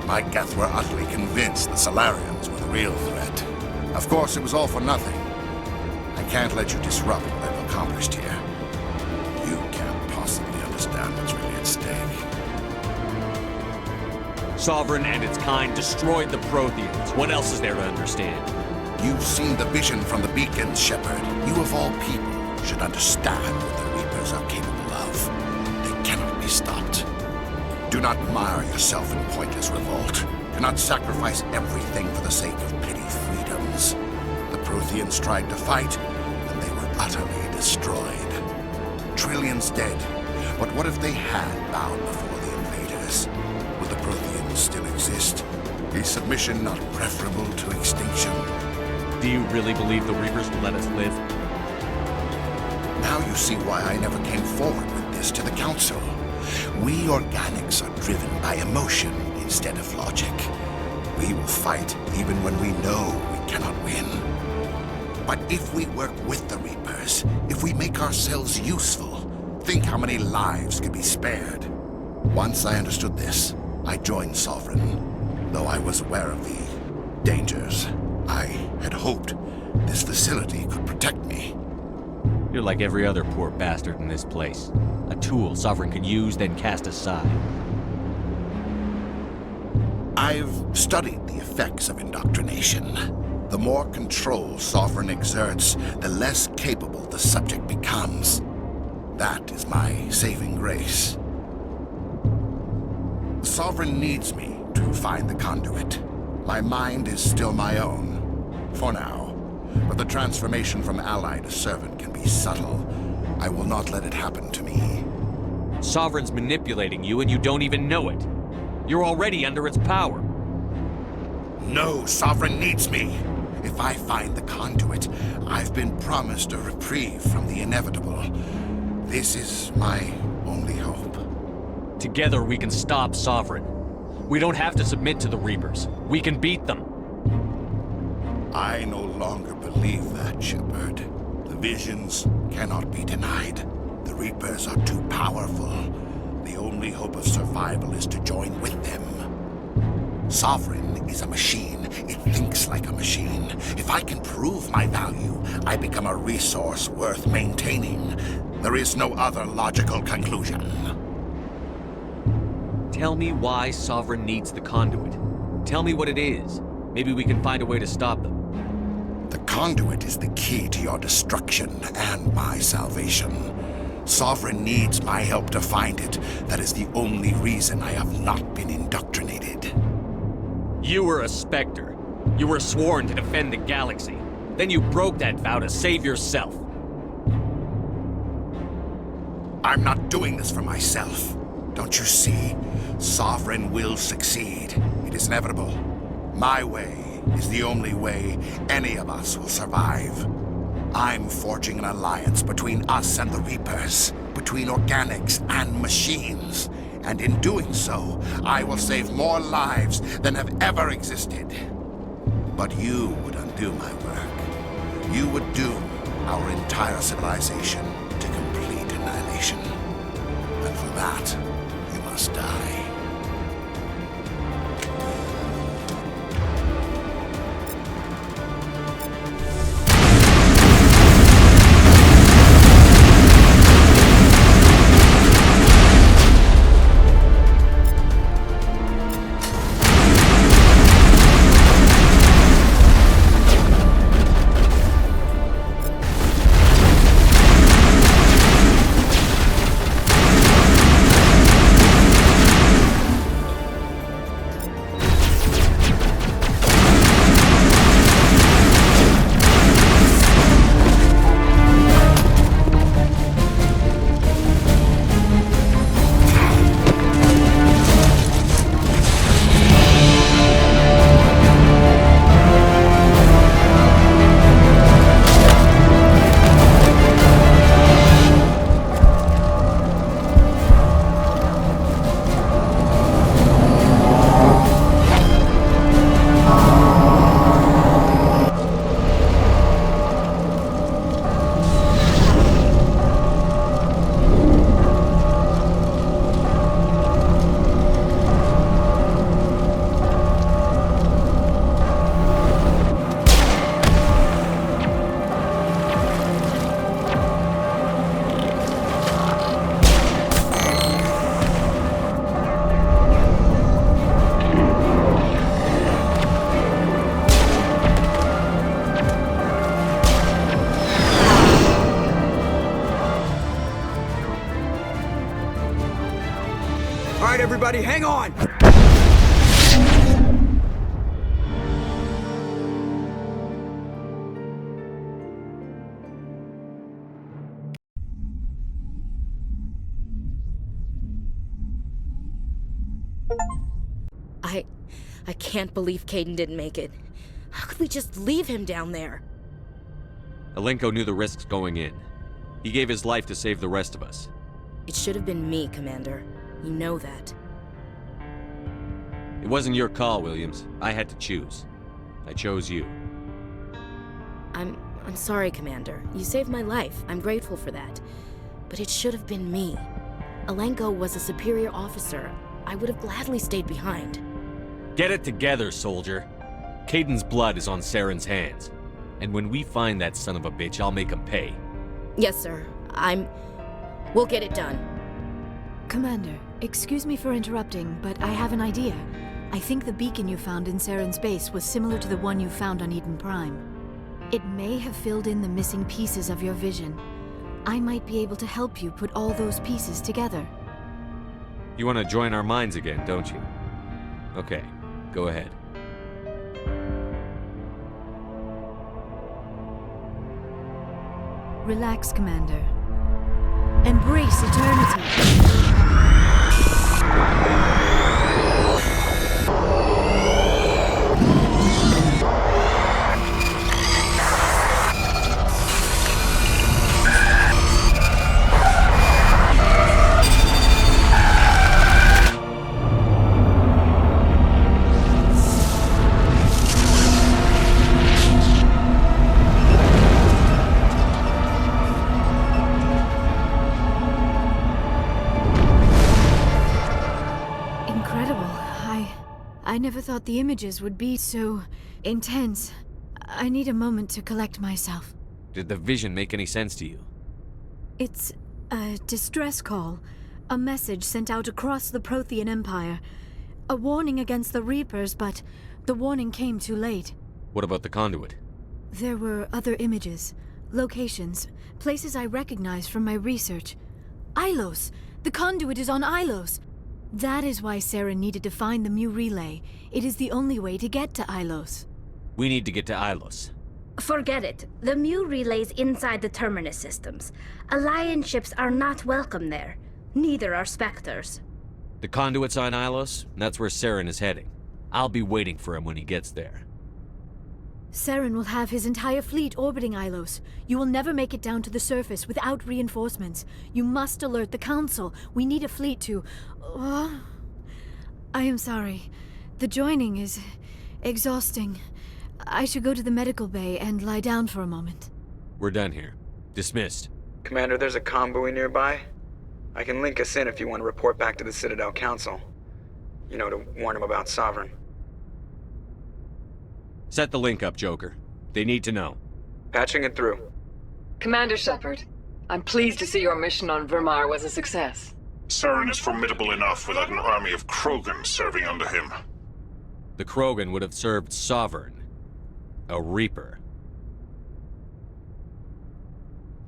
My Geth were utterly convinced the Solarians were the real threat. Of course, it was all for nothing. I can't let you disrupt what I've accomplished here. You can't possibly understand what's really at stake. Sovereign and its kind destroyed the Protheans. What else is there to understand? You've seen the vision from the beacons, Shepard. You of all people should understand what the Reapers are capable of. They cannot be stopped. Do not mire yourself in pointless revolt. Do not sacrifice everything for the sake of petty freedoms. The Protheans tried to fight, and they were utterly destroyed. Trillions dead. But what if they had bowed before the invaders? Would the Protheans still exist? Is submission not preferable to extinction? Do you really believe the Reapers will let us live? Now you see why I never came forward with this to the Council. We organics are driven by emotion instead of logic. We will fight even when we know we cannot win. But if we work with the Reapers, if we make ourselves useful, think how many lives could be spared. Once I understood this, I joined Sovereign, though I was aware of the dangers. I had hoped this facility could protect me. You're like every other poor bastard in this place. A tool Sovereign could use, then cast aside. I've studied the effects of indoctrination. The more control Sovereign exerts, the less capable the subject becomes. That is my saving grace. Sovereign needs me to find the conduit. My mind is still my own, for now. But the transformation from ally to servant can be subtle. I will not let it happen to me. Sovereign's manipulating you and you don't even know it. You're already under its power. No, Sovereign needs me. If I find the conduit, I've been promised a reprieve from the inevitable. This is my only hope. Together we can stop Sovereign. We don't have to submit to the Reapers. We can beat them. I no longer believe that, Shepard. The visions cannot be denied. The Reapers are too powerful. The only hope of survival is to join with them. Sovereign is a machine. It thinks like a machine. If I can prove my value, I become a resource worth maintaining. There is no other logical conclusion. Tell me why Sovereign needs the conduit. Tell me what it is. Maybe we can find a way to stop them. The conduit is the key to your destruction and my salvation. Sovereign needs my help to find it. That is the only reason I have not been indoctrinated. You were a Spectre. You were sworn to defend the galaxy. Then you broke that vow to save yourself. I'm not doing this for myself. Don't you see? Sovereign will succeed. It is inevitable. My way is the only way any of us will survive. I'm forging an alliance between us and the Reapers, between organics and machines. And in doing so, I will save more lives than have ever existed. But you would undo my work. You would doom our entire civilization to complete annihilation. And for that, you must die. Everybody, hang on! I can't believe Kaidan didn't make it. How could we just leave him down there? Alenko knew the risks going in. He gave his life to save the rest of us. It should have been me, Commander. You know that. It wasn't your call, Williams. I had to choose. I chose you. I'm sorry, Commander. You saved my life. I'm grateful for that. But it should have been me. Alenko was a superior officer. I would have gladly stayed behind. Get it together, soldier. Kaidan's blood is on Saren's hands. And when we find that son of a bitch, I'll make him pay. Yes, sir. We'll get it done. Commander, excuse me for interrupting, but I have an idea. I think the beacon you found in Saren's base was similar to the one you found on Eden Prime. It may have filled in the missing pieces of your vision. I might be able to help you put all those pieces together. You want to join our minds again, don't you? Okay, go ahead. Relax, Commander. Embrace eternity. never thought the images would be so intense. I need a moment to collect myself. Did the vision make any sense to you? It's a distress call. A message sent out across the Prothean Empire. A warning against the Reapers, but the warning came too late. What about the conduit? There were other images, locations, places I recognized from my research. Ilos! The conduit is on Ilos! That is why Saren needed to find the Mu relay. It is the only way to get to Ilos. We need to get to Ilos. Forget it. The Mu relay's inside the Terminus systems. Alliance ships are not welcome there. Neither are Spectres. The conduit's on Ilos, and that's where Saren is heading. I'll be waiting for him when he gets there. Saren will have his entire fleet orbiting Ilos. You will never make it down to the surface without reinforcements. You must alert the Council. We need a fleet to... I am sorry. The joining is exhausting. I should go to the medical bay and lie down for a moment. We're done here. Dismissed. Commander, there's a convoy nearby. I can link us in if you want to report back to the Citadel Council. You know, to warn them about Sovereign. Set the link up, Joker. They need to know. Patching it through. Commander Shepard, I'm pleased to see your mission on Vermar was a success. Saren is formidable enough without an army of Krogan serving under him. The Krogan would have served Sovereign. A Reaper.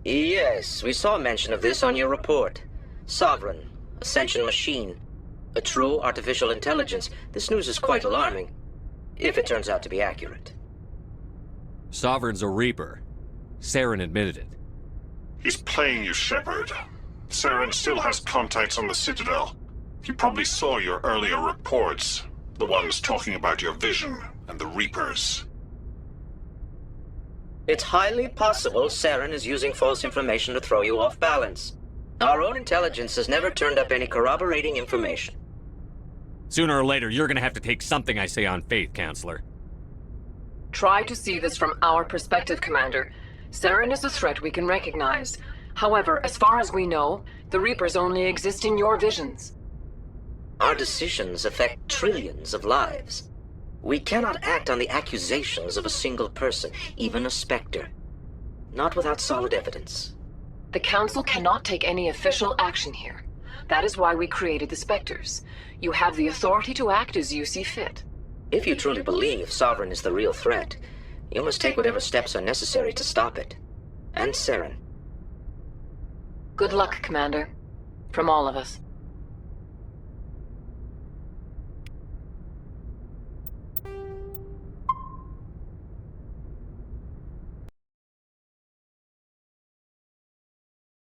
Yes, we saw mention of this on your report. Sovereign, a sentient machine, a true artificial intelligence. This news is quite alarming, if it turns out to be accurate. Sovereign's a Reaper. Saren admitted it. He's playing you, Shepard. Saren still has contacts on the Citadel. He probably saw your earlier reports, the ones talking about your vision and the Reapers. It's highly possible Saren is using false information to throw you off balance. Our own intelligence has never turned up any corroborating information. Sooner or later, you're gonna have to take something I say on faith, Counselor. Try to see this from our perspective, Commander. Saren is a threat we can recognize. However, as far as we know, the Reapers only exist in your visions. Our decisions affect trillions of lives. We cannot act on the accusations of a single person, even a Spectre. Not without solid evidence. The Council cannot take any official action here. That is why we created the Spectres. You have the authority to act as you see fit. If you truly believe Sovereign is the real threat, you must take whatever steps are necessary to stop it. And Saren. Good luck, Commander. From all of us.